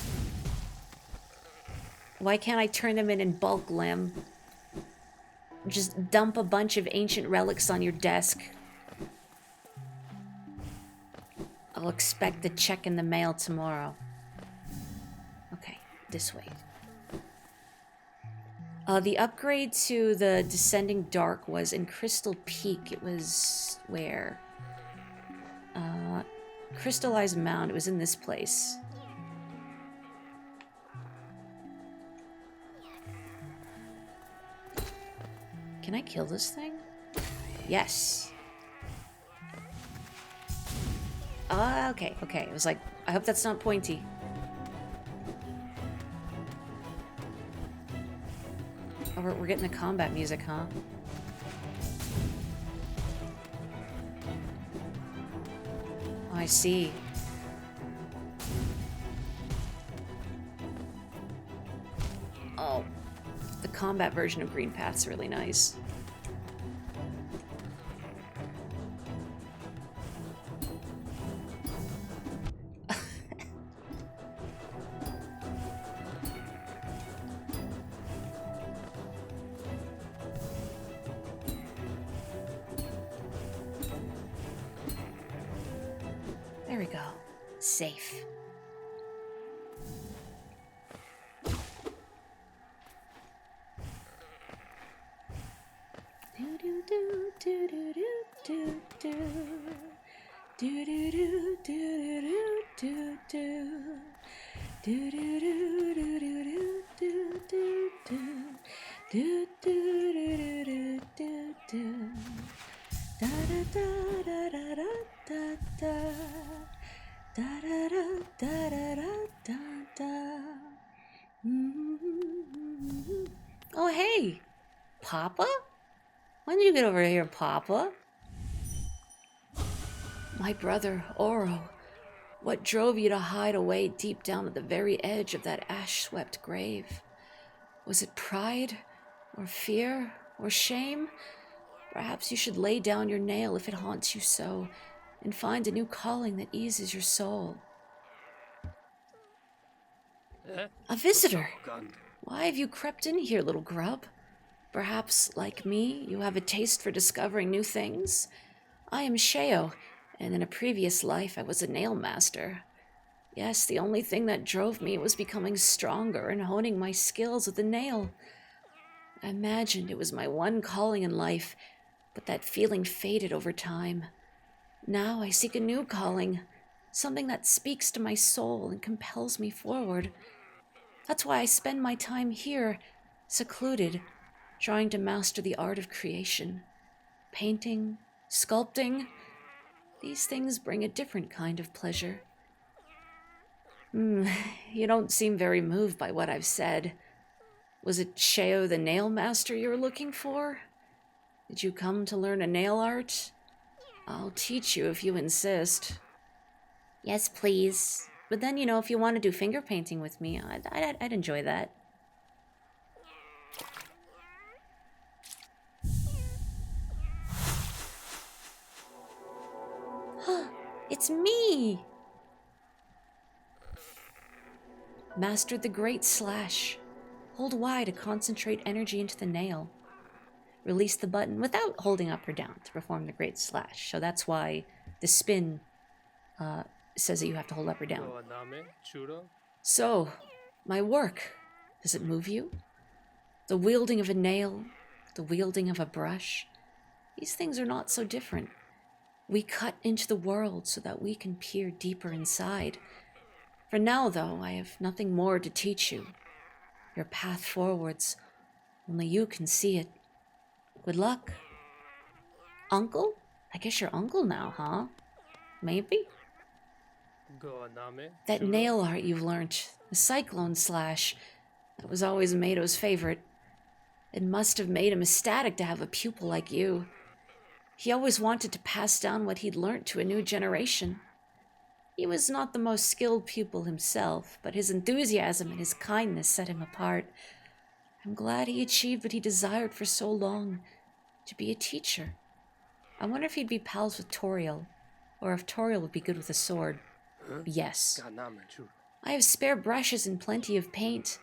Why can't I turn them in bulk, Lim? Just dump a bunch of ancient relics on your desk. I'll expect a check in the mail tomorrow. Okay, this way. The upgrade to the Descending Dark was in Crystal Peak. It was where? Crystallized Mound. It was in this place. Can I kill this thing? Yes. Okay, okay. It was like, I hope that's not pointy. Oh, we're getting the combat music, huh? Oh, I see. Oh, the combat version of Green Path's really nice. There we go. Safe. Oh, hey! Papa? When did you get over here, Papa? My brother, Oro. What drove you to hide away deep down at the very edge of that ash-swept grave? Was it pride, or fear, or shame? Perhaps you should lay down your nail if it haunts you so, and find a new calling that eases your soul. A visitor! Why have you crept in here, little grub? Perhaps, like me, you have a taste for discovering new things? I am Sheo, and in a previous life I was a nail master. Yes, the only thing that drove me was becoming stronger and honing my skills with the nail. I imagined it was my one calling in life, but that feeling faded over time. Now I seek a new calling, something that speaks to my soul and compels me forward. That's why I spend my time here, secluded, trying to master the art of creation. Painting, sculpting, these things bring a different kind of pleasure. You don't seem very moved by what I've said. Was it Sheo the nail master you were looking for? Did you come to learn a nail art? I'll teach you if you insist. Yes, please. But then, if you want to do finger painting with me, I'd enjoy that. It's me! Mastered the Great Slash. Hold Y to concentrate energy into the nail. Release the button without holding up or down to perform the great slash. So that's why the spin says that you have to hold up or down. Goaname, Churo. So, my work, does it move you? The wielding of a nail, the wielding of a brush, these things are not so different. We cut into the world so that we can peer deeper inside. For now, though, I have nothing more to teach you. Your path forwards, only you can see it. Good luck. Uncle? I guess you're uncle now, huh? Maybe? Goaname, That Churo. nail art you've learnt, the cyclone slash, that was always Mato's favorite. It must have made him ecstatic to have a pupil like you. He always wanted to pass down what he'd learnt to a new generation. He was not the most skilled pupil himself, but his enthusiasm and his kindness set him apart. I'm glad he achieved what he desired for so long, to be a teacher. I wonder if he'd be pals with Toriel, or if Toriel would be good with a sword. Yes. Ganame, Churo. I have spare brushes and plenty of paint.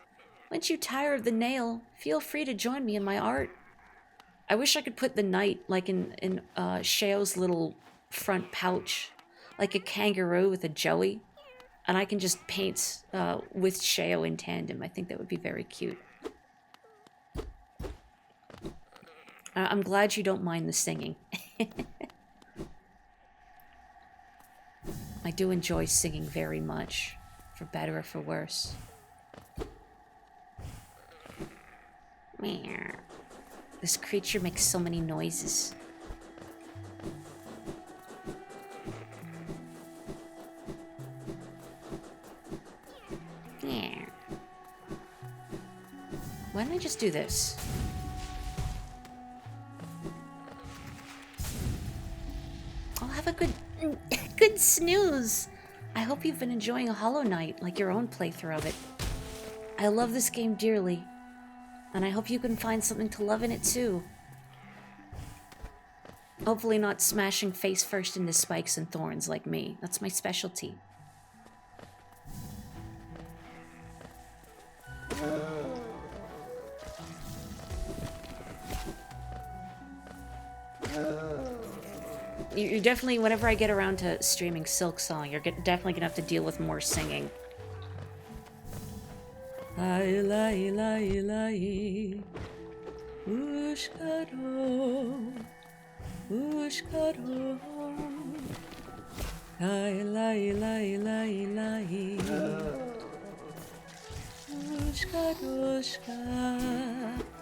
Once you tire of the nail, feel free to join me in my art. I wish I could put the knight like in Sheo's little front pouch, like a kangaroo with a joey, and I can just paint with Sheo in tandem. I think that would be very cute. I'm glad you don't mind the singing. I do enjoy singing very much, for better or for worse. Meow. This creature makes so many noises. Yeah. Why don't I just do this? I'll have a good good snooze. I hope you've been enjoying a Hollow Knight like your own playthrough of it. I love this game dearly, and I hope you can find something to love in it too. Hopefully not smashing face first into spikes and thorns like me. That's my specialty. You're definitely, whenever I get around to streaming Silk Song, you're definitely gonna have to deal with more singing.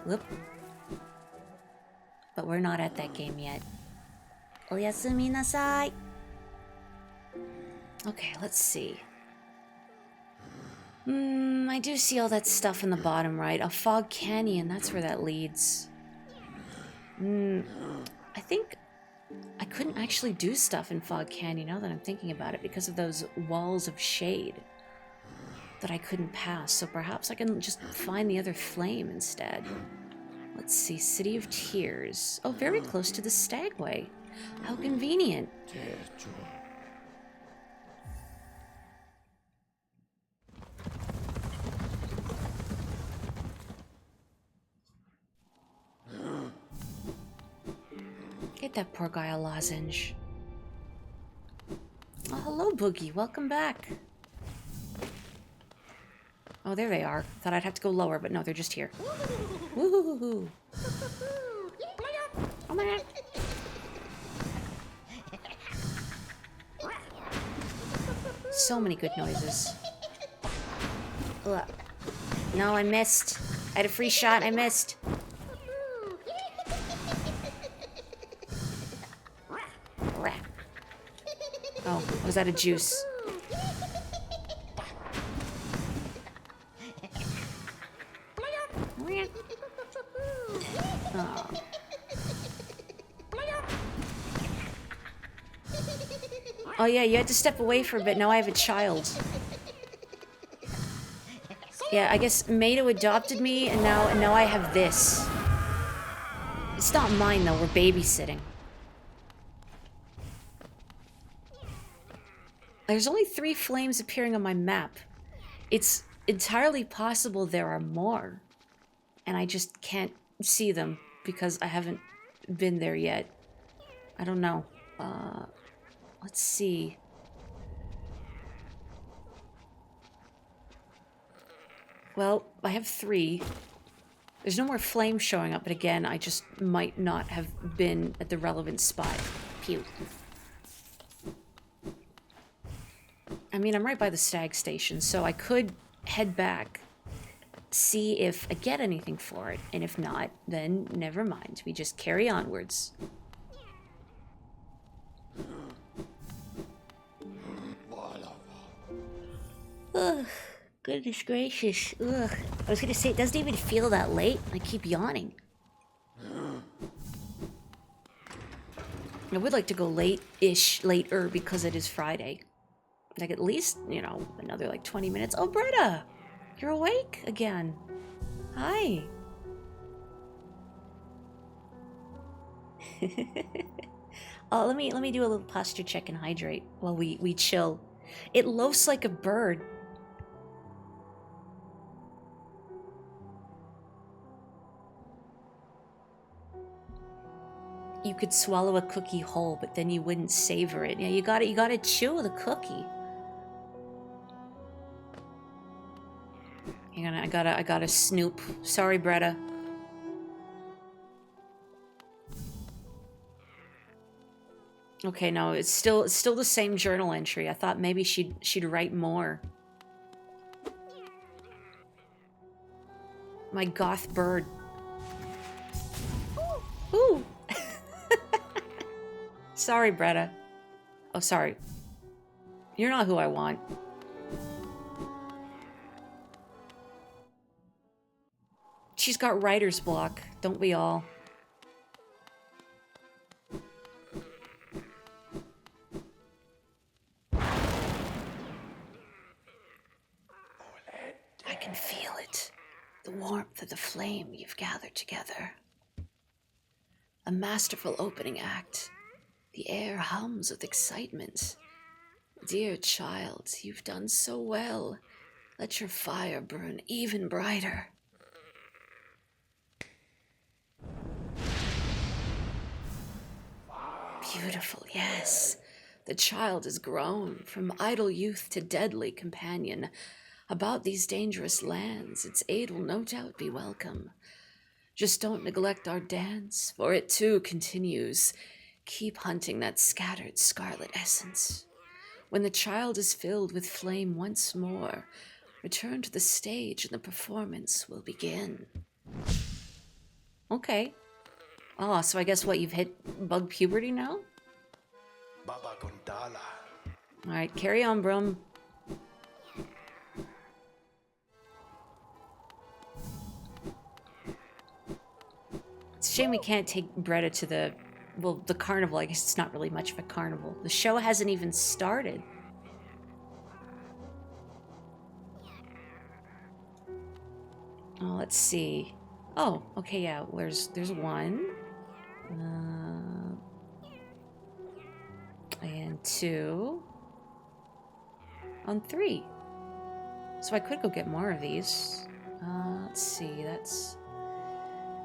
Whoop. But we're not at that game yet. Oyasumi nasai. Okay, let's see. I do see all that stuff in the bottom right. A fog canyon, that's where that leads. I think I couldn't actually do stuff in Fog Canyon now that I'm thinking about it because of those walls of shade that I couldn't pass. So perhaps I can just find the other flame instead. Let's see, City of Tears. Oh, very close to the Stagway. How convenient. Get that poor guy a lozenge. Oh, hello, Boogie. Welcome back. Oh, there they are. Thought I'd have to go lower, but no, they're just here. Woohoo! Oh my god. So many good noises. Ugh. No, I missed. I had a free shot and I missed. Oh, was that a juice? Oh. Oh yeah, you had to step away for a bit. Now I have a child. Yeah, I guess Mato adopted me, and now I have this. It's not mine though. We're babysitting. There's only 3 flames appearing on my map. It's entirely possible there are more. and I just can't see them because I haven't been there yet. I don't know. Let's see. Well, I have 3. There's no more flames showing up, but again, I just might not have been at the relevant spot. Pew. I mean, I'm right by the stag station, so I could head back, see if I get anything for it, and if not, then never mind. We just carry onwards. Ugh, goodness gracious. Ugh. I was gonna say, it doesn't even feel that late. I keep yawning. I would like to go late-ish, later, because it is Friday. Like, at least, you know, another, like, 20 minutes. Oh, Britta! You're awake again. Hi. Oh, let me do a little posture check and hydrate while we chill. It loafs like a bird. You could swallow a cookie whole, but then you wouldn't savor it. Yeah, you gotta chew the cookie. Hang on, I gotta snoop. Sorry, Bretta. Okay, no, it's still the same journal entry. I thought maybe she'd write more. My goth bird. Ooh. Sorry, Bretta. Oh, sorry. You're not who I want. She's got writer's block, don't we all? I can feel it. The warmth of the flame you've gathered together. A masterful opening act. The air hums with excitement. Dear child, you've done so well. Let your fire burn even brighter. Beautiful, yes. The child has grown from idle youth to deadly companion. About these dangerous lands, its aid will no doubt be welcome. Just don't neglect our dance, for it too continues. Keep hunting that scattered scarlet essence. When the child is filled with flame once more, return to the stage and the performance will begin. Okay. Oh, so I guess what, you've hit bug puberty now? Baba Gondala. Alright, carry on, Brum. It's a shame we can't take Bretta to the carnival. I guess it's not really much of a carnival. The show hasn't even started. Oh, let's see. Oh, okay, yeah. There's one. And 2. And 3. So I could go get more of these. Let's see. That's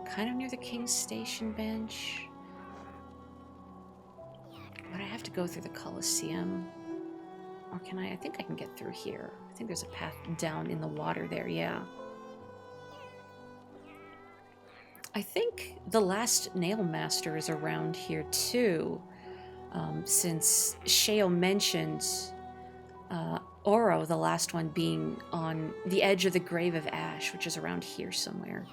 kind of near the King's Station bench. Would I have to go through the Colosseum? Or can I think I can get through here. I think there's a path down in the water there, yeah. I think the last Nail Master is around here too, since Sheo mentioned Oro, the last one, being on the edge of the Grave of Ash, which is around here somewhere.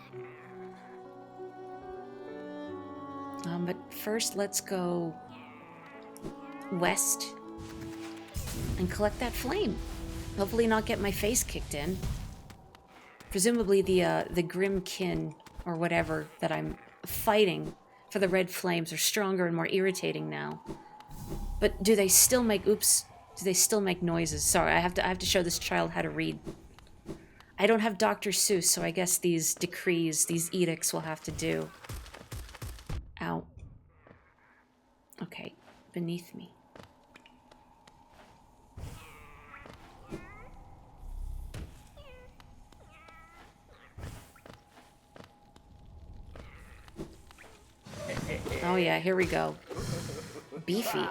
But first, let's go west and collect that flame. Hopefully not get my face kicked in. Presumably the Grim Kin, or whatever, that I'm fighting for the red flames are stronger and more irritating now. But do they still make, oops, do they still make noises? Sorry, I have to show this child how to read. I don't have Dr. Seuss, so I guess these decrees, these edicts will have to do. Ow. Okay, beneath me. Oh yeah, here we go. Beefy.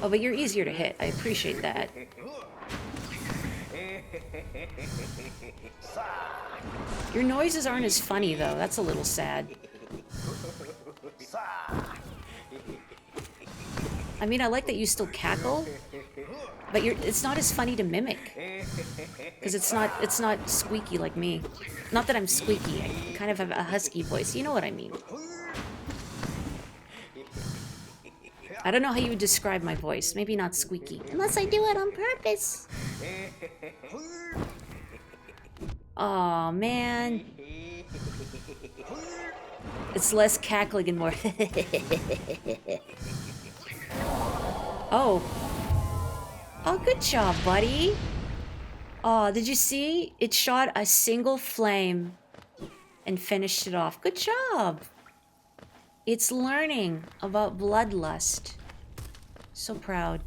Oh, but you're easier to hit. I appreciate that. Your noises aren't as funny, though. That's a little sad. I mean, I like that you still cackle, but it's not as funny to mimic. Because it's not squeaky like me. Not that I'm squeaky, I kind of have a husky voice. You know what I mean. I don't know how you would describe my voice. Maybe not squeaky. Unless I do it on purpose. Aw, man. It's less cackling and more. Oh. Oh, good job, buddy. Oh, did you see? It shot a single flame and finished it off. Good job. It's learning about bloodlust. So proud.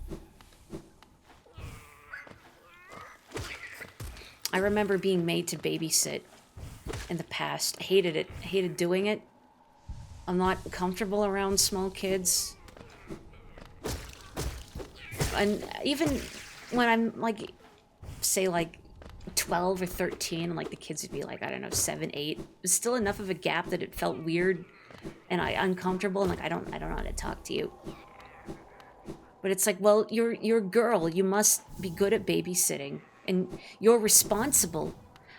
I remember being made to babysit in the past. I hated it. I hated doing it. I'm not comfortable around small kids. And even when I'm like, say like 12 or 13, like the kids would be like, I don't know, 7, 8. It was still enough of a gap that it felt weird and uncomfortable, and like I don't know how to talk to you. But it's like, well, you're a girl. You must be good at babysitting, and you're responsible.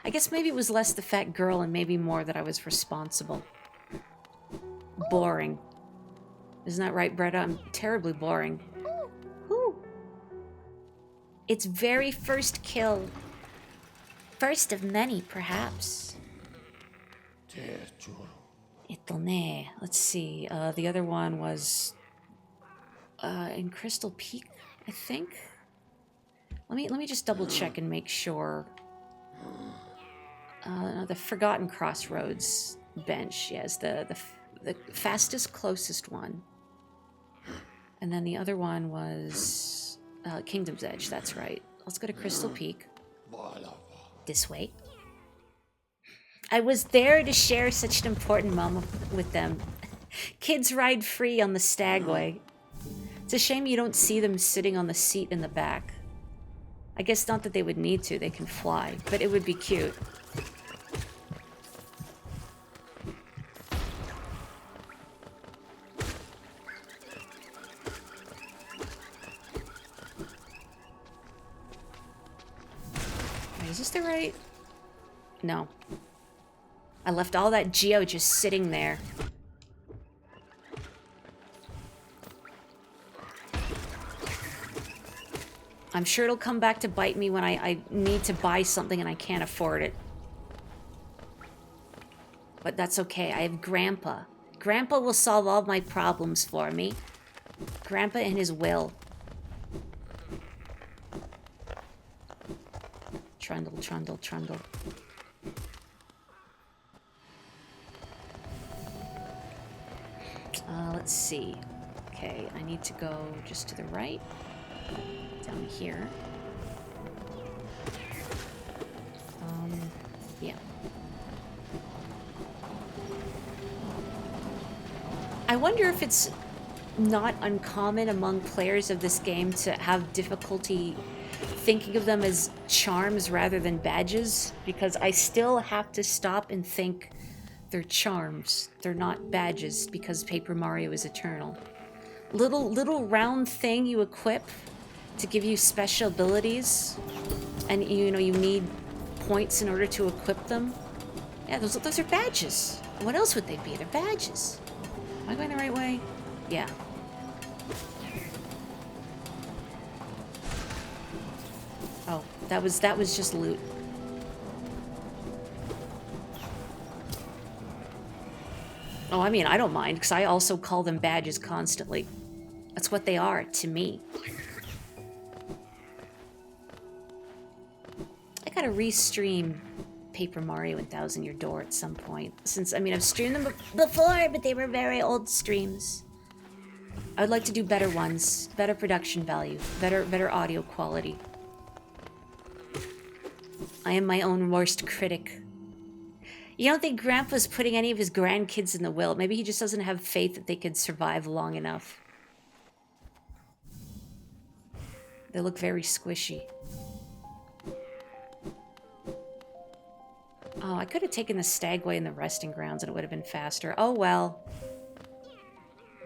I guess maybe it was less the fat girl and maybe more that I was responsible. Boring. Isn't that right, Bretta? I'm terribly boring. Whew. Its very first kill. First of many, perhaps. Ito ne. Let's see. The other one was in Crystal Peak, I think. Let me just double check and make sure. The Forgotten Crossroads bench. Yes, the fastest, closest one. And then the other one was Kingdom's Edge. That's right. Let's go to Crystal Peak. This way. I was there to share such an important moment with them. Kids ride free on the Stagway. It's a shame you don't see them sitting on the seat in the back. I guess not that they would need to, they can fly, but it would be cute. Wait, is this the right? No. I left all that geo just sitting there. I'm sure it'll come back to bite me when I need to buy something and I can't afford it. But that's okay, I have Grandpa. Grandpa will solve all my problems for me. Grandpa and his will. Trundle, trundle, trundle. Let's see. Okay, I need to go just to the right. Down here. Yeah. I wonder if it's not uncommon among players of this game to have difficulty thinking of them as charms rather than badges, because I still have to stop and think they're charms. They're not badges because Paper Mario is eternal. Little round thing you equip to give you special abilities, and you know you need points in order to equip them. Yeah, those are badges. What else would they be? They're badges. Am I going the right way? Yeah. Oh, that was just loot. Oh, I mean, I don't mind, because I also call them badges constantly. That's what they are to me. I gotta restream Paper Mario and Thousand Year Door at some point. Since, I mean, I've streamed them before, but they were very old streams. I would like to do better ones. Better production value. Better audio quality. I am my own worst critic. You don't think Grandpa's putting any of his grandkids in the will? Maybe he just doesn't have faith that they could survive long enough. They look very squishy. Oh, I could have taken the stagway in the resting grounds and it would have been faster. Oh well.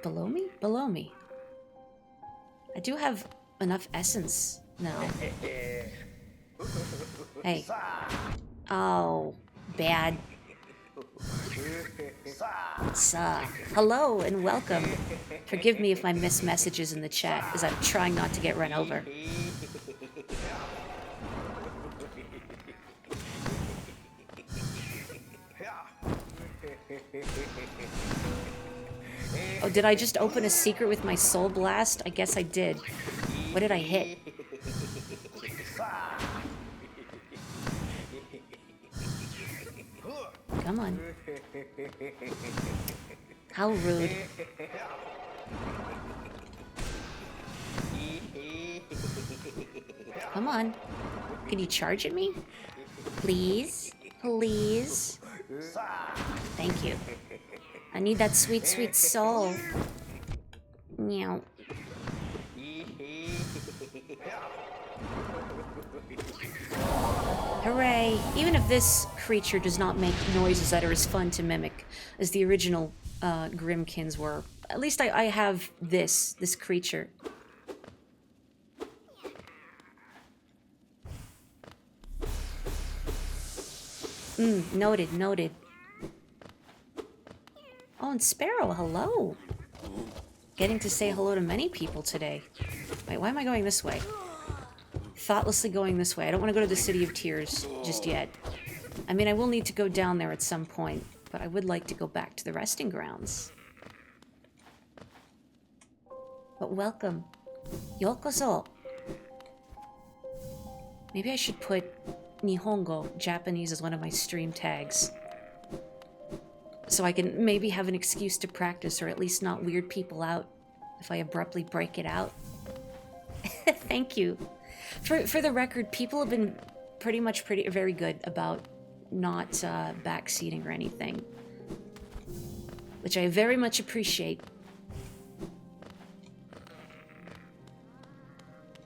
Below me? Below me. I do have enough essence now. Hey. Oh, bad. Hello and welcome. Forgive me if I miss messages in the chat, as I'm trying not to get run over. Oh, did I just open a secret with my soul blast? I guess I did. What did I hit? Come on. How rude. Come on. Can you charge at me? Please? Please? Thank you. I need that sweet, sweet soul. Meow. Hooray! Even if this creature does not make noises that are as fun to mimic as the original Grimkins were, at least I have this creature. Noted, noted. Oh, and Sparrow, hello. Getting to say hello to many people today. Wait, why am I going this way? Thoughtlessly going this way. I don't want to go to the City of Tears just yet. I mean, I will need to go down there at some point, but I would like to go back to the resting grounds. But welcome. Yokoso. Maybe I should put Nihongo, Japanese, as one of my stream tags. So I can maybe have an excuse to practice, or at least not weird people out if I abruptly break it out. Thank you. For the record, people have been very good about not backseating or anything, which I very much appreciate.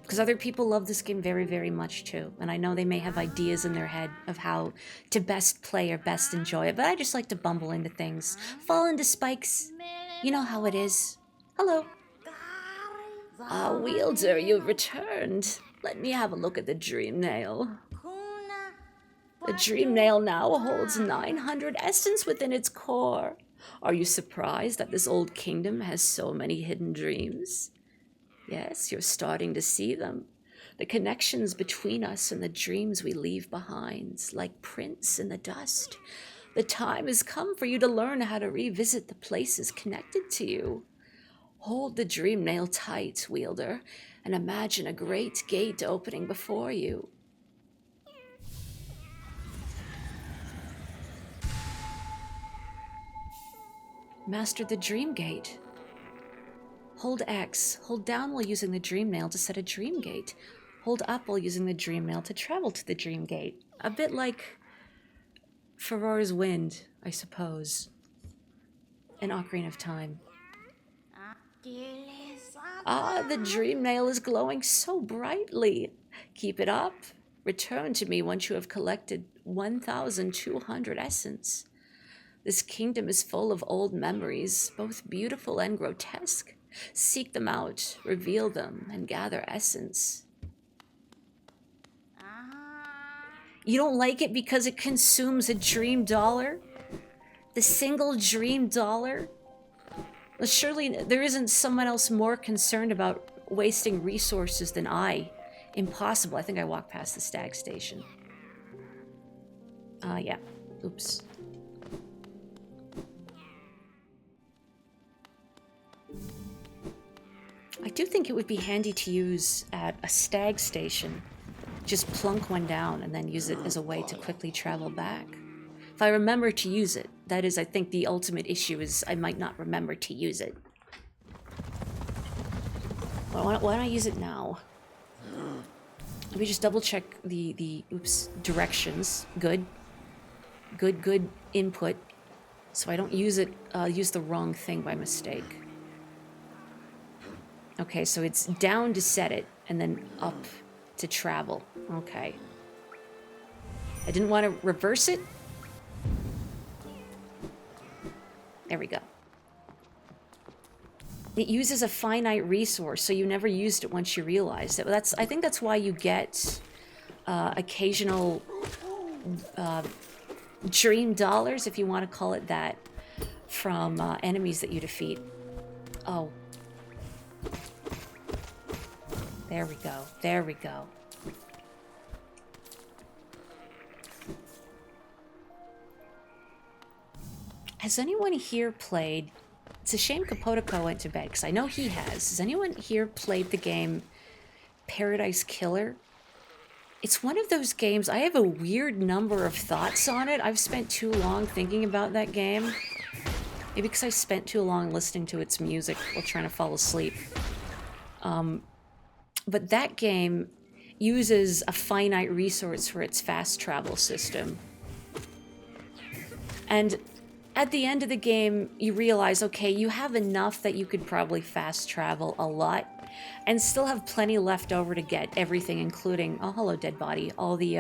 Because other people love this game very, very much too, and I know they may have ideas in their head of how to best play or best enjoy it, but I just like to bumble into things, fall into spikes. You know how it is. Hello. Ah, Wielder, you've returned. Let me have a look at the Dream Nail. The Dream Nail now holds 900 essence within its core. Are you surprised that this old kingdom has so many hidden dreams? Yes, you're starting to see them. The connections between us and the dreams we leave behind, like prints in the dust. The time has come for you to learn how to revisit the places connected to you. Hold the Dream Nail tight, Wielder, and imagine a great gate opening before you. Master the Dream Gate. Hold X. Hold down while using the Dream Nail to set a Dream Gate. Hold up while using the Dream Nail to travel to the Dream Gate. A bit like Farore's Wind, I suppose. An Ocarina of Time. Ah, the Dream Nail is glowing so brightly. Keep it up. Return to me once you have collected 1,200 essence. This kingdom is full of old memories, both beautiful and grotesque. Seek them out, reveal them, and gather essence. You don't like it because it consumes a dream dollar? The single dream dollar? Well, surely there isn't someone else more concerned about wasting resources than I. Impossible. I think I walked past the stag station. Yeah. Oops. I do think it would be handy to use at a stag station. Just plunk one down and then use it as a way to quickly travel back. If I remember to use it. That is, I think the ultimate issue is I might not remember to use it. Well, why don't I use it now? Let me just double check the oops, directions. Good. Good input. So I don't use it, use the wrong thing by mistake. Okay, so it's down to set it, and then up to travel. Okay. I didn't want to reverse it. There we go. It uses a finite resource, so you never used it once you realized it. I think that's why you get occasional dream dollars, if you want to call it that, from enemies that you defeat. Oh. There we go. There we go. Has anyone here played... It's a shame Kapotoko went to bed, because I know he has. Has anyone here played the game Paradise Killer? It's one of those games, I have a weird number of thoughts on it. I've spent too long thinking about that game. Maybe because I spent too long listening to its music while trying to fall asleep. But that game uses a finite resource for its fast travel system. And at the end of the game, you realize, okay, you have enough that you could probably fast travel a lot and still have plenty left over to get everything, including... Oh, hello, dead body. All the,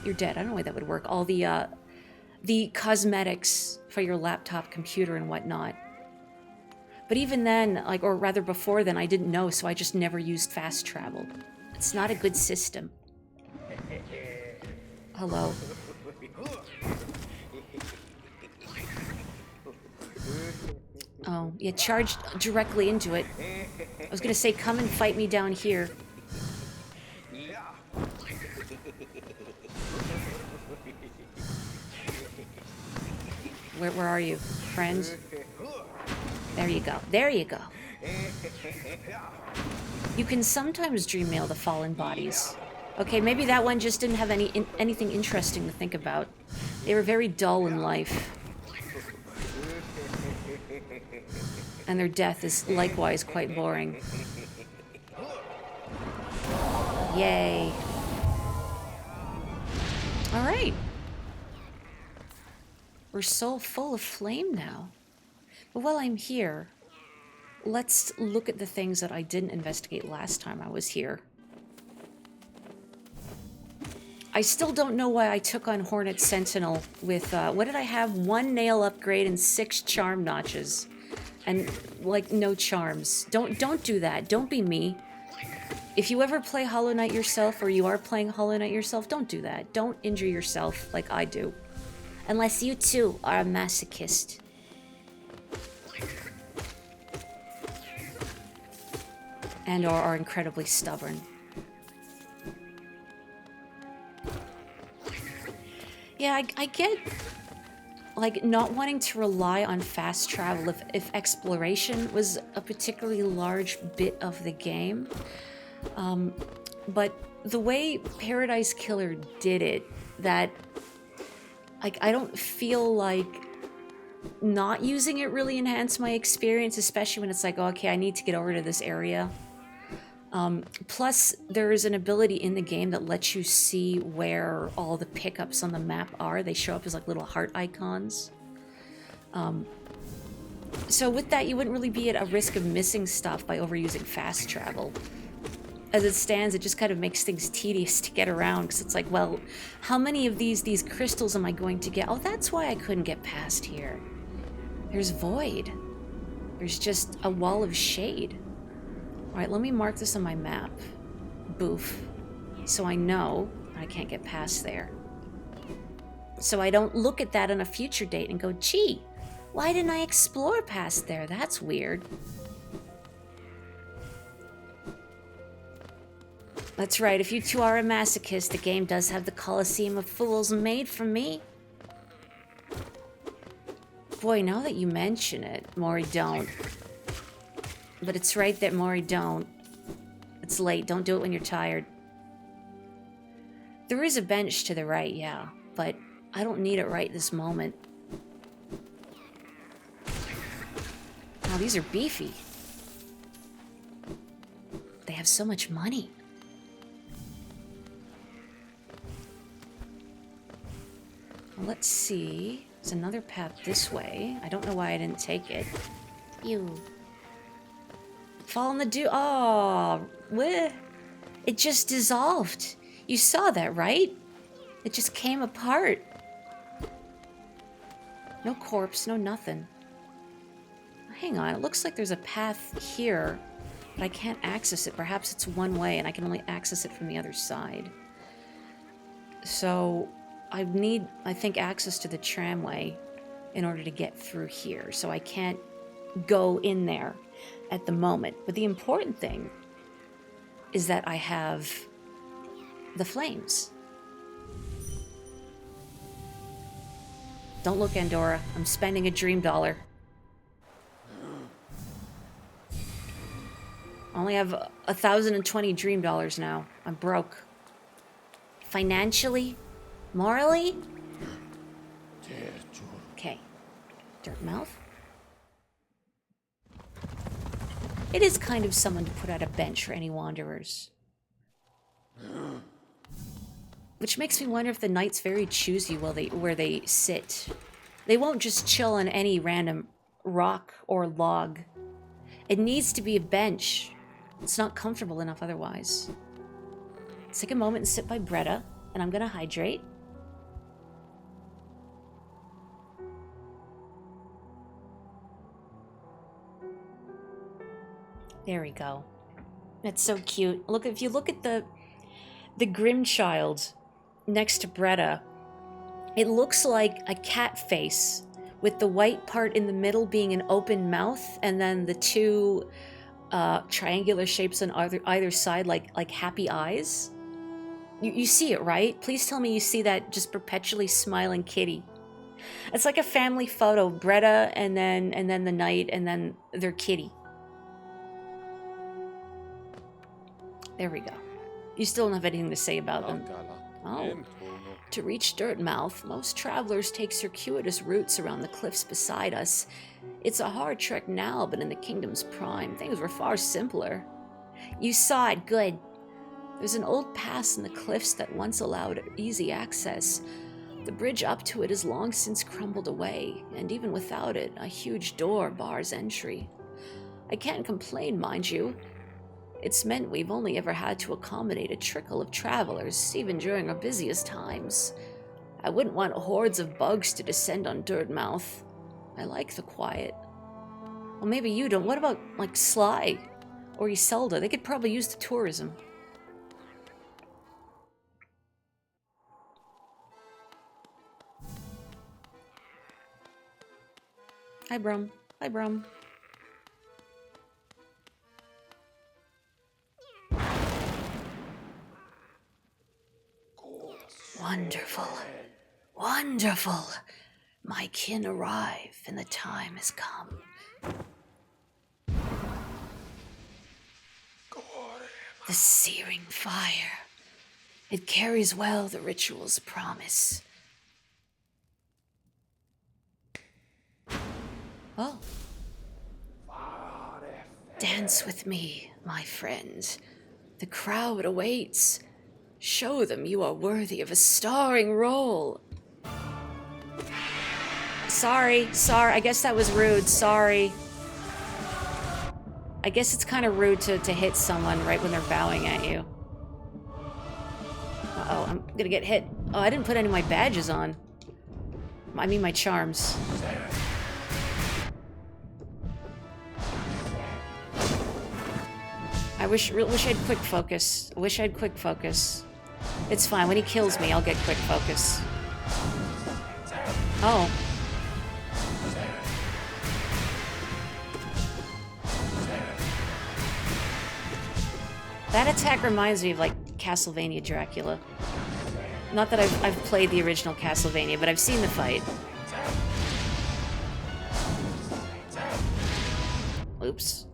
You're dead. I don't know why that would work. All the cosmetics for your laptop computer and whatnot. But even then, like, or rather before then, I didn't know, so I just never used fast travel. It's not a good system. Hello. Oh, yeah, charged directly into it. I was gonna say, come and fight me down here. Where are you, friend? There you go. There you go. You can sometimes dream mail the fallen bodies. Okay, maybe that one just didn't have anything interesting to think about. They were very dull in life. And their death is likewise quite boring. Yay. Alright. We're so full of flame now. But while I'm here, let's look at the things that I didn't investigate last time I was here. I still don't know why I took on Hornet Sentinel with, what did I have? 1 nail upgrade and 6 charm notches. And, like, no charms. Don't do that. Don't be me. If you ever play Hollow Knight yourself, or you are playing Hollow Knight yourself, don't do that. Don't injure yourself like I do. Unless you, too, are a masochist. And or are incredibly stubborn. Yeah, I get... like, not wanting to rely on fast travel if exploration was a particularly large bit of the game. But the way Paradise Killer did it, that, like, I don't feel like not using it really enhanced my experience, especially when it's like, oh, okay, I need to get over to this area. Plus, there is an ability in the game that lets you see where all the pickups on the map are. They show up as like little heart icons. So with that, you wouldn't really be at a risk of missing stuff by overusing fast travel. As it stands, it just kind of makes things tedious to get around, because it's like, well, how many of these crystals am I going to get? Oh, that's why I couldn't get past here. There's void. There's just a wall of shade. Alright, let me mark this on my map. Boof. So I know I can't get past there. So I don't look at that on a future date and go, gee, why didn't I explore past there? That's weird. That's right, if you two are a masochist, the game does have the Colosseum of Fools made for me. Boy, now that you mention it, Mori, don't. But it's right there, Mori, don't. It's late, don't do it when you're tired. There is a bench to the right, yeah, but I don't need it right this moment. Oh, these are beefy. They have so much money. let's see. There's another path this way. I don't know why I didn't take it. Ew. Fall in the dew. Oh, what? It just dissolved. You saw that, right? It just came apart. No corpse, no nothing. Hang on, it looks like there's a path here, but I can't access it. Perhaps it's one way and I can only access it from the other side. So I need, I think, access to the tramway in order to get through here. So I can't go in there at the moment. But the important thing is that I have the flames. Don't look, Andorra. I'm spending a dream dollar. I only have 1,020 dream dollars now. I'm broke. Financially? Morally? Okay. Dirt mouth. It is kind of someone to put out a bench for any wanderers. Which makes me wonder if the knight's very choosy where they sit. They won't just chill on any random rock or log. It needs to be a bench. It's not comfortable enough otherwise. Let's take a moment and sit by Bretta, and I'm gonna hydrate. There we go. That's so cute. Look, if you look at the Grimchild next to Bretta, it looks like a cat face with the white part in the middle being an open mouth, and then the two triangular shapes on either side like happy eyes. You see it, right? Please tell me you see that just perpetually smiling kitty. It's like a family photo, Bretta and then the knight and then their kitty. There we go. You still don't have anything to say about them. Oh. To reach Dirtmouth, most travelers take circuitous routes around the cliffs beside us. It's a hard trek now, but in the kingdom's prime, things were far simpler. You saw it, good. There's an old pass in the cliffs that once allowed easy access. The bridge up to it has long since crumbled away, and even without it, a huge door bars entry. I can't complain, mind you. It's meant we've only ever had to accommodate a trickle of travelers, even during our busiest times. I wouldn't want hordes of bugs to descend on Dirtmouth. I like the quiet. Well, maybe you don't. What about, like, Sly or Iselda? They could probably use the tourism. Hi, Brum. Hi, Brum. Wonderful. Wonderful. My kin arrive, and the time has come. The searing fire. It carries well the ritual's promise. Oh. Dance with me, my friend. The crowd awaits. Show them you are worthy of a starring role. Sorry. I guess that was rude. Sorry. I guess it's kind of rude to hit someone right when they're bowing at you. Uh-oh, I'm gonna get hit. Oh, I didn't put any of my badges on. I mean my charms. I wish I had quick focus. I wish I had quick focus. It's fine. When he kills me, I'll get quick focus. Oh. That attack reminds me of, like, Castlevania Dracula. Not that I've played the original Castlevania, but I've seen the fight. Oops.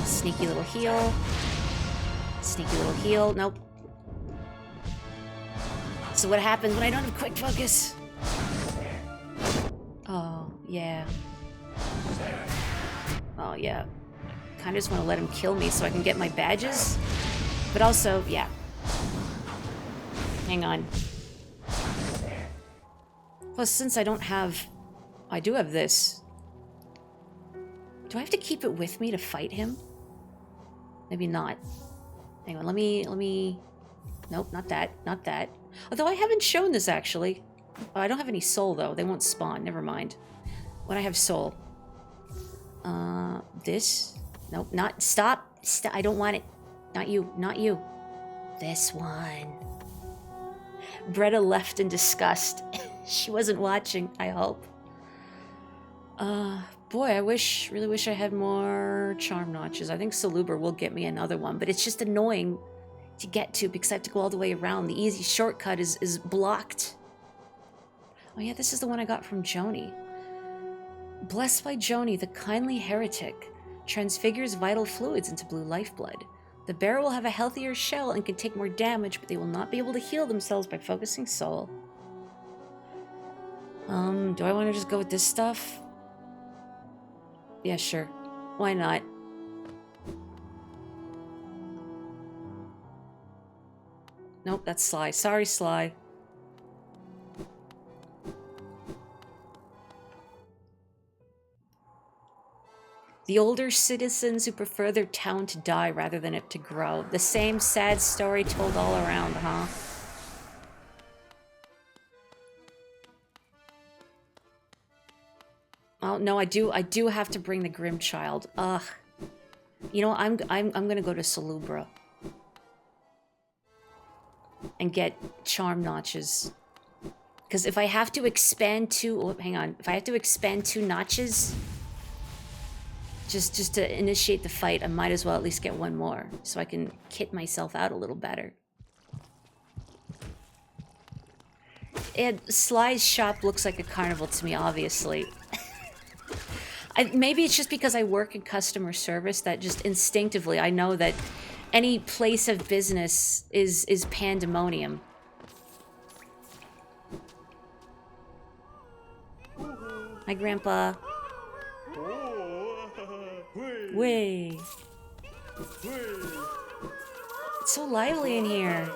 Sneaky little heal. Sneaky little heal. Nope. So what happens when I don't have quick focus? Oh, yeah. Oh, yeah. kind of just want to let him kill me so I can get my badges. But also, yeah. Hang on. Plus, since I don't have... I do have this. Do I have to keep it with me to fight him? Maybe not. Hang on, let me... Nope, not that. Not that. Although I haven't shown this, actually. Oh, I don't have any soul, though. They won't spawn. Never mind. When I have soul. This? Nope, not... Stop! I don't want it. Not you. Not you. This one. Bretta left in disgust. She wasn't watching, I hope. Boy, I really wish I had more charm notches. I think Salubra will get me another one, but it's just annoying to get to because I have to go all the way around. The easy shortcut is blocked. Oh yeah, this is the one I got from Joni. Blessed by Joni, the kindly heretic transfigures vital fluids into blue lifeblood. The bearer will have a healthier shell and can take more damage, but they will not be able to heal themselves by focusing soul. Do I want to just go with this stuff? Yeah, sure. Why not? Nope, that's Sly. Sorry, Sly. The older citizens who prefer their town to die rather than it to grow. The same sad story told all around, huh? Oh no, I do have to bring the Grim Child. Ugh. You know, I'm gonna go to Salubra and get charm notches. Because if I have to expand hang on. If I have to expand 2 notches just to initiate the fight, I might as well at least get 1 more so I can kit myself out a little better. And Sly's shop looks like a carnival to me, obviously. Maybe it's just because I work in customer service that just instinctively I know that any place of business is pandemonium. Hi, Grandpa. Way. It's so lively in here.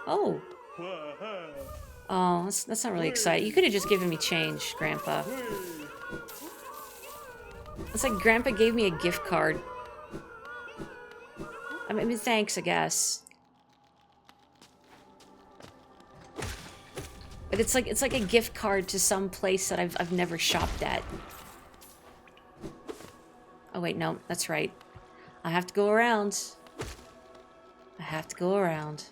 Oh. Oh, that's not really exciting. You could have just given me change, Grandpa. It's like Grandpa gave me a gift card. I mean, thanks, I guess. But it's like a gift card to some place that I've never shopped at. Oh wait, no, that's right. I have to go around. I have to go around.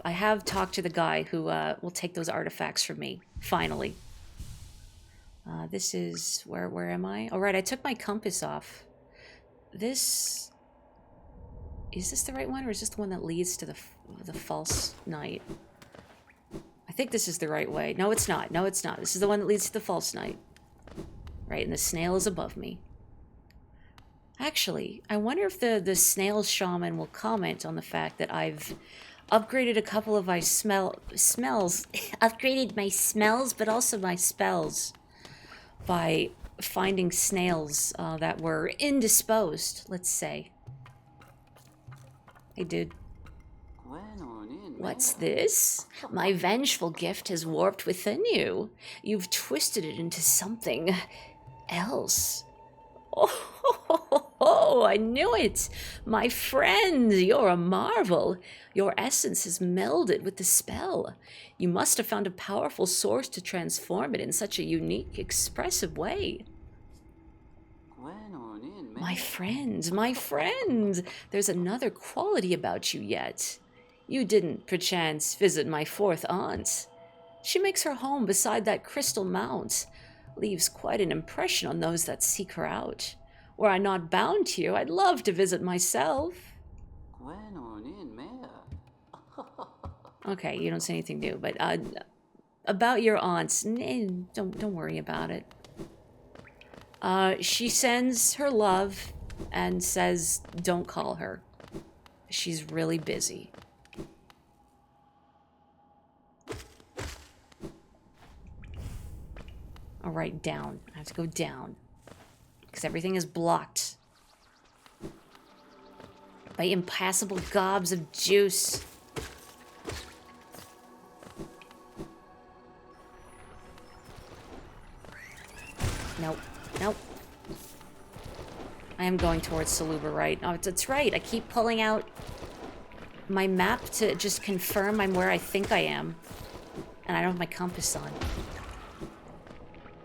I have talked to the guy who will take those artifacts from me, finally. This is... Where am I? Oh, right, I took my compass off. This... Is this the right one, or is this the one that leads to the false knight? I think this is the right way. No, it's not. No, it's not. This is the one that leads to the false knight. Right, and the snail is above me. Actually, I wonder if the snail shaman will comment on the fact that I've upgraded a couple of my smells. Upgraded my smells, but also my spells. By finding snails that were indisposed, let's say. Hey, dude. What's this? My vengeful gift has warped within you. You've twisted it into something else. Oh, I knew it. My friend, you're a marvel. Your essence has melded with the spell. You must have found a powerful source to transform it in such a unique, expressive way. My friend, there's another quality about you yet. You didn't, perchance, visit my 4th aunt. She makes her home beside that crystal mount, leaves quite an impression on those that seek her out. Were I not bound to you, I'd love to visit myself. Okay, you don't say anything new, but about your aunts, don't worry about it. She sends her love and says don't call her. She's really busy. Alright, down. I have to go down. Because everything is blocked by impassable gobs of juice. Nope. Nope. I am going towards Salubra, right? Oh, it's right. I keep pulling out my map to just confirm I'm where I think I am. And I don't have my compass on.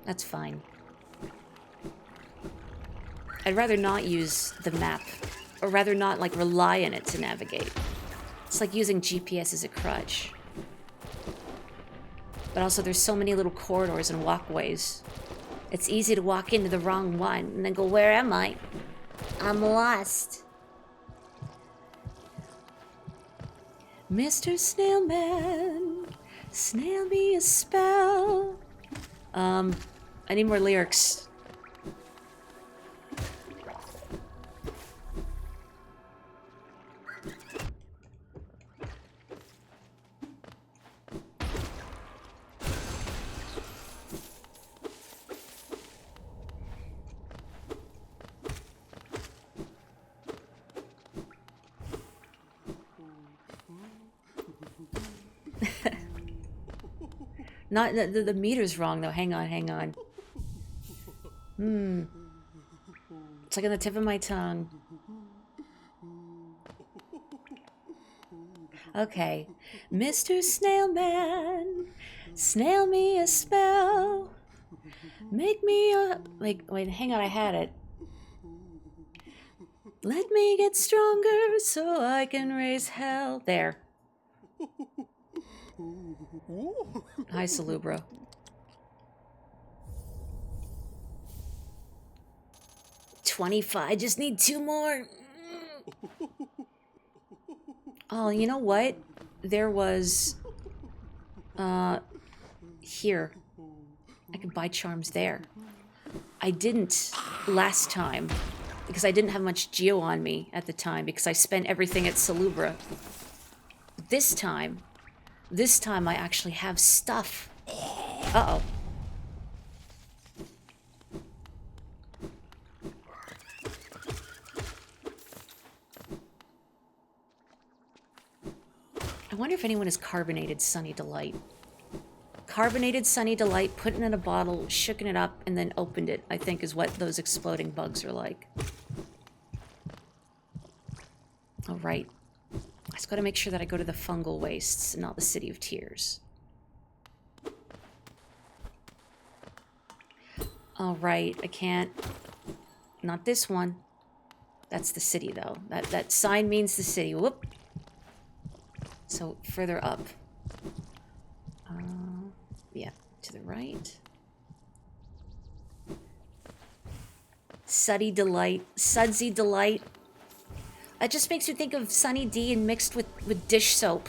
That's fine. I'd rather not use the map. Or rather not, like, rely on it to navigate. It's like using GPS as a crutch. But also, there's so many little corridors and walkways. It's easy to walk into the wrong one and then go, where am I? I'm lost. Mr. Snailman, snail me a spell. I need more lyrics. Not the meter's wrong though. Hang on, hang on. It's like on the tip of my tongue. Okay. Mr. Snailman, snail me a spell. Make me a... Like, wait, hang on, I had it. Let me get stronger so I can raise hell. There. Hi, Salubra. $25. I just need 2 more. Oh, you know what? There was... Here. I could buy charms there. I didn't last time. Because I didn't have much geo on me at the time. Because I spent everything at Salubra. This time I actually have stuff. Uh-oh. I wonder if anyone has carbonated Sunny Delight. Carbonated Sunny Delight, put it in a bottle, shooken it up, and then opened it, I think is what those exploding bugs are like. Alright. I just gotta make sure that I go to the fungal wastes, not the City of Tears. Alright, I can't... Not this one. That's the city, though. That sign means the city. Whoop! So, further up. Yeah, to the right. Sudsy Delight. Sudsy Delight. It just makes me think of Sunny D and mixed with dish soap.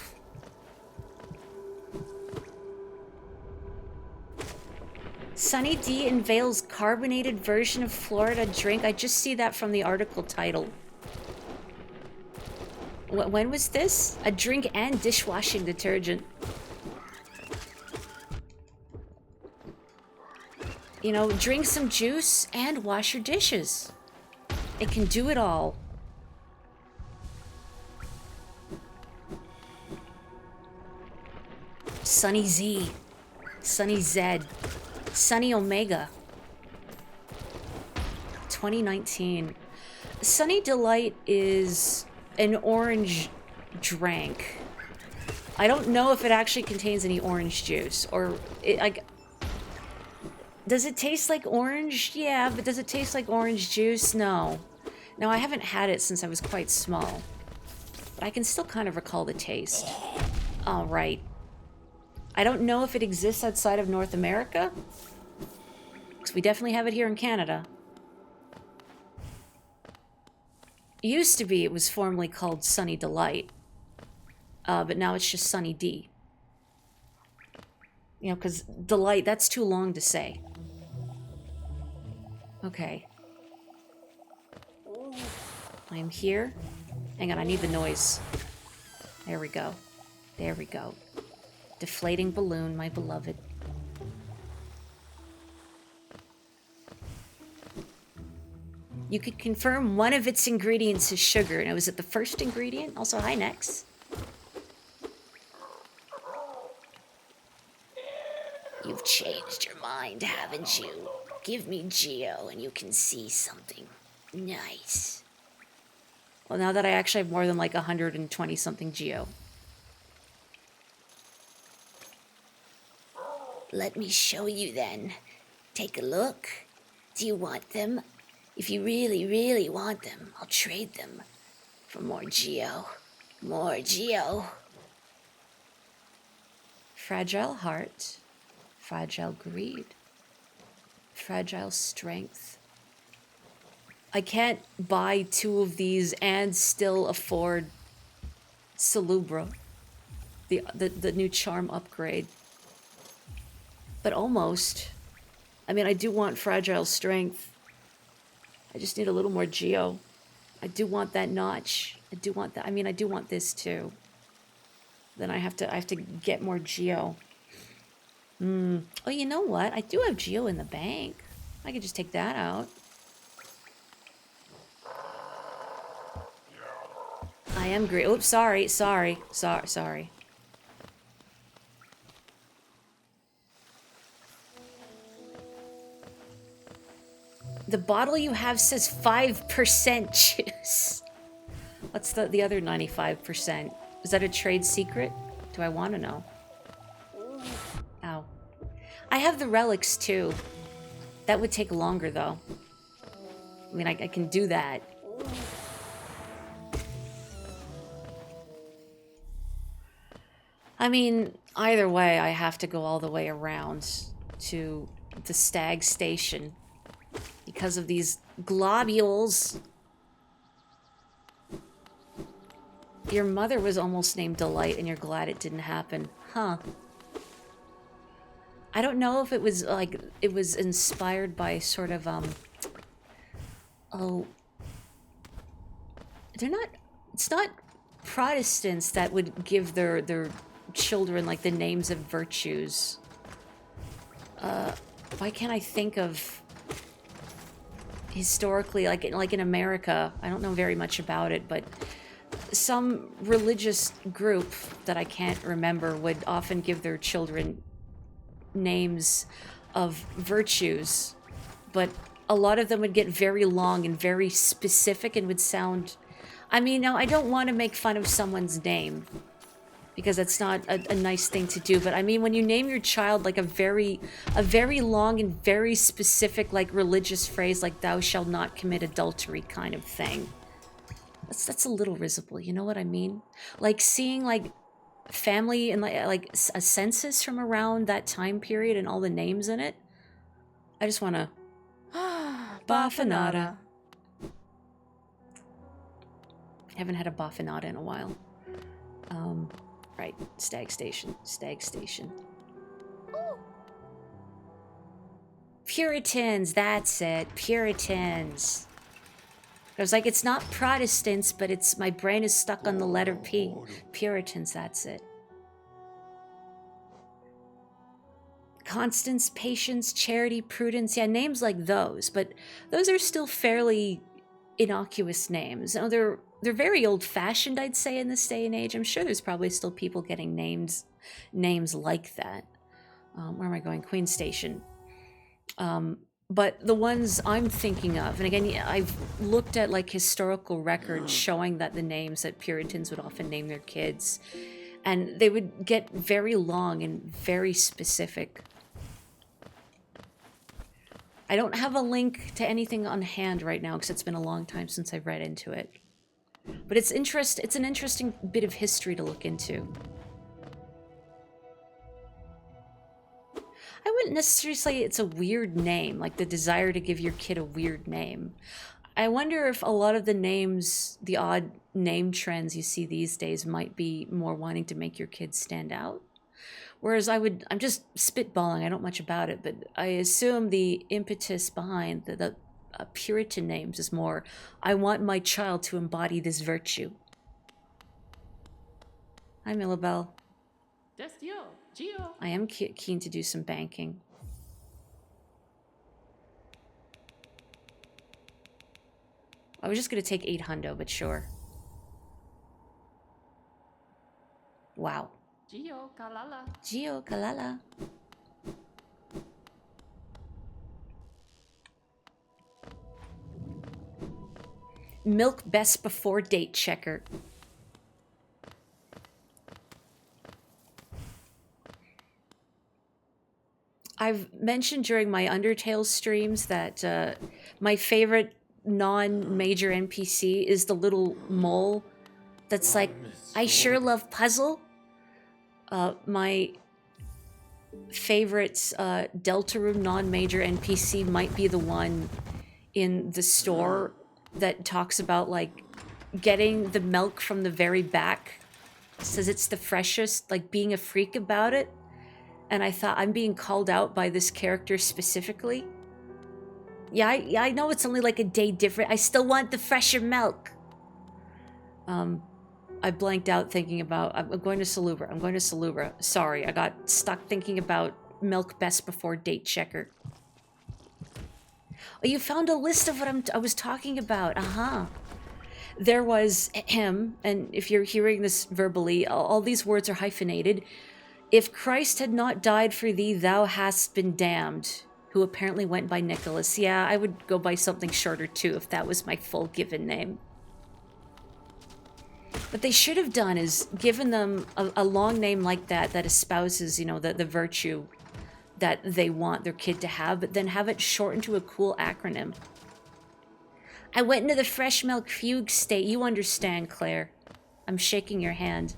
Sunny D unveils carbonated version of Florida drink. I just see that from the article title. When was this? A drink and dishwashing detergent. You know, drink some juice and wash your dishes. It can do it all. Sunny Z. Sunny Z. Sunny Omega. 2019. Sunny Delight is an orange drink. I don't know if it actually contains any orange juice or like. Does it taste like orange? Yeah, but does it taste like orange juice? No. Now, I haven't had it since I was quite small. But I can still kind of recall the taste. All right. I don't know if it exists outside of North America. Because we definitely have it here in Canada. Used to be, it was formerly called Sunny Delight. But now it's just Sunny D. You know, because Delight, that's too long to say. Okay. I am here. Hang on, I need the noise. There we go. There we go. Deflating balloon, my beloved. You could confirm one of its ingredients is sugar, and it was it the first ingredient? Also, hi, Nex. You've changed your mind, haven't you? Give me Geo and you can see something. Nice. Well, now that I actually have more than like 120 something Geo. Let me show you then. Take a look. Do you want them? If you really, really want them, I'll trade them for more Geo. More Geo. Fragile heart. Fragile greed. Fragile strength. I can't buy 2 of these and still afford Celubra, the new charm upgrade. But almost. I mean, I do want fragile strength. I just need a little more Geo. I do want that notch. I do want that. I mean, I do want this too. Then I have to get more Geo. Oh, you know what? I do have Geo in the bank. I could just take that out. I am great. Oops, sorry. The bottle you have says 5% juice. What's the other 95%? Is that a trade secret? Do I want to know? Ow. I have the relics too. That would take longer though. I mean, I can do that. I mean, either way, I have to go all the way around to the stag station because of these globules. Your mother was almost named Delight and you're glad it didn't happen. Huh. I don't know if it was like, it was inspired by sort of, oh, they're not, it's not Protestants that would give their children like the names of virtues. Why can't I think of historically, like in America, I don't know very much about it, but some religious group that I can't remember would often give their children names of virtues, but a lot of them would get very long and very specific and would sound, I mean, now I don't want to make fun of someone's name because that's not a nice thing to do, but I mean, when you name your child like a very long and very specific like religious phrase like thou shalt not commit adultery kind of thing, that's a little risible, you know what I mean? Like seeing like family and like a census from around that time period and all the names in it, I just want to Baffinata. Haven't had a Baffinata in a while. Right, Stag Station. Puritans, that's it. Puritans. I was like, it's not Protestants, but it's, my brain is stuck on the letter P. Puritans, that's it. Constance, patience, charity, prudence. Yeah, names like those, but those are still fairly innocuous names. Now, they're very old-fashioned, I'd say, in this day and age. I'm sure there's probably still people getting names like that. Where am I going? Queen Station. But the ones I'm thinking of, and again, I've looked at like historical records showing that the names that Puritans would often name their kids, and they would get very long and very specific. I don't have a link to anything on hand right now because it's been a long time since I've read into it. But it's an interesting bit of history to look into. I wouldn't necessarily say it's a weird name, like the desire to give your kid a weird name. I wonder if a lot of the names, the odd name trends you see these days might be more wanting to make your kids stand out. Whereas I'm just spitballing, I don't know much about it, but I assume the impetus behind the Puritan names is more, I want my child to embody this virtue. Hi, Millabelle. That's Geo. I am keen to do some banking. I was just gonna take 8 hundo, but sure. Wow. Gio, Kalala. Gio, Kalala. Milk best before date checker. I've mentioned during my Undertale streams that my favorite non-major NPC is the little mole that's like, I sure love puzzle. My favorite Deltarune non-major NPC might be the one in the store that talks about like getting the milk from the very back. Says it's the freshest, like being a freak about it. And I thought, I'm being called out by this character specifically. Yeah, I know it's only like a day different. I still want the fresher milk. I blanked out thinking about, I'm going to Salubra. I'm going to Salubra. Sorry, I got stuck thinking about milk best before date checker. Oh, you found a list of what I was talking about. Uh-huh. There was him, and if you're hearing this verbally, all these words are hyphenated. If Christ had not died for thee, thou hast been damned, who apparently went by Nicholas. Yeah, I would go by something shorter too if that was my full given name. What they should have done is given them a long name like that that espouses, you know, the virtue that they want their kid to have, but then have it shortened to a cool acronym. I went into the fresh milk fugue state. You understand, Claire. I'm shaking your hand.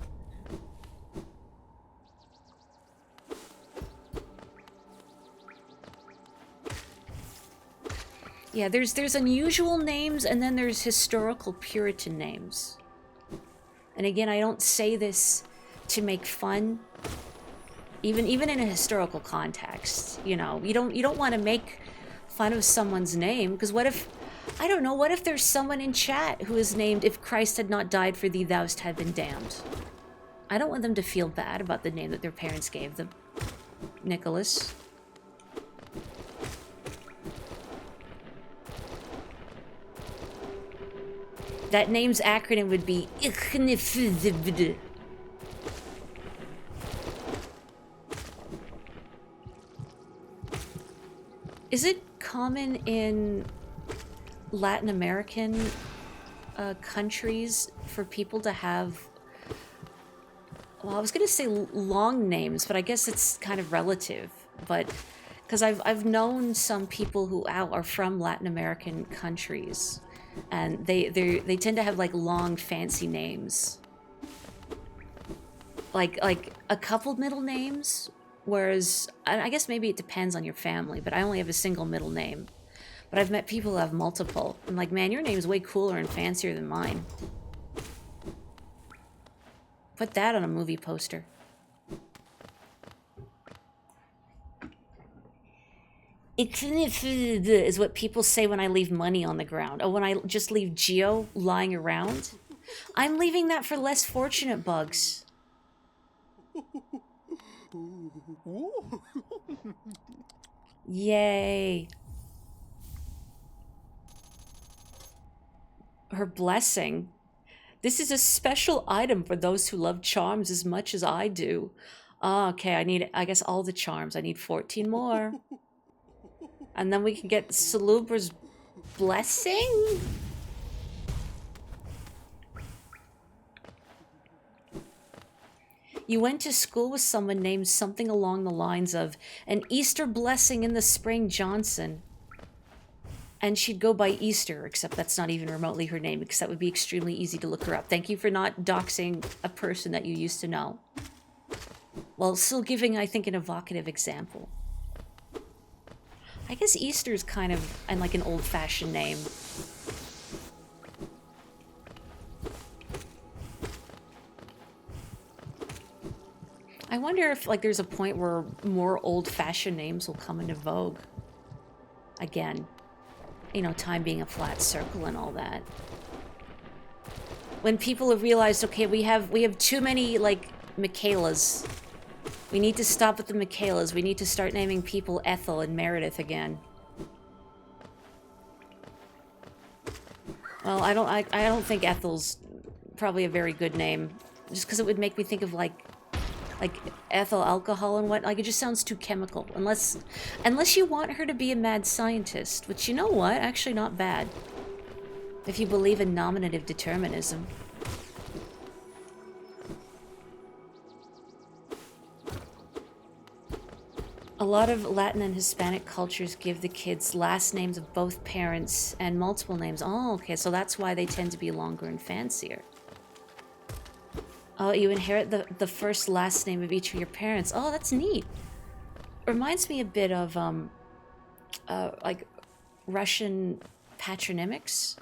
Yeah, there's unusual names, and then there's historical Puritan names. And again, I don't say this to make fun. Even in a historical context, you know, you don't want to make fun of someone's name, because what if, I don't know, what if there's someone in chat who is named If Christ Had Not Died for Thee, Thou'st Have Been Damned. I don't want them to feel bad about the name that their parents gave them. Nicholas. That name's acronym would be ICHNIFZBD. Is it common in Latin American countries for people to have, well, I was going to say long names, but I guess it's kind of relative. But because I've known some people who are from Latin American countries, and they tend to have like long fancy names, like a couple middle names. Whereas, I guess maybe it depends on your family, but I only have a single middle name. But I've met people who have multiple. I'm like, man, your name's way cooler and fancier than mine. Put that on a movie poster. Is what people say when I leave money on the ground. Oh, when I just leave Geo lying around? I'm leaving that for less fortunate bugs. Yay. Her blessing. This is a special item for those who love charms as much as I do. Oh, okay, I need, I guess, all the charms. I need 14 more. And then we can get Salubra's blessing? You went to school with someone named something along the lines of an Easter blessing in the spring Johnson. And she'd go by Easter, except that's not even remotely her name, because that would be extremely easy to look her up. Thank you for not doxing a person that you used to know. While still giving, I think, an evocative example. I guess Easter's kind of like an old-fashioned name. I wonder if, like, there's a point where more old-fashioned names will come into vogue. Again. You know, time being a flat circle and all that. When people have realized, okay, we have too many, like, Michaelas. We need to stop with the Michaelas. We need to start naming people Ethel and Meredith again. Well, I don't think Ethel's probably a very good name. Just because it would make me think of like ethyl alcohol and what. Like, it just sounds too chemical. Unless you want her to be a mad scientist. Which, you know what? Actually not bad. If you believe in nominative determinism. A lot of Latin and Hispanic cultures give the kids last names of both parents and multiple names. Oh, okay, so that's why they tend to be longer and fancier. Oh, you inherit the first last name of each of your parents. Oh, that's neat. Reminds me a bit of, like, Russian patronymics.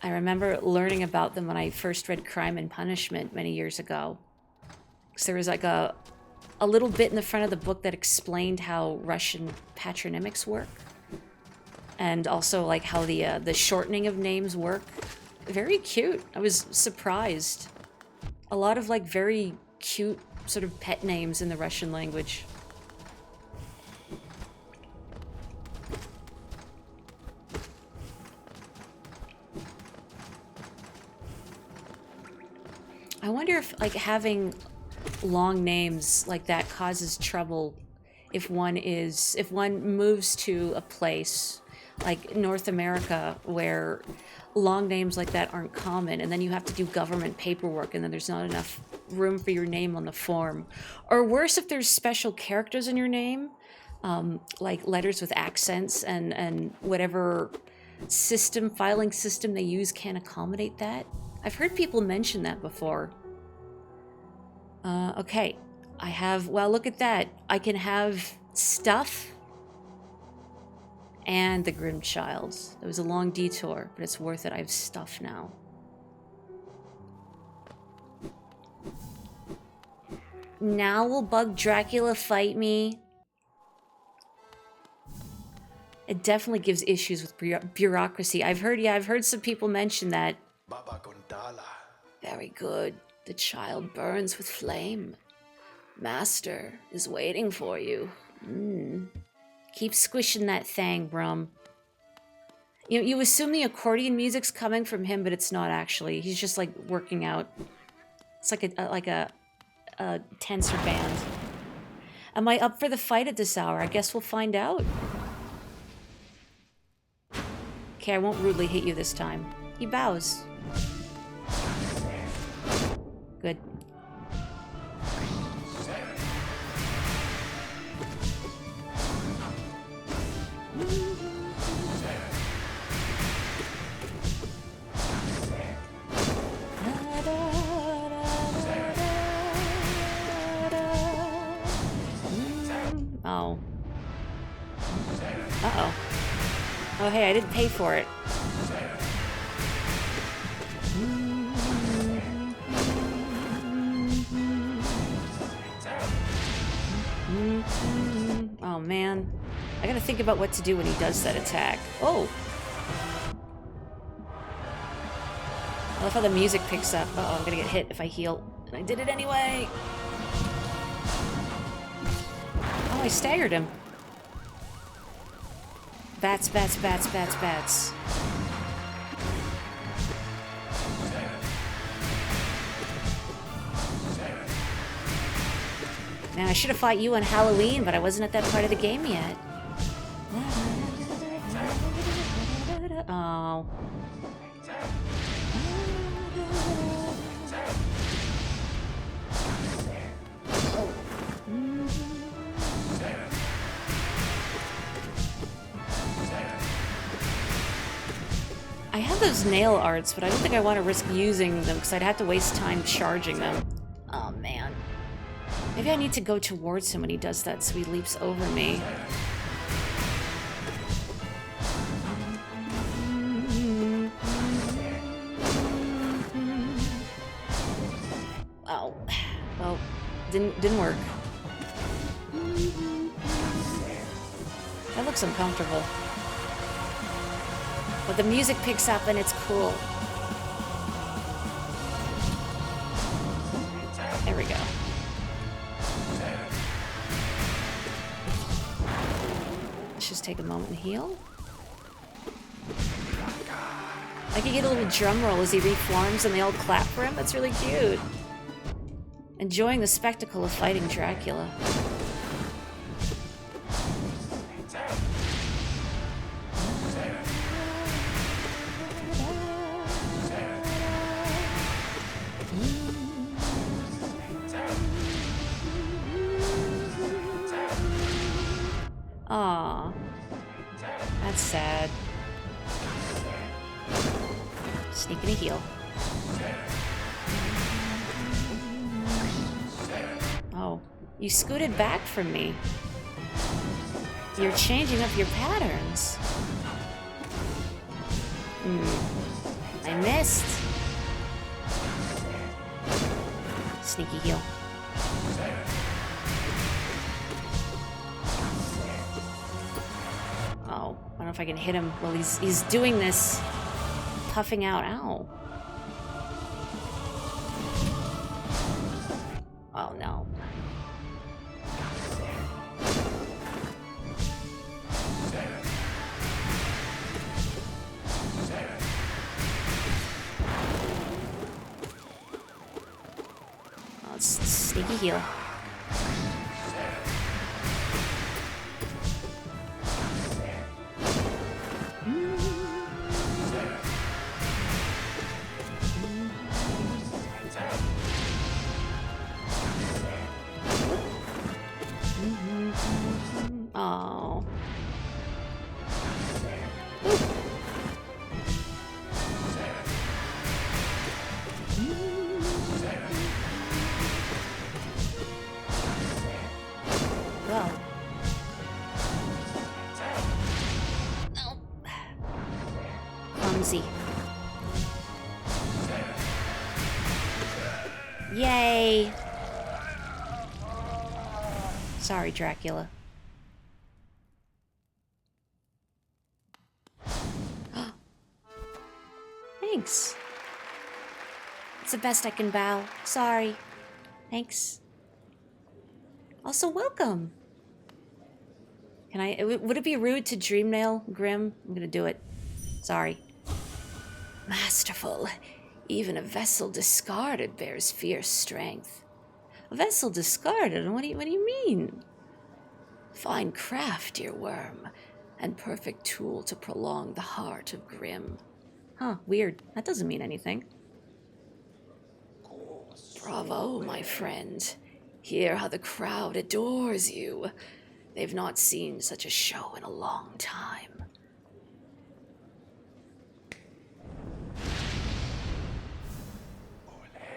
I remember learning about them when I first read Crime and Punishment many years ago. Because there was, like, a little bit in the front of the book that explained how Russian patronymics work. And also, like, how the shortening of names work. Very cute. I was surprised. A lot of, like, very cute sort of pet names in the Russian language. I wonder if, like, having long names like that causes trouble if one moves to a place like North America where long names like that aren't common, and then you have to do government paperwork and then there's not enough room for your name on the form. Or worse, if there's special characters in your name, like letters with accents, and whatever filing system they use can't accommodate that. I've heard people mention that before. Okay. I have, well, look at that. I can have stuff and the Grim Child. It was a long detour, but it's worth it. I have stuff now. Now will Bug Dracula fight me? It definitely gives issues with bureaucracy. I've heard some people mention that. Baba Gondala. Very good. The child burns with flame. Master is waiting for you. Keep squishing that thing, Brum. You assume the accordion music's coming from him, but it's not actually. He's just like working out. It's like a tensor band. Am I up for the fight at this hour? I guess we'll find out. Okay, I won't rudely hit you this time. He bows. Good. Oh. Uh-oh. Oh, hey, I didn't pay for it. Oh, man. I gotta think about what to do when he does that attack. Oh! I love how the music picks up. Uh-oh, I'm gonna get hit if I heal. And I did it anyway! Oh, I staggered him. Bats, bats, bats, bats, bats. Now, I should have fought you on Halloween, but I wasn't at that part of the game yet. Oh. I have those nail arts, but I don't think I want to risk using them because I'd have to waste time charging them. Oh, man. Maybe I need to go towards him when he does that so he leaps over me. Oh. Well, didn't work. That looks uncomfortable. But the music picks up and it's cool. There we go. Let's just take a moment and heal. I could get a little drum roll as he reforms and they all clap for him. That's really cute. Enjoying the spectacle of fighting Dracula. Aw. That's sad. Sneaking a heal. Oh, you scooted back from me. You're changing up your patterns. I missed. Sneaky heal. Oh, I don't know if I can hit him while he's doing this. Puffing out. Ow. Oh no. Oh, it's sneaky heal. Oh. Well. No. Clumsy. Yay. Sorry, Dracula. Thanks. It's the best I can bow. Sorry. Thanks. Also, welcome. Can I... Would it be rude to dreamnail Grim? I'm gonna do it. Sorry. Masterful. Even a vessel discarded bears fierce strength. A vessel discarded? What do you mean? Fine craft, dear worm, and perfect tool to prolong the heart of Grim. Huh, weird. That doesn't mean anything. Bravo, my friend. Hear how the crowd adores you. They've not seen such a show in a long time.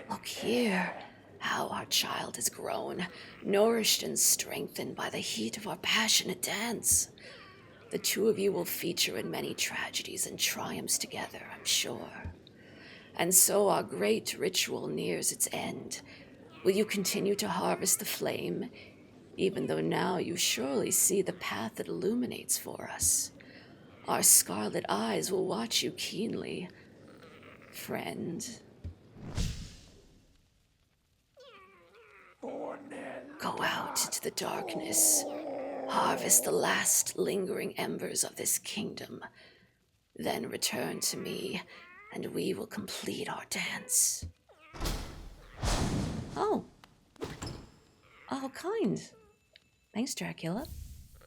Look here, how our child has grown, nourished and strengthened by the heat of our passionate dance. The two of you will feature in many tragedies and triumphs together, I'm sure. And so our great ritual nears its end. Will you continue to harvest the flame, even though now you surely see the path it illuminates for us? Our scarlet eyes will watch you keenly, friend. Go out into the darkness. Harvest the last lingering embers of this kingdom. Then return to me, and we will complete our dance. Oh. Oh, kind. Thanks, Dracula.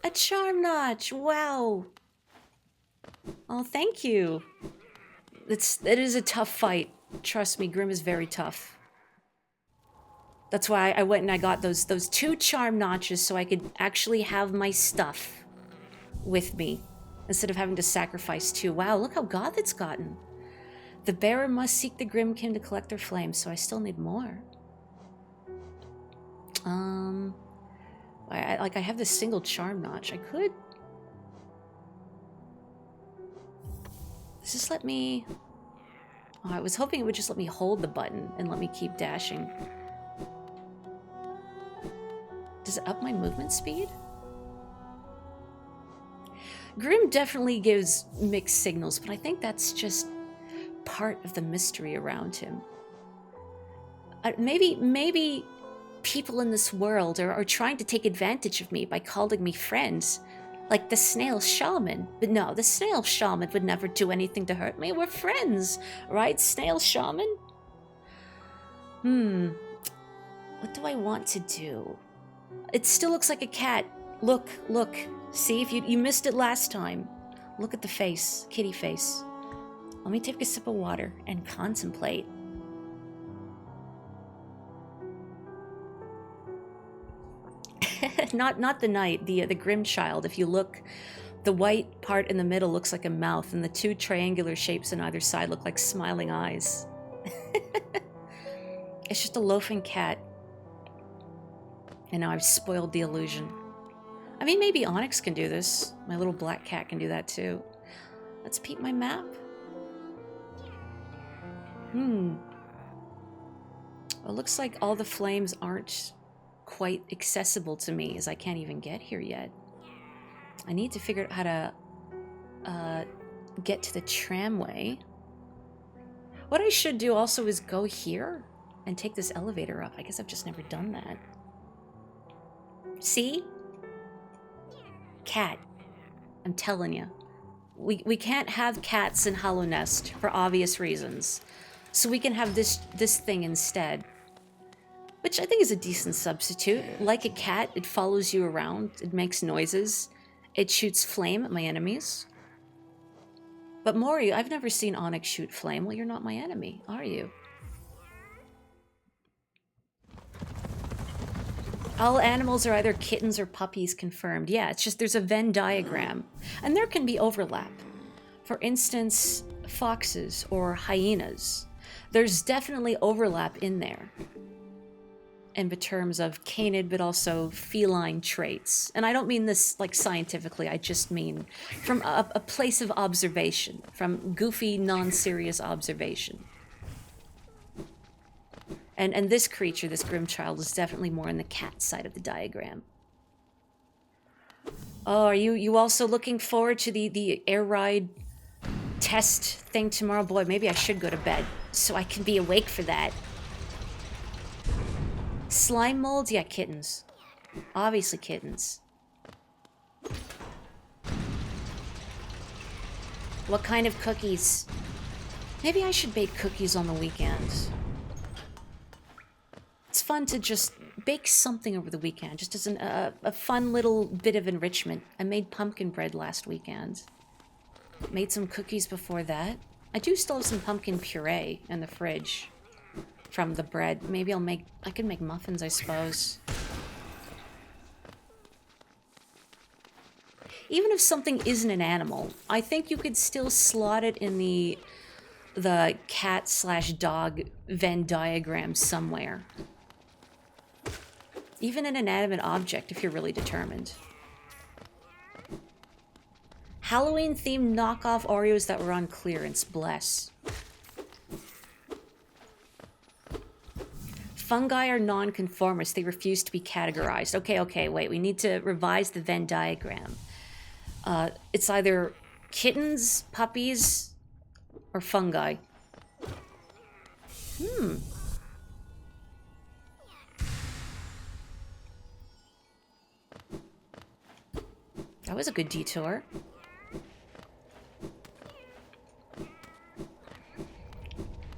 A charm notch. Wow. Oh, thank you. It is a tough fight. Trust me, Grim is very tough. That's why I went and I got those 2 charm notches so I could actually have my stuff with me instead of having to sacrifice 2. Wow, look how goth it's gotten. The bearer must seek the Grimkin to collect their flames, so I still need more. I have this single charm notch. I could... Does this let me... Oh, I was hoping it would just let me hold the button and let me keep dashing. Does it up my movement speed? Grim definitely gives mixed signals, but I think that's just part of the mystery around him. Maybe people in this world are trying to take advantage of me by calling me friends. Like the snail shaman. But no, the snail shaman would never do anything to hurt me. We're friends, right, snail shaman? What do I want to do? It still looks like a cat. Look, look. See, if you missed it last time. Look at the face, kitty face. Let me take a sip of water and contemplate. not the knight, the grim child. If you look, the white part in the middle looks like a mouth, and the two triangular shapes on either side look like smiling eyes. It's just a loafing cat. And now I've spoiled the illusion. I mean, maybe Onyx can do this. My little black cat can do that too. Let's peep my map. It looks like all the flames aren't quite accessible to me, as I can't even get here yet. I need to figure out how to get to the tramway. What I should do also is go here and take this elevator up. I guess I've just never done that. See? Cat. I'm telling you. We can't have cats in Hollow Nest for obvious reasons. So we can have this thing instead. Which I think is a decent substitute. Like a cat, it follows you around. It makes noises. It shoots flame at my enemies. But Mori, I've never seen Onyx shoot flame. Well, you're not my enemy, are you? All animals are either kittens or puppies confirmed. Yeah, it's just there's a Venn diagram. And there can be overlap. For instance, foxes or hyenas. There's definitely overlap in there. In terms of canid, but also feline traits. And I don't mean this like scientifically, I just mean from a place of observation. From goofy, non-serious observation. And this creature, this grim child, is definitely more on the cat side of the diagram. Oh, are you also looking forward to the air ride test thing tomorrow? Boy, maybe I should go to bed so I can be awake for that. Slime molds? Yeah, kittens. Obviously kittens. What kind of cookies? Maybe I should bake cookies on the weekends. It's fun to just bake something over the weekend, just as a fun little bit of enrichment. I made pumpkin bread last weekend. Made some cookies before that. I do still have some pumpkin puree in the fridge from the bread. Maybe I can make muffins, I suppose. Even if something isn't an animal, I think you could still slot it in the cat/dog Venn diagram somewhere. Even an inanimate object, if you're really determined. Halloween-themed knockoff Oreos that were on clearance. Bless. Fungi are non-conformists. They refuse to be categorized. Okay, wait. We need to revise the Venn diagram. It's either kittens, puppies, or fungi. That was a good detour.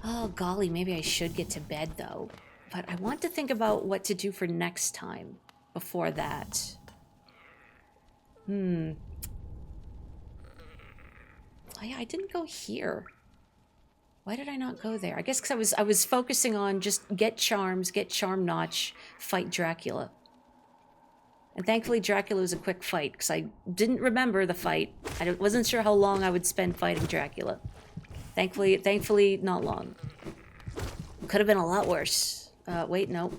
Oh, golly, maybe I should get to bed, though. But I want to think about what to do for next time before that. Oh, yeah, I didn't go here. Why did I not go there? I guess because I was focusing on just get charms, get charm notch, fight Dracula. And thankfully Dracula was a quick fight, because I didn't remember the fight. I wasn't sure how long I would spend fighting Dracula. Thankfully, not long. Could have been a lot worse. Wait, no.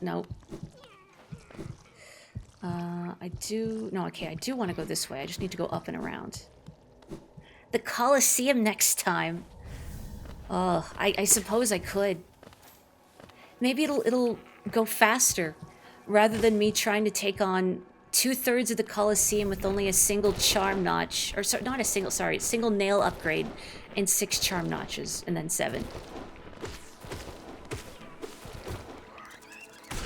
I do want to go this way. I just need to go up and around. The Colosseum next time. Oh, I suppose I could. Maybe it'll go faster, rather than me trying to take on 2/3 of the Colosseum with only a single charm notch, or sorry, not a single, sorry, single nail upgrade and 6 charm notches, and then 7.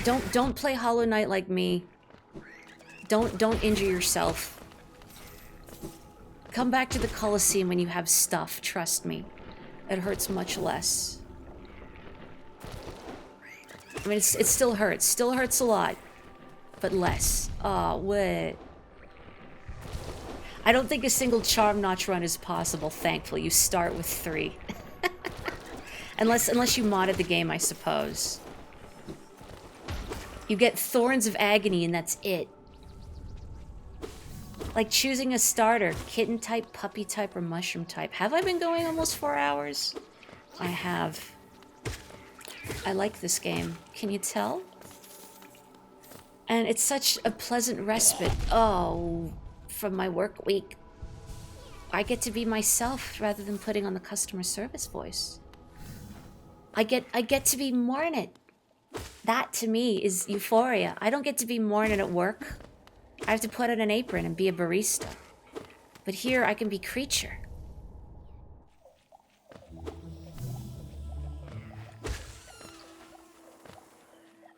Don't play Hollow Knight like me. Don't injure yourself. Come back to the Coliseum when you have stuff, trust me. It hurts much less. I mean, it still hurts. Still hurts a lot. But less. Oh, what? I don't think a single charm notch run is possible, thankfully. You start with 3. Unless you modded the game, I suppose. You get Thorns of Agony and that's it. Like choosing a starter. Kitten type, puppy type, or mushroom type. Have I been going almost 4 hours? I have. I like this game. Can you tell? And it's such a pleasant respite. Oh, from my work week. I get to be myself rather than putting on the customer service voice. I get to be more in it. That to me is euphoria. I don't get to be more in it at work. I have to put on an apron and be a barista. But here I can be creature.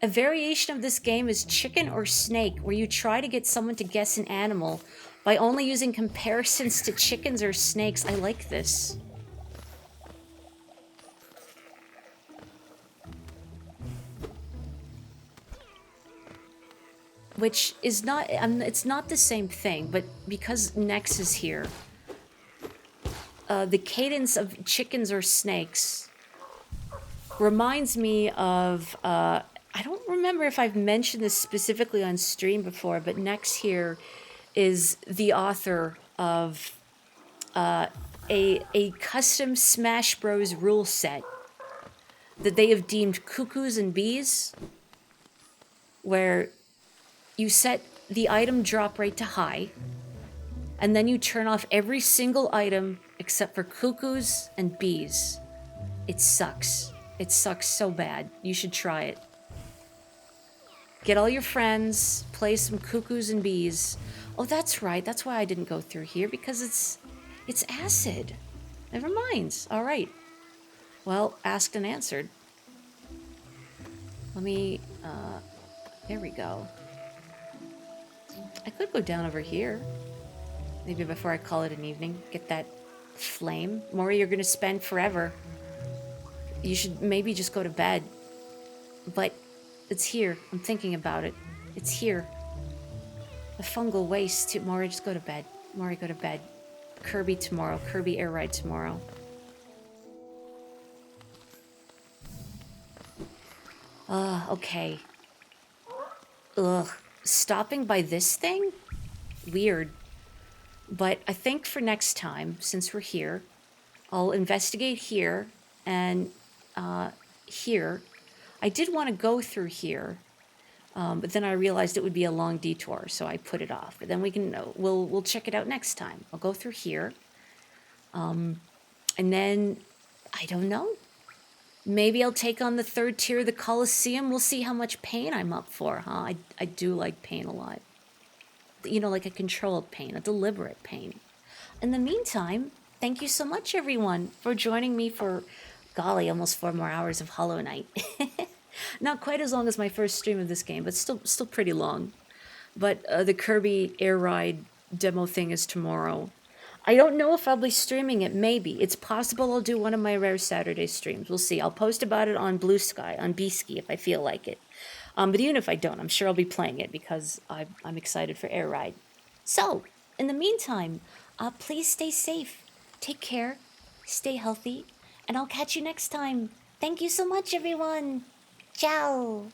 A variation of this game is chicken or snake, where you try to get someone to guess an animal by only using comparisons to chickens or snakes. I like this. Which is not, it's not the same thing, but because Nex is here, the cadence of chickens or snakes reminds me of, I don't remember if I've mentioned this specifically on stream before, but Nex here is the author of a custom Smash Bros. Rule set that they have deemed Cuckoos and Bees, where you set the item drop rate to high, and then you turn off every single item except for Cuckoos and Bees. It sucks. It sucks so bad. You should try it. Get all your friends, play some Cuckoos and Bees. Oh, that's right. That's why I didn't go through here, because it's acid. Never mind. All right. Well, asked and answered. Let me, there we go. I could go down over here. Maybe before I call it an evening. Get that flame. Mori, you're gonna spend forever. You should maybe just go to bed. But it's here. I'm thinking about it. It's here. The fungal waste too. Mori, just go to bed. Mori, go to bed. Kirby tomorrow. Kirby air ride tomorrow. Okay. Ugh. Stopping by this thing? Weird. But I think for next time, since we're here, I'll investigate here and here. I did want to go through here, but then I realized it would be a long detour, so I put it off. But then we'll check it out next time. I'll go through here, and then I don't know. Maybe I'll take on the 3rd tier of the Coliseum. We'll see how much pain I'm up for, huh? I do like pain a lot. You know, like a controlled pain, a deliberate pain. In the meantime, thank you so much, everyone, for joining me for, golly, almost 4 more hours of Hollow Knight. Not quite as long as my first stream of this game, but still pretty long. But the Kirby Air Ride demo thing is tomorrow. I don't know if I'll be streaming it, maybe. It's possible I'll do one of my rare Saturday streams. We'll see. I'll post about it on Blue Sky, on Beesky, if I feel like it. But even if I don't, I'm sure I'll be playing it because I'm excited for Air Ride. So, in the meantime, please stay safe. Take care. Stay healthy. And I'll catch you next time. Thank you so much, everyone. Ciao.